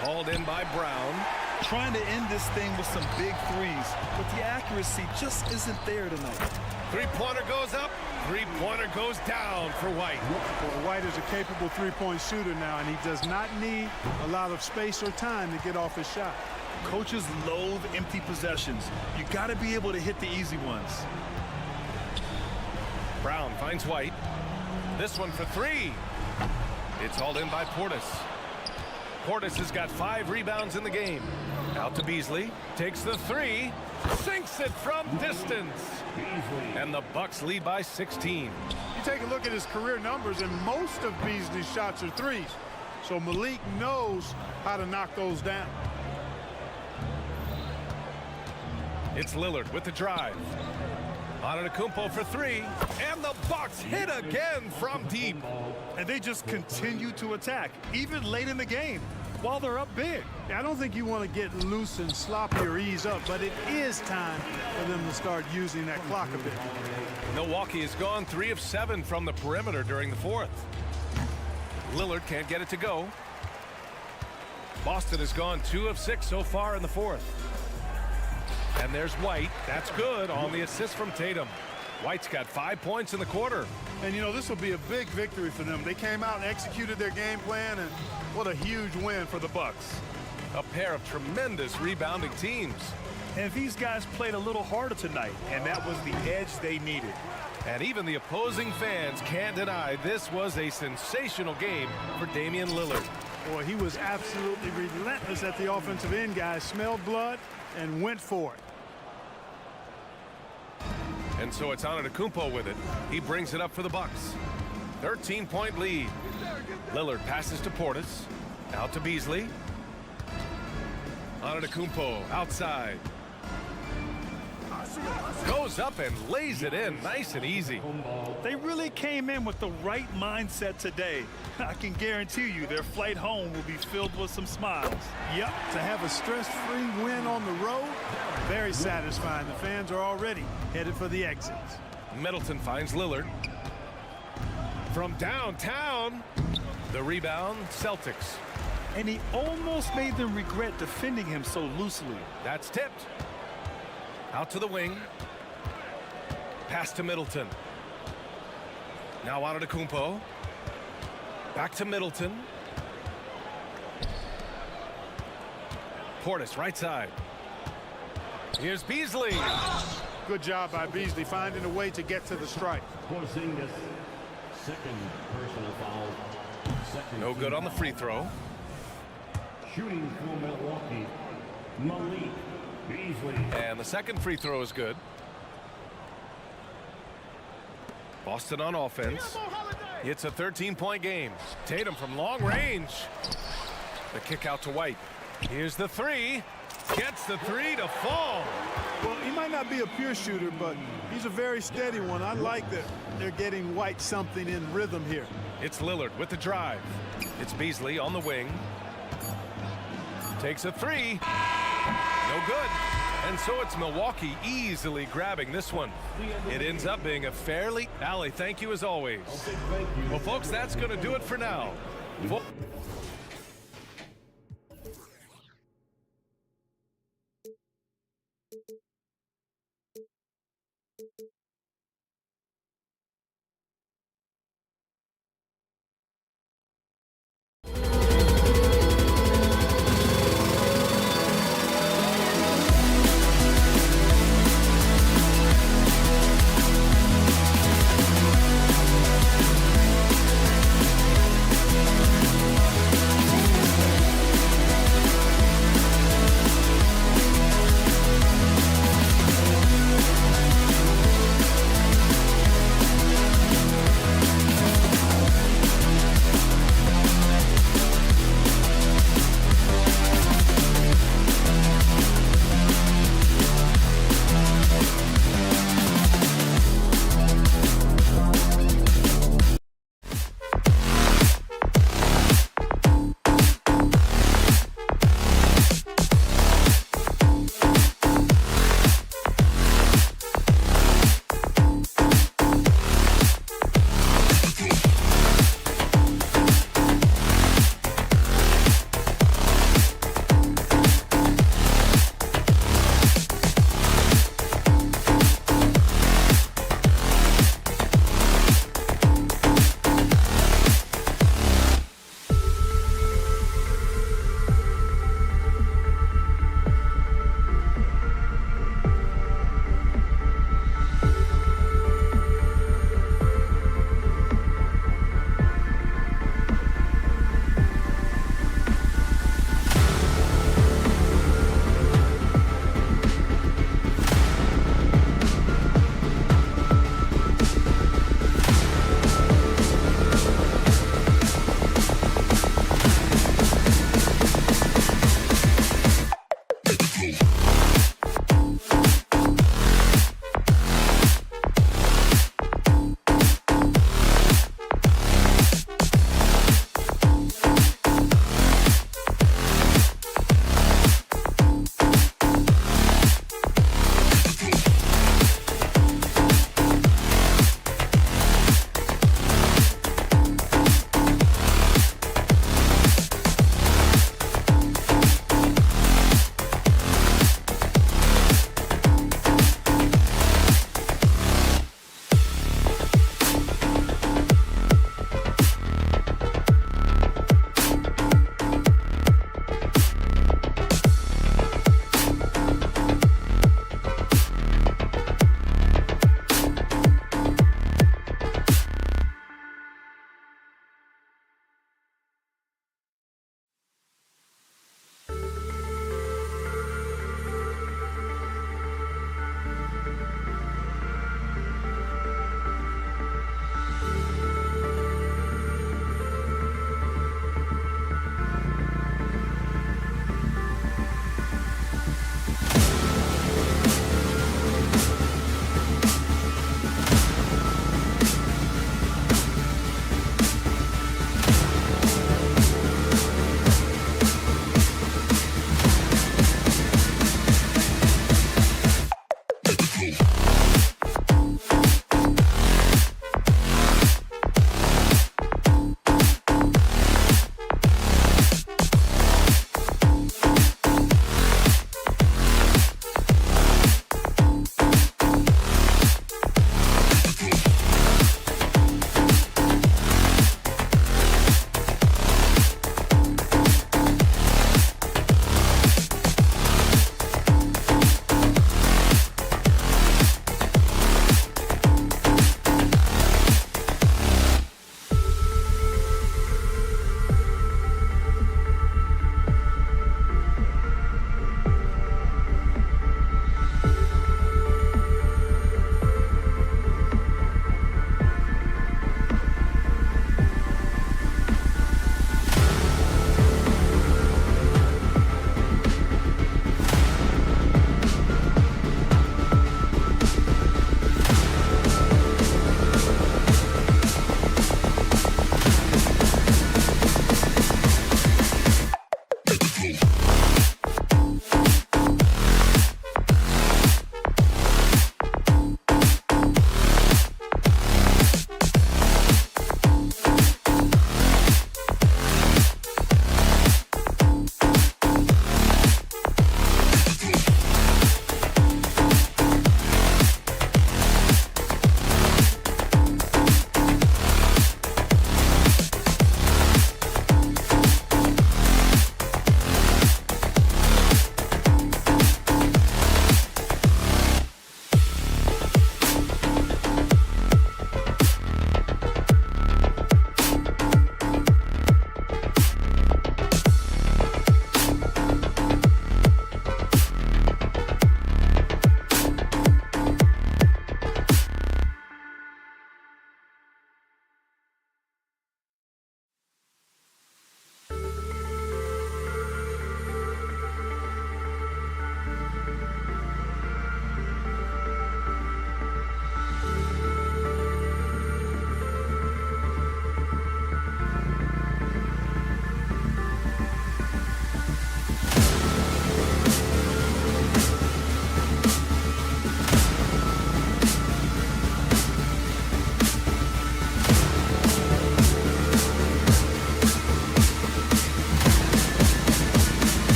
Called in by Brown. Trying to end this thing with some big threes, but the accuracy just isn't there tonight. Three-pointer goes up. Three-pointer goes down for White. Well, White is a capable three-point shooter now, and he does not need a lot of space or time to get off his shot. Coaches loathe empty possessions. You got to be able to hit the easy ones. Brown finds White. This one for 3. It's hauled in by Portis. Portis has got 5 rebounds in the game. Out to Beasley. Takes the 3. Sinks it from distance. And the Bucks lead by 16. You take a look at his career numbers, and most of Beasley's shots are threes. So Malik knows how to knock those down. It's Lillard with the drive. Antetokounmpo for 3. And the Bucks hit again from deep. And they just continue to attack, even late in the game, while they're up big. I don't think you want to get loose and sloppy or ease up, but it is time for them to start using that clock a bit. Milwaukee has gone 3 of 7 from the perimeter during the fourth. Lillard can't get it to go. Boston has gone 2 of 6 so far in the fourth. And there's White. That's good on the assist from Tatum. White's got 5 points in the quarter. And, you know, this will be a big victory for them. They came out and executed their game plan, and what a huge win for the Bucks. A pair of tremendous rebounding teams. And these guys played a little harder tonight, and that was the edge they needed. And even the opposing fans can't deny this was a sensational game for Damian Lillard. Boy, he was absolutely relentless at the offensive end, guys. Smelled blood and went for it. And so it's Antetokounmpo with it. He brings it up for the Bucks. 13-point lead. Lillard passes to Portis. Out to Beasley. Antetokounmpo outside. Goes up and lays it in nice and easy. They really came in with the right mindset today. I can guarantee you their flight home will be filled with some smiles. Yep, to have a stress-free win on the road, very satisfying. The fans are already headed for the exits. Middleton finds Lillard. From downtown, the rebound, Celtics. And he almost made them regret defending him so loosely. That's tipped. Out to the wing. Pass to Middleton. Now Antetokounmpo. Back to Middleton. Portis, right side. Here's Beasley. Good job by Beasley finding a way to get to the strike. Porzingis, second personal foul. No good on the free throw. Shooting for Milwaukee, Malik Beasley. And the second free throw is good. Boston on offense. It's a 13-point game. Tatum from long range. The kick out to White. Here's the three. Gets the three to fall. Well, he might not be a pure shooter, but he's a very steady one. I like that they're getting White something in rhythm here. It's Lillard with the drive. It's Beasley on the wing. Takes a three. No good. And so it's Milwaukee easily grabbing this one. It ends up being a fairly... Allie, thank you as always. Well, folks, that's going to do it for now.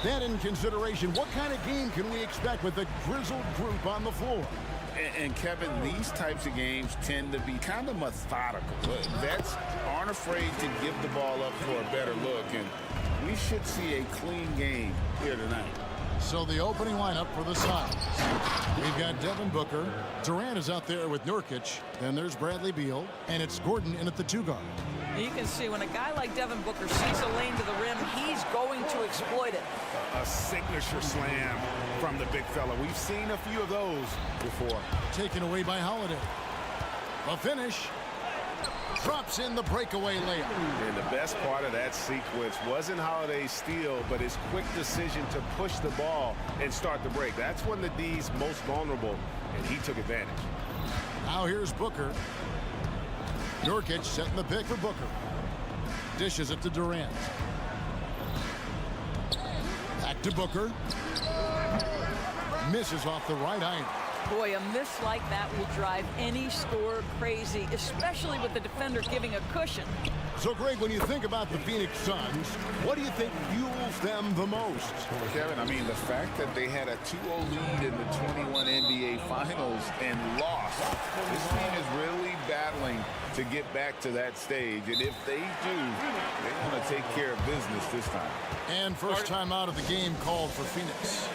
Then in consideration, what kind of game can we expect with the grizzled group on the floor? And Kevin, these types of games tend to be kind of methodical. Vets aren't afraid to give the ball up for a better look, and we should see a clean game here tonight. So the opening lineup for the Suns. We've got Devin Booker. Durant is out there with Nurkic. Then there's Bradley Beal, and it's Gordon in at the 2 guard. You can see when a guy like Devin Booker sees a lane to the rim, he's going to exploit it. A signature slam from the big fella. We've seen a few of those before. Taken away by Holiday. A finish. Drops in the breakaway layup. And the best part of that sequence wasn't Holiday's steal, but his quick decision to push the ball and start the break. That's when the D's most vulnerable, and he took advantage. Now here's Booker. Nurkic setting the pick for Booker. Dishes it to Durant. Back to Booker. Misses off the right iron. Boy, a miss like that will drive any scorer crazy, especially with the defender giving a cushion. So, Greg, when you think about the Phoenix Suns, what do you think fuels them the most? Kevin, I mean, the fact that they had a 2-0 lead in the 21 NBA Finals and lost. This team is really battling to get back to that stage, and if they do, they're going to take care of business this time. And first time out of the game called for Phoenix.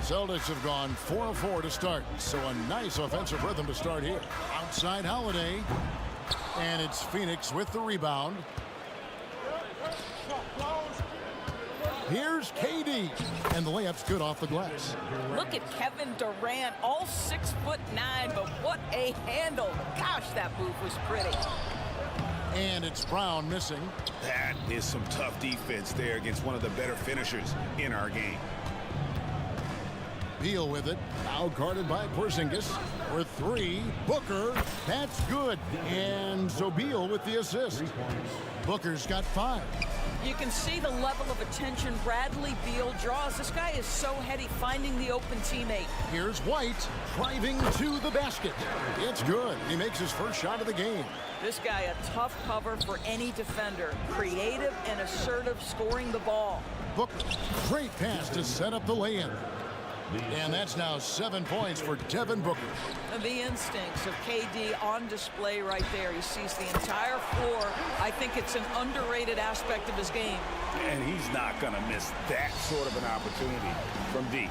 Celtics have gone 4 of 4 to start, so a nice offensive rhythm to start here. Outside Holiday, and it's Phoenix with the rebound. Here's KD, and the layup's good off the glass. Look at Kevin Durant, all 6'9", but what a handle. Gosh, that move was pretty. And it's Brown missing. That is some tough defense there against one of the better finishers in our game. Beal with it, now guarded by Porzingis for 3. Booker, that's good. And so Beal with the assist. Booker's got 5. You can see the level of attention Bradley Beal draws. This guy is so heady finding the open teammate. Here's White driving to the basket. It's good. He makes his first shot of the game. This guy a tough cover for any defender. Creative and assertive scoring the ball. Booker, great pass to set up the lay-in. And that's now 7 points for Devin Booker. The instincts of KD on display right there. He sees the entire floor. I think it's an underrated aspect of his game. And he's not going to miss that sort of an opportunity from deep.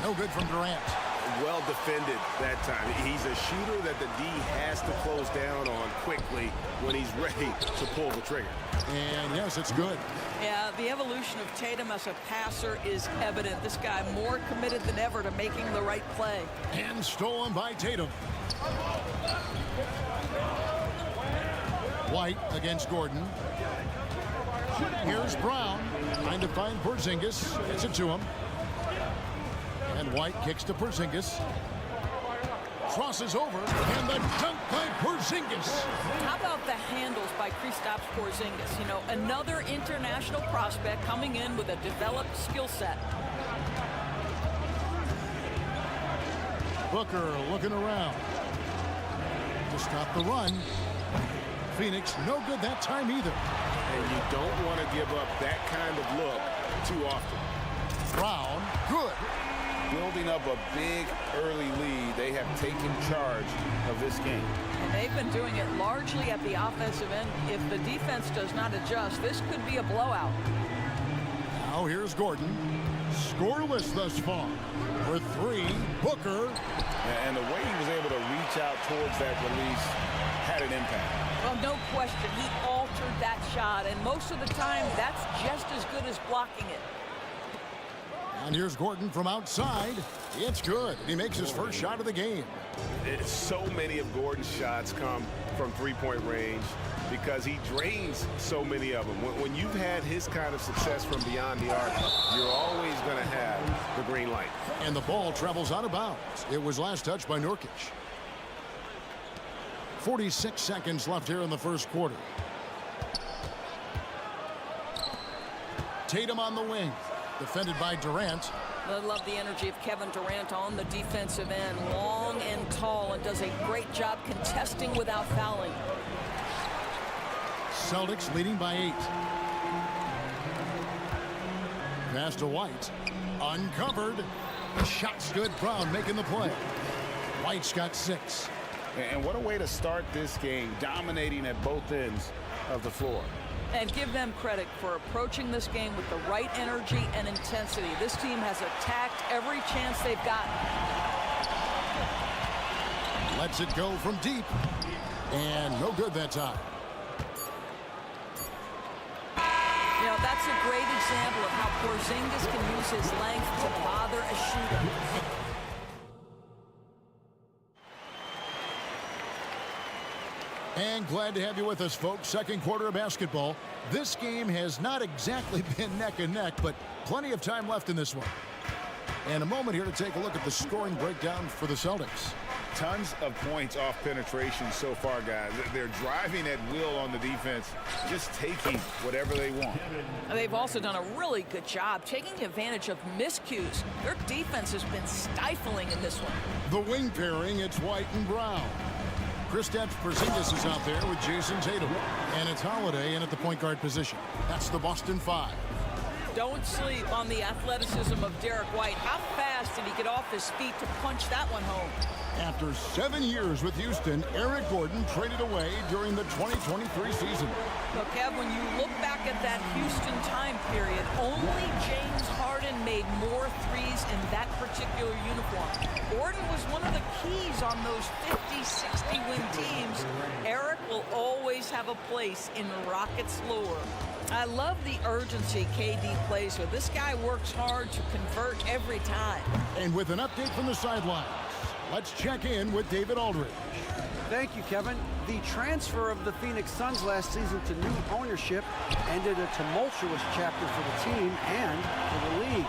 No good from Durant. Well defended that time. He's a shooter that the D has to close down on quickly when he's ready to pull the trigger. And yes, it's good. Yeah, the evolution of Tatum as a passer is evident. This guy more committed than ever to making the right play. And stolen by Tatum. White against Gordon. Here's Brown trying to find Porzingis. Gets it to him. And White kicks to Porzingis. Crosses over, and the dunk by Porzingis. How about the handles by Kristaps Porzingis? You know, another international prospect coming in with a developed skill set. Booker looking around to stop the run. Phoenix no good that time either. And you don't want to give up that kind of look too often. Brown, good. Building up a big early lead, they have taken charge of this game. And they've been doing it largely at the offensive end. If the defense does not adjust, this could be a blowout. Now here's Gordon. Scoreless thus far. For 3, Booker. And the way he was able to reach out towards that release had an impact. Well, no question, he altered that shot, and most of the time, that's just as good as blocking it. And here's Gordon from outside. It's good. He makes his first shot of the game. So many of Gordon's shots come from three-point range because he drains so many of them. When you've had his kind of success from beyond the arc, you're always going to have the green light. And the ball travels out of bounds. It was last touched by Nurkic. 46 seconds left here in the first quarter. Tatum on the wing. Defended by Durant. I love the energy of Kevin Durant on the defensive end. Long and tall, and does a great job contesting without fouling. Celtics leading by 8. Pass to White. Uncovered. Shot's good. Brown making the play. White's got 6. And what a way to start this game, dominating at both ends of the floor. And give them credit for approaching this game with the right energy and intensity. This team has attacked every chance they've gotten. Lets it go from deep. And no good that time. You know, that's a great example of how Porzingis can use his length to bother a shooter. And glad to have you with us, folks. Second quarter of basketball. This game has not exactly been neck and neck, but plenty of time left in this one. And a moment here to take a look at the scoring breakdown for the Celtics. Tons of points off penetration so far, guys. They're driving at will on the defense, just taking whatever they want. They've also done a really good job taking advantage of miscues. Their defense has been stifling in this one. The wing pairing, it's White and Brown. Kristaps Porzingis is out there with Jason Tatum. And it's Holiday in at the point guard position. That's the Boston 5. Don't sleep on the athleticism of Derek White. How fast did he get off his feet to punch that one home? After 7 years with Houston, Eric Gordon traded away during the 2023 season. Look, Kev, when you look back at that Houston time period, only James Harden made more threes in that particular uniform. Gordon was one of the keys on those 50, 60-win teams. Eric will always have a place in Rockets lore. I love the urgency KD plays with. This guy works hard to convert every time. And with an update from the sidelines, let's check in with David Aldridge. Thank you, Kevin. The transfer of the Phoenix Suns last season to new ownership ended a tumultuous chapter for the team and for the league.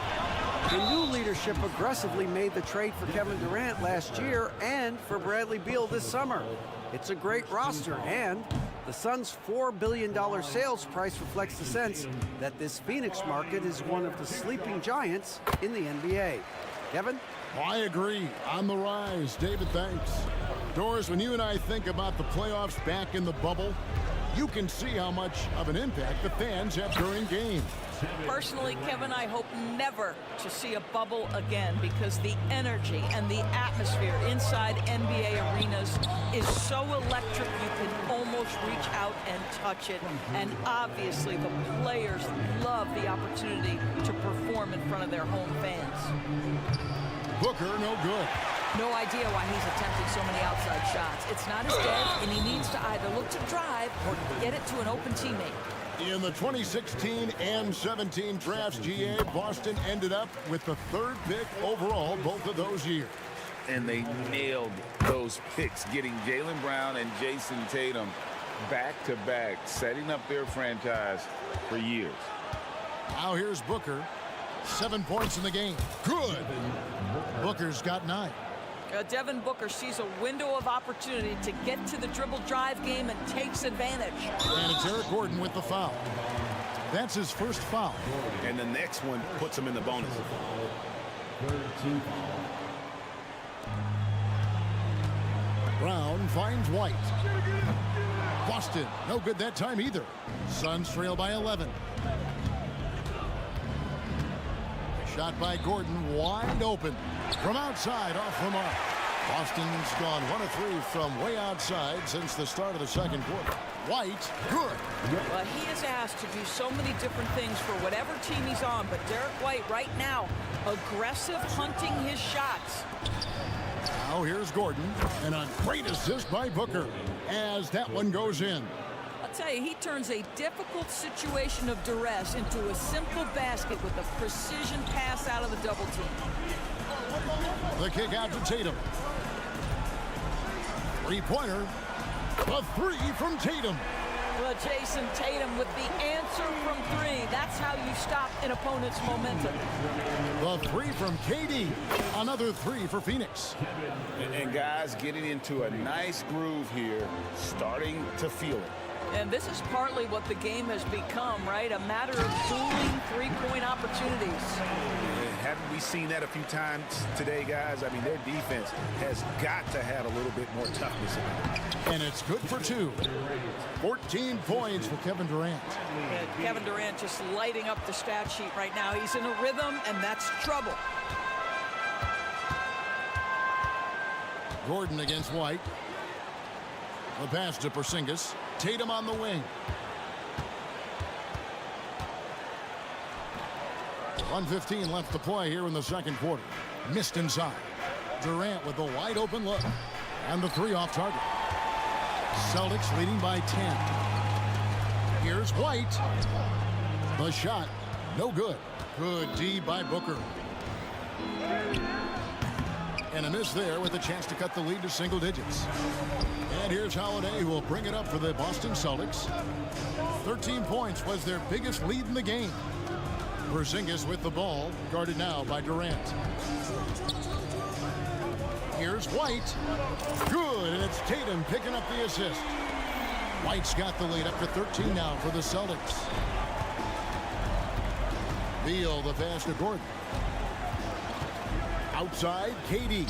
The new leadership aggressively made the trade for Kevin Durant last year and for Bradley Beal this summer. It's a great roster, and the Suns' $4 billion sales price reflects the sense that this Phoenix market is one of the sleeping giants in the NBA. Kevin? I agree. On the rise. David, thanks. Doris, when you and I think about the playoffs back in the bubble, you can see how much of an impact the fans have during games. Personally, Kevin, I hope never to see a bubble again because the energy and the atmosphere inside NBA arenas is so electric you can almost reach out and touch it. And obviously, the players love the opportunity to perform in front of their home fans. Booker, no good. No idea why he's attempting so many outside shots. It's not his day, and he needs to either look to drive or get it to an open teammate. In the 2016 and 17 drafts, GA, Boston ended up with the 3rd pick overall both of those years. And they nailed those picks, getting Jaylen Brown and Jason Tatum back-to-back, setting up their franchise for years. Now here's Booker. 7 points in the game. Good. Booker's got 9. Devin Booker sees a window of opportunity to get to the dribble drive game and takes advantage. And it's Eric Gordon with the foul. That's his first foul. And the next one puts him in the bonus. Brown finds White. Boston, no good that time either. Suns trail by 11. Shot by Gordon, wide open. From outside, off the mark. Boston's gone 1 of 3 from way outside since the start of the second quarter. White, good. Well, he is asked to do so many different things for whatever team he's on, but Derek White right now, aggressive hunting his shots. Now here's Gordon, and a great assist by Booker as that one goes in. I'll tell you, he turns a difficult situation of duress into a simple basket with a precision pass out of the double team. The kick out to Tatum. 3-pointer. A 3 from Tatum. Well, Jason Tatum with the answer from 3. That's how you stop an opponent's momentum. The 3 from KD. Another 3 for Phoenix. And guys, getting into a nice groove here, starting to feel it. And this is partly what the game has become, right? A matter of dueling three-point opportunities. Haven't we seen that a few times today, guys? I mean, their defense has got to have a little bit more toughness in it. And it's good for 2. 14 points for Kevin Durant. Kevin Durant just lighting up the stat sheet right now. He's in a rhythm, and that's trouble. Gordon against White. The pass to Porzingis. Tatum on the wing. 1:15 left to play here in the second quarter. Missed inside. Durant with the wide open look. And the 3 off target. Celtics leading by 10. Here's White. The shot. No good. Good D by Booker. And a miss there with a chance to cut the lead to single digits. And here's Holiday, who will bring it up for the Boston Celtics. 13 points was their biggest lead in the game. Porzingis with the ball, guarded now by Durant. Here's White. Good, and it's Tatum picking up the assist. White's got the lead up to 13 now for the Celtics. Beal, the pass to Gordon. Outside, KD.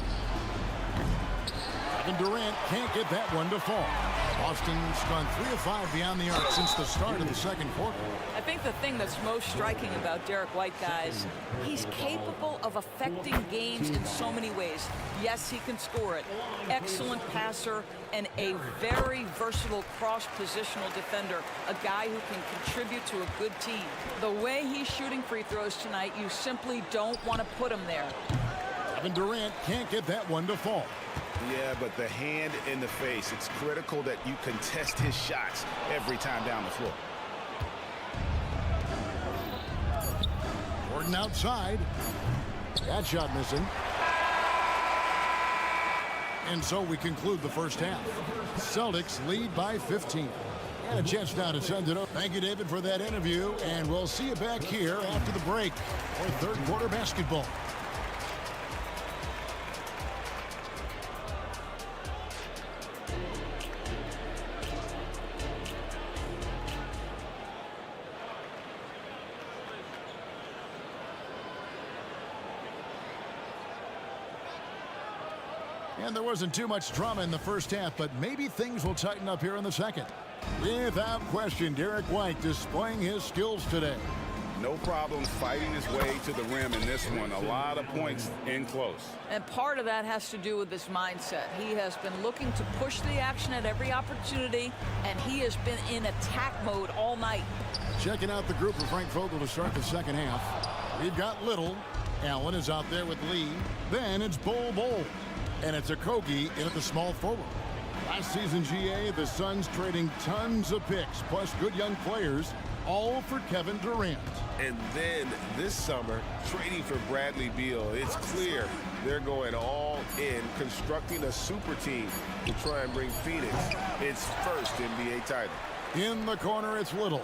Kevin Durant can't get that one to fall. Boston's gone 3 of 5 beyond the arc since the start of the second quarter. I think the thing that's most striking about Derek White, guys, he's capable of affecting games in so many ways. Yes, he can score it. Excellent passer and a very versatile cross-positional defender, a guy who can contribute to a good team. The way he's shooting free throws tonight, you simply don't want to put him there. Kevin Durant can't get that one to fall. Yeah, but the hand in the face, it's critical that you contest his shots every time down the floor. Gordon outside. That shot missing. And so we conclude the first half. Celtics lead by 15. And a chance now to send it up. Thank you, David, for that interview. And we'll see you back here after the break for third quarter basketball. And there wasn't too much drama in the first half, but maybe things will tighten up here in the second. Without question, Derek White displaying his skills today. No problem fighting his way to the rim in this one. A lot of points in close. And part of that has to do with his mindset. He has been looking to push the action at every opportunity, and he has been in attack mode all night. Checking out the group of Frank Vogel to start the second half. We've got Little. Allen is out there with Lee. Then it's Bol. And it's Okogie in at the small forward. Last season, GA, the Suns trading tons of picks, plus good young players, all for Kevin Durant. And then this summer, trading for Bradley Beal. It's clear they're going all in, constructing a super team to try and bring Phoenix its first NBA title. In the corner, it's Little.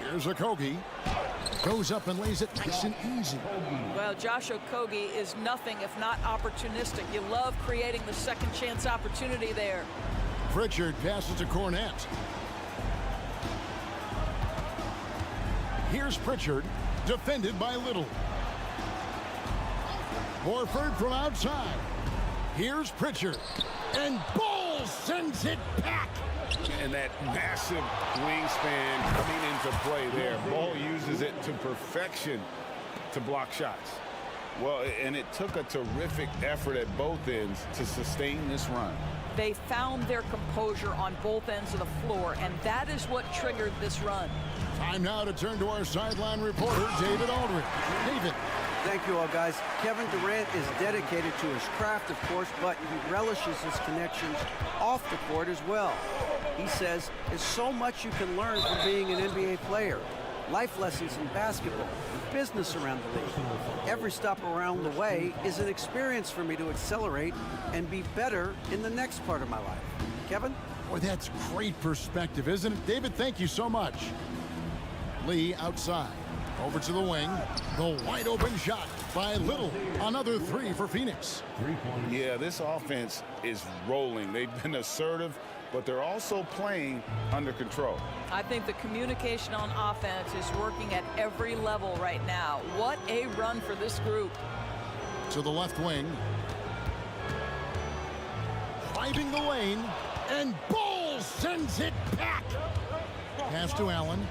Here's Okogie. Goes up and lays it nice and easy. Well, Josh Okogie is nothing if not opportunistic. You love creating the second chance opportunity there. Pritchard passes to Cornette. Here's Pritchard, defended by Little. Horford from outside. Here's Pritchard. And Ball sends it back. And that massive wingspan coming into play there. Ball uses it to perfection to block shots. Well, and it took a terrific effort at both ends to sustain this run. They found their composure on both ends of the floor, and that is what triggered this run. Time now to turn to our sideline reporter, David Aldridge. David. Thank you all, guys. Kevin Durant is dedicated to his craft, of course, but he relishes his connections off the court as well. He says there's so much you can learn from being an NBA player. Life lessons in basketball, business around the league. Every stop around the way is an experience for me to accelerate and be better in the next part of my life. Kevin? Boy, that's great perspective, isn't it? David, thank you so much. Lee outside. Over to the wing. The wide open shot by Little. Another three for Phoenix. Yeah, this offense is rolling. They've been assertive, but they're also playing under control. I think the communication on offense is working at every level right now. What a run for this group. To the left wing. Driving the lane. And Ball sends it back. Pass to Allen.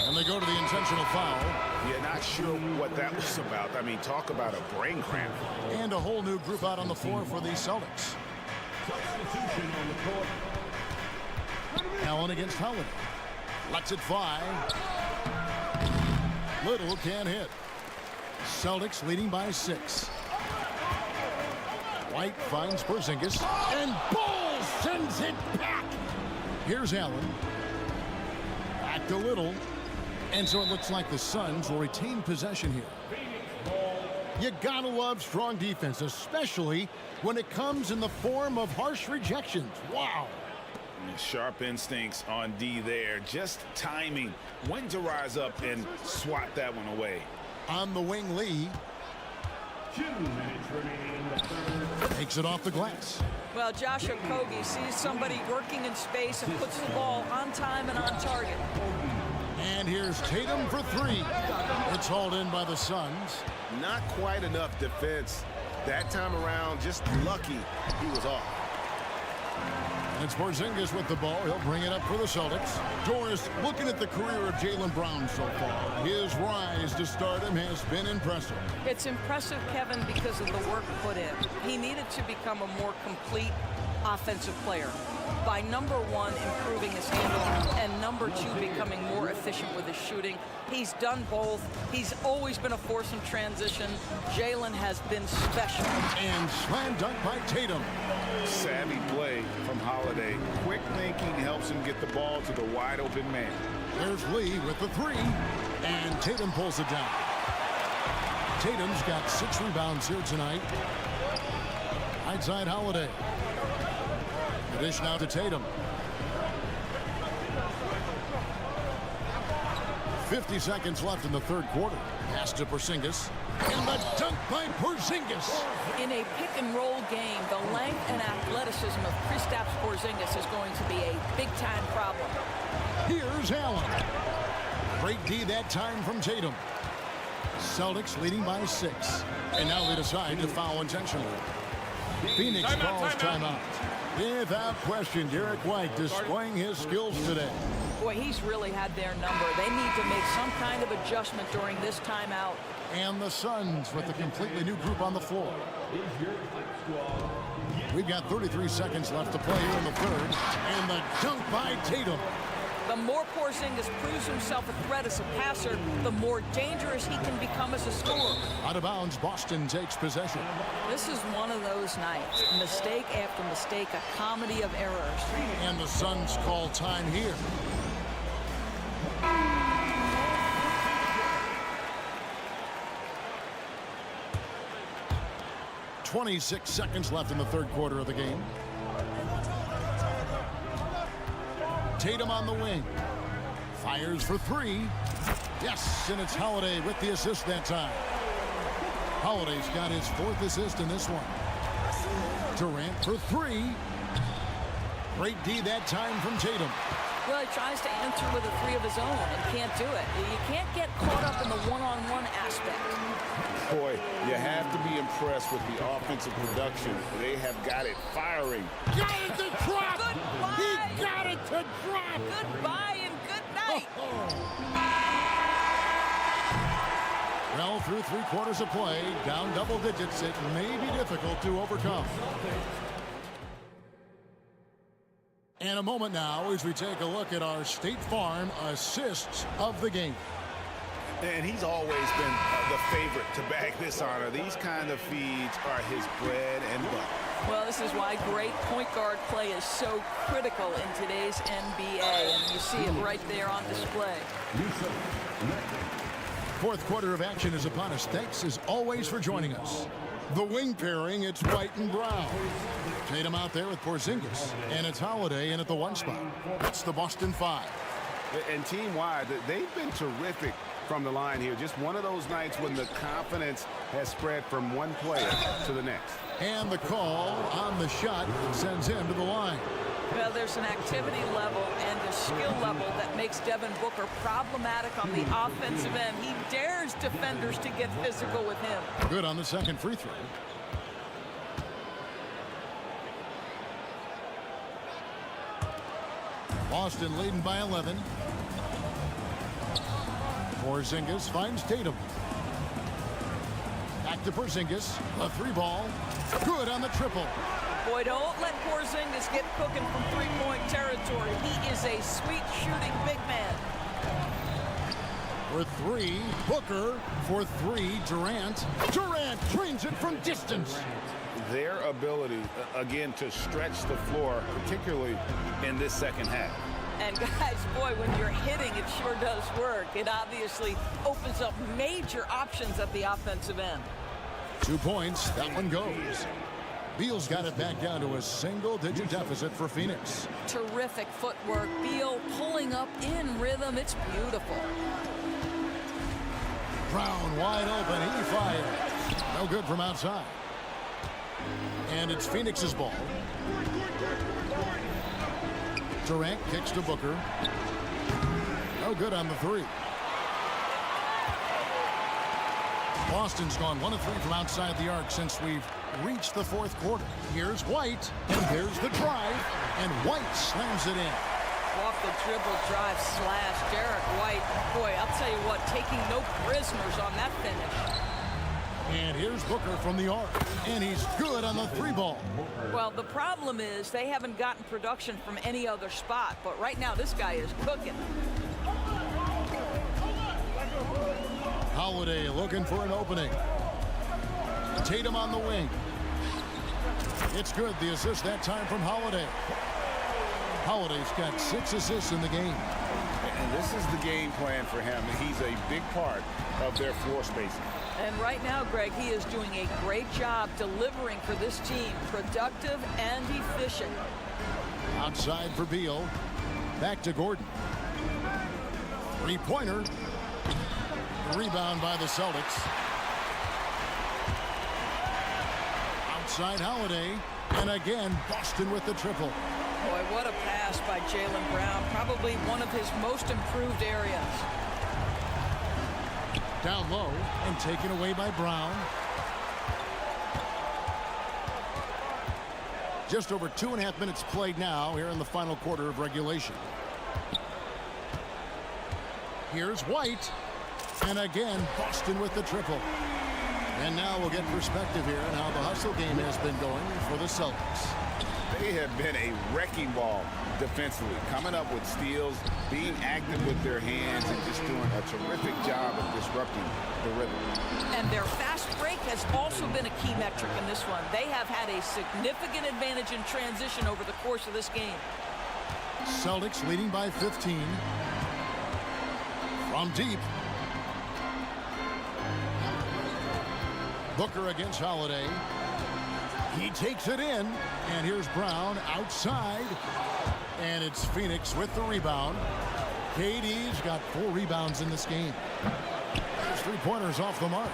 And they go to the intentional foul. Yeah, not sure what that was about. I mean, talk about a brain cramp. And a whole new group out on the floor for the Celtics. Substitution on the court. Allen against Howard. Lets it fly. Little can't hit. Celtics leading by 6. White finds Porzingis. And Ball sends it back. Here's Allen. Back to Little. And so it looks like the Suns will retain possession here. You gotta love strong defense, especially when it comes in the form of harsh rejections. Wow. Sharp instincts on D there. Just timing when to rise up and swat that one away. On the wing, Lee. 2 minutes remaining in the third. Takes it off the glass. Well, Josh Okogie sees somebody working in space and puts the ball on time and on target. And here's Tatum for 3. It's hauled in by the Suns. Not quite enough defense. That time around, just lucky he was off. And it's Porzingis with the ball. He'll bring it up for the Celtics. Doris, looking at the career of Jaylen Brown so far, his rise to stardom has been impressive. It's impressive, Kevin, because of the work put in. He needed to become a more complete offensive player by, number 1, improving his handle, and number 2, becoming more efficient with his shooting. He's done both. He's always been a force in transition. Jaylen has been special. And slam dunk by Tatum. Savvy play from Holiday. Quick thinking helps him get the ball to the wide open man. There's Lee with the 3. And Tatum pulls it down. Tatum's got 6 rebounds here tonight. Right side Holiday. Dish now to Tatum. 50 seconds left in the third quarter. Pass to Porzingis. And the dunk by Porzingis. In a pick-and-roll game, the length and athleticism of Kristaps Porzingis is going to be a big-time problem. Here's Allen. Great D that time from Tatum. Celtics leading by 6. And now they decide to foul intentionally. Phoenix calls timeout. Without question, Derek White displaying his skills today. Boy, he's really had their number. They need to make some kind of adjustment during this timeout. And the Suns with a completely new group on the floor. We've got 33 seconds left to play here in the third. And the dunk by Tatum. The more Porzingis proves himself a threat as a passer, the more dangerous he can become as a scorer. Out of bounds, Boston takes possession. This is one of those nights. Mistake after mistake, a comedy of errors. And the Suns call time here. .26 seconds left in the third quarter of the game. Tatum on the wing. Fires for 3. Yes, and it's Holiday with the assist that time. Holiday's got his 4th assist in this one. Durant for 3. Great D that time from Tatum. Well, he tries to answer with a 3 of his own and can't do it. You can't get caught up in the one-on-one aspect. Boy, you have to be impressed with the offensive production. They have got it firing. Got it to drop! Goodbye! He got it to drop! Goodbye and good night! Well, through 3 quarters of play, down double digits, it may be difficult to overcome. And a moment now as we take a look at our State Farm assists of the game. And he's always been the favorite to bag this honor. These kind of feeds are his bread and butter. Well, this is why great point guard play is so critical in today's NBA, and you see it right there on display. Fourth quarter of action is upon us. Thanks as always for joining us. The wing pairing, it's White and Brown. Tatum out there with Porzingis, and it's Holiday in at the 1 spot. It's the Boston 5. And team-wide, they've been terrific from the line here. Just one of those nights when the confidence has spread from one player to the next. And the call on the shot sends him to the line. Well, there's an activity level and a skill level that makes Devin Booker problematic on the offensive end. He dares defenders to get physical with him. Good on the second free throw. Boston leading by 11. Porzingis finds Tatum. Back to Porzingis. A three ball. Good on the triple. Boy, don't let Porzingis get cooking from three-point territory. He is a sweet shooting big man. For three, Booker. For three, Durant. Durant drains it from distance. Their ability, again, to stretch the floor, particularly in this second half. And guys, boy, when you're hitting, it sure does work. It obviously opens up major options at the offensive end. 2 points. That one goes. Beal's got it back down to a single-digit deficit for Phoenix. Terrific footwork. Beal pulling up in rhythm. It's beautiful. Brown wide open. He fires. No good from outside. And it's Phoenix's ball. Durant kicks to Booker. No good on the three. Boston's gone 1 of 3 from outside the arc since we've reached the fourth quarter. Here's White, and there's the drive, and White slams it in. Off the dribble drive slash. Derek White, boy, I'll tell you what, taking no prisoners on that finish. And here's Booker from the arc, and he's good on the three ball. Well, the problem is they haven't gotten production from any other spot, but right now this guy is cooking. Holiday looking for an opening. Tatum on the wing. It's good. The assist that time from Holiday. Holiday's got 6 assists in the game. And this is the game plan for him. He's a big part of their floor spacing. And right now, Greg, he is doing a great job delivering for this team. Productive and efficient. Outside for Beal. Back to Gordon. Three-pointer. Rebound by the Celtics. Outside Holiday. And again, Boston with the triple. Boy, what a pass by Jaylen Brown. Probably one of his most improved areas. Down low and taken away by Brown. Just over 2.5 minutes played now here in the final quarter of regulation. Here's White. And again, Boston with the triple. And now we'll get perspective here on how the hustle game has been going for the Celtics. They have been a wrecking ball defensively, coming up with steals, being active with their hands, and just doing a terrific job of disrupting the rhythm. And their fast break has also been a key metric in this one. They have had a significant advantage in transition over the course of this game. Celtics leading by 15. From deep. Booker against Holiday. He takes it in, and here's Brown outside, and it's Phoenix with the rebound. KD's got 4 rebounds in this game. There's 3-pointers off the mark.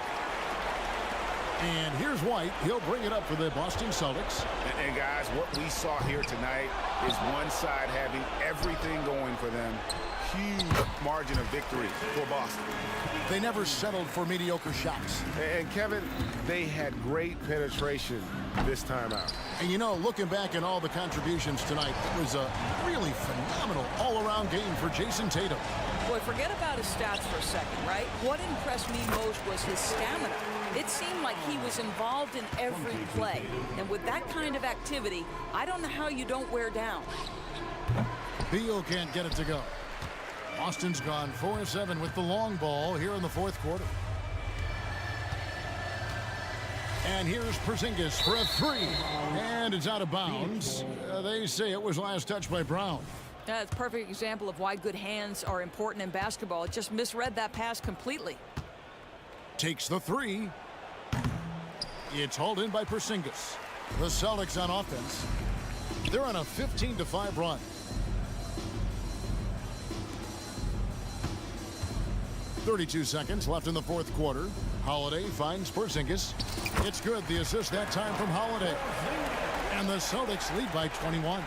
And here's White. He'll bring it up for the Boston Celtics. And guys, what we saw here tonight is one side having everything going for them. Huge margin of victory for Boston. They never settled for mediocre shots. And Kevin, they had great penetration this time out. And you know, looking back at all the contributions tonight, it was a really phenomenal all-around game for Jason Tatum. Boy, forget about his stats for a second, right? What impressed me most was his stamina. It seemed like he was involved in every play. And with that kind of activity, I don't know how you don't wear down. Beal can't get it to go. Boston's gone 4 of 7 with the long ball here in the fourth quarter. And here's Porzingis for a 3. And it's out of bounds. They say it was last touched by Brown. That's a perfect example of why good hands are important in basketball. It just misread that pass completely. Takes the 3. It's hauled in by Porzingis. The Celtics on offense. They're on a 15-5 run. 32 seconds left in the fourth quarter. Holiday finds Porzingis. It's good. The assist that time from Holiday. And the Celtics lead by 21.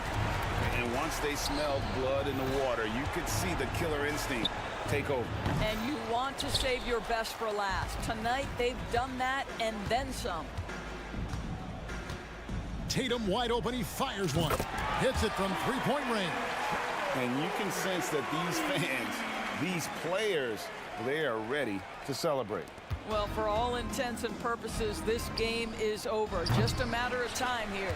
And once they smelled blood in the water, you could see the killer instinct take over. And you want to save your best for last. Tonight, they've done that and then some. Tatum wide open. He fires one. Hits it from three-point range. And you can sense that these fans, these players, they are ready to celebrate. Well, for all intents and purposes, this game is over. Just a matter of time here.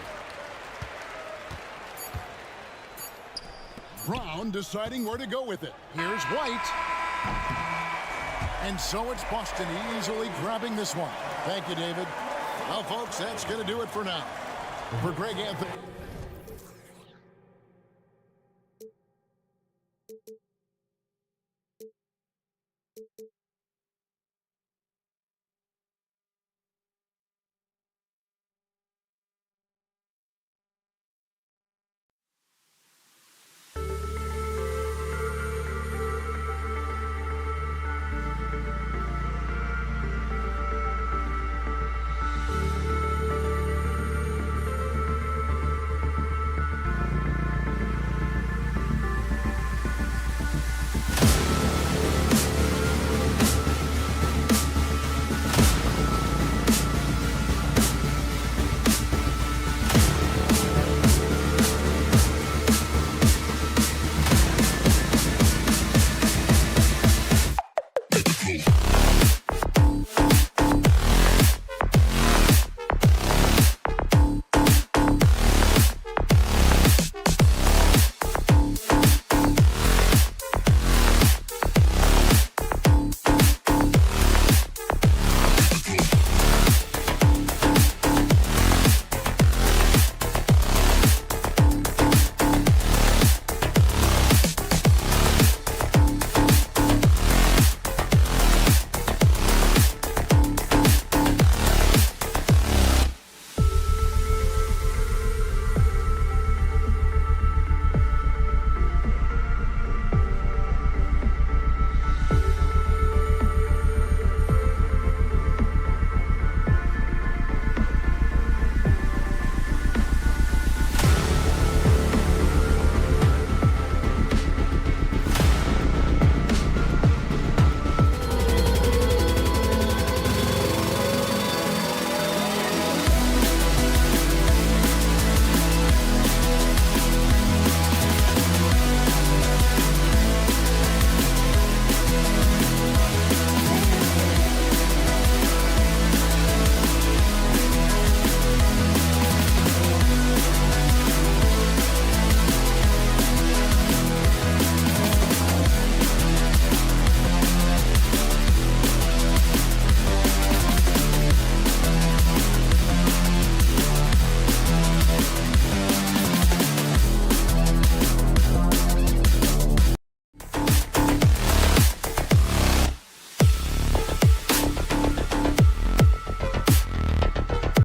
Brown deciding where to go with it. Here's White. And so it's Boston easily grabbing this one. Thank you, David. Well, folks, that's going to do it for now. For Greg Anthony.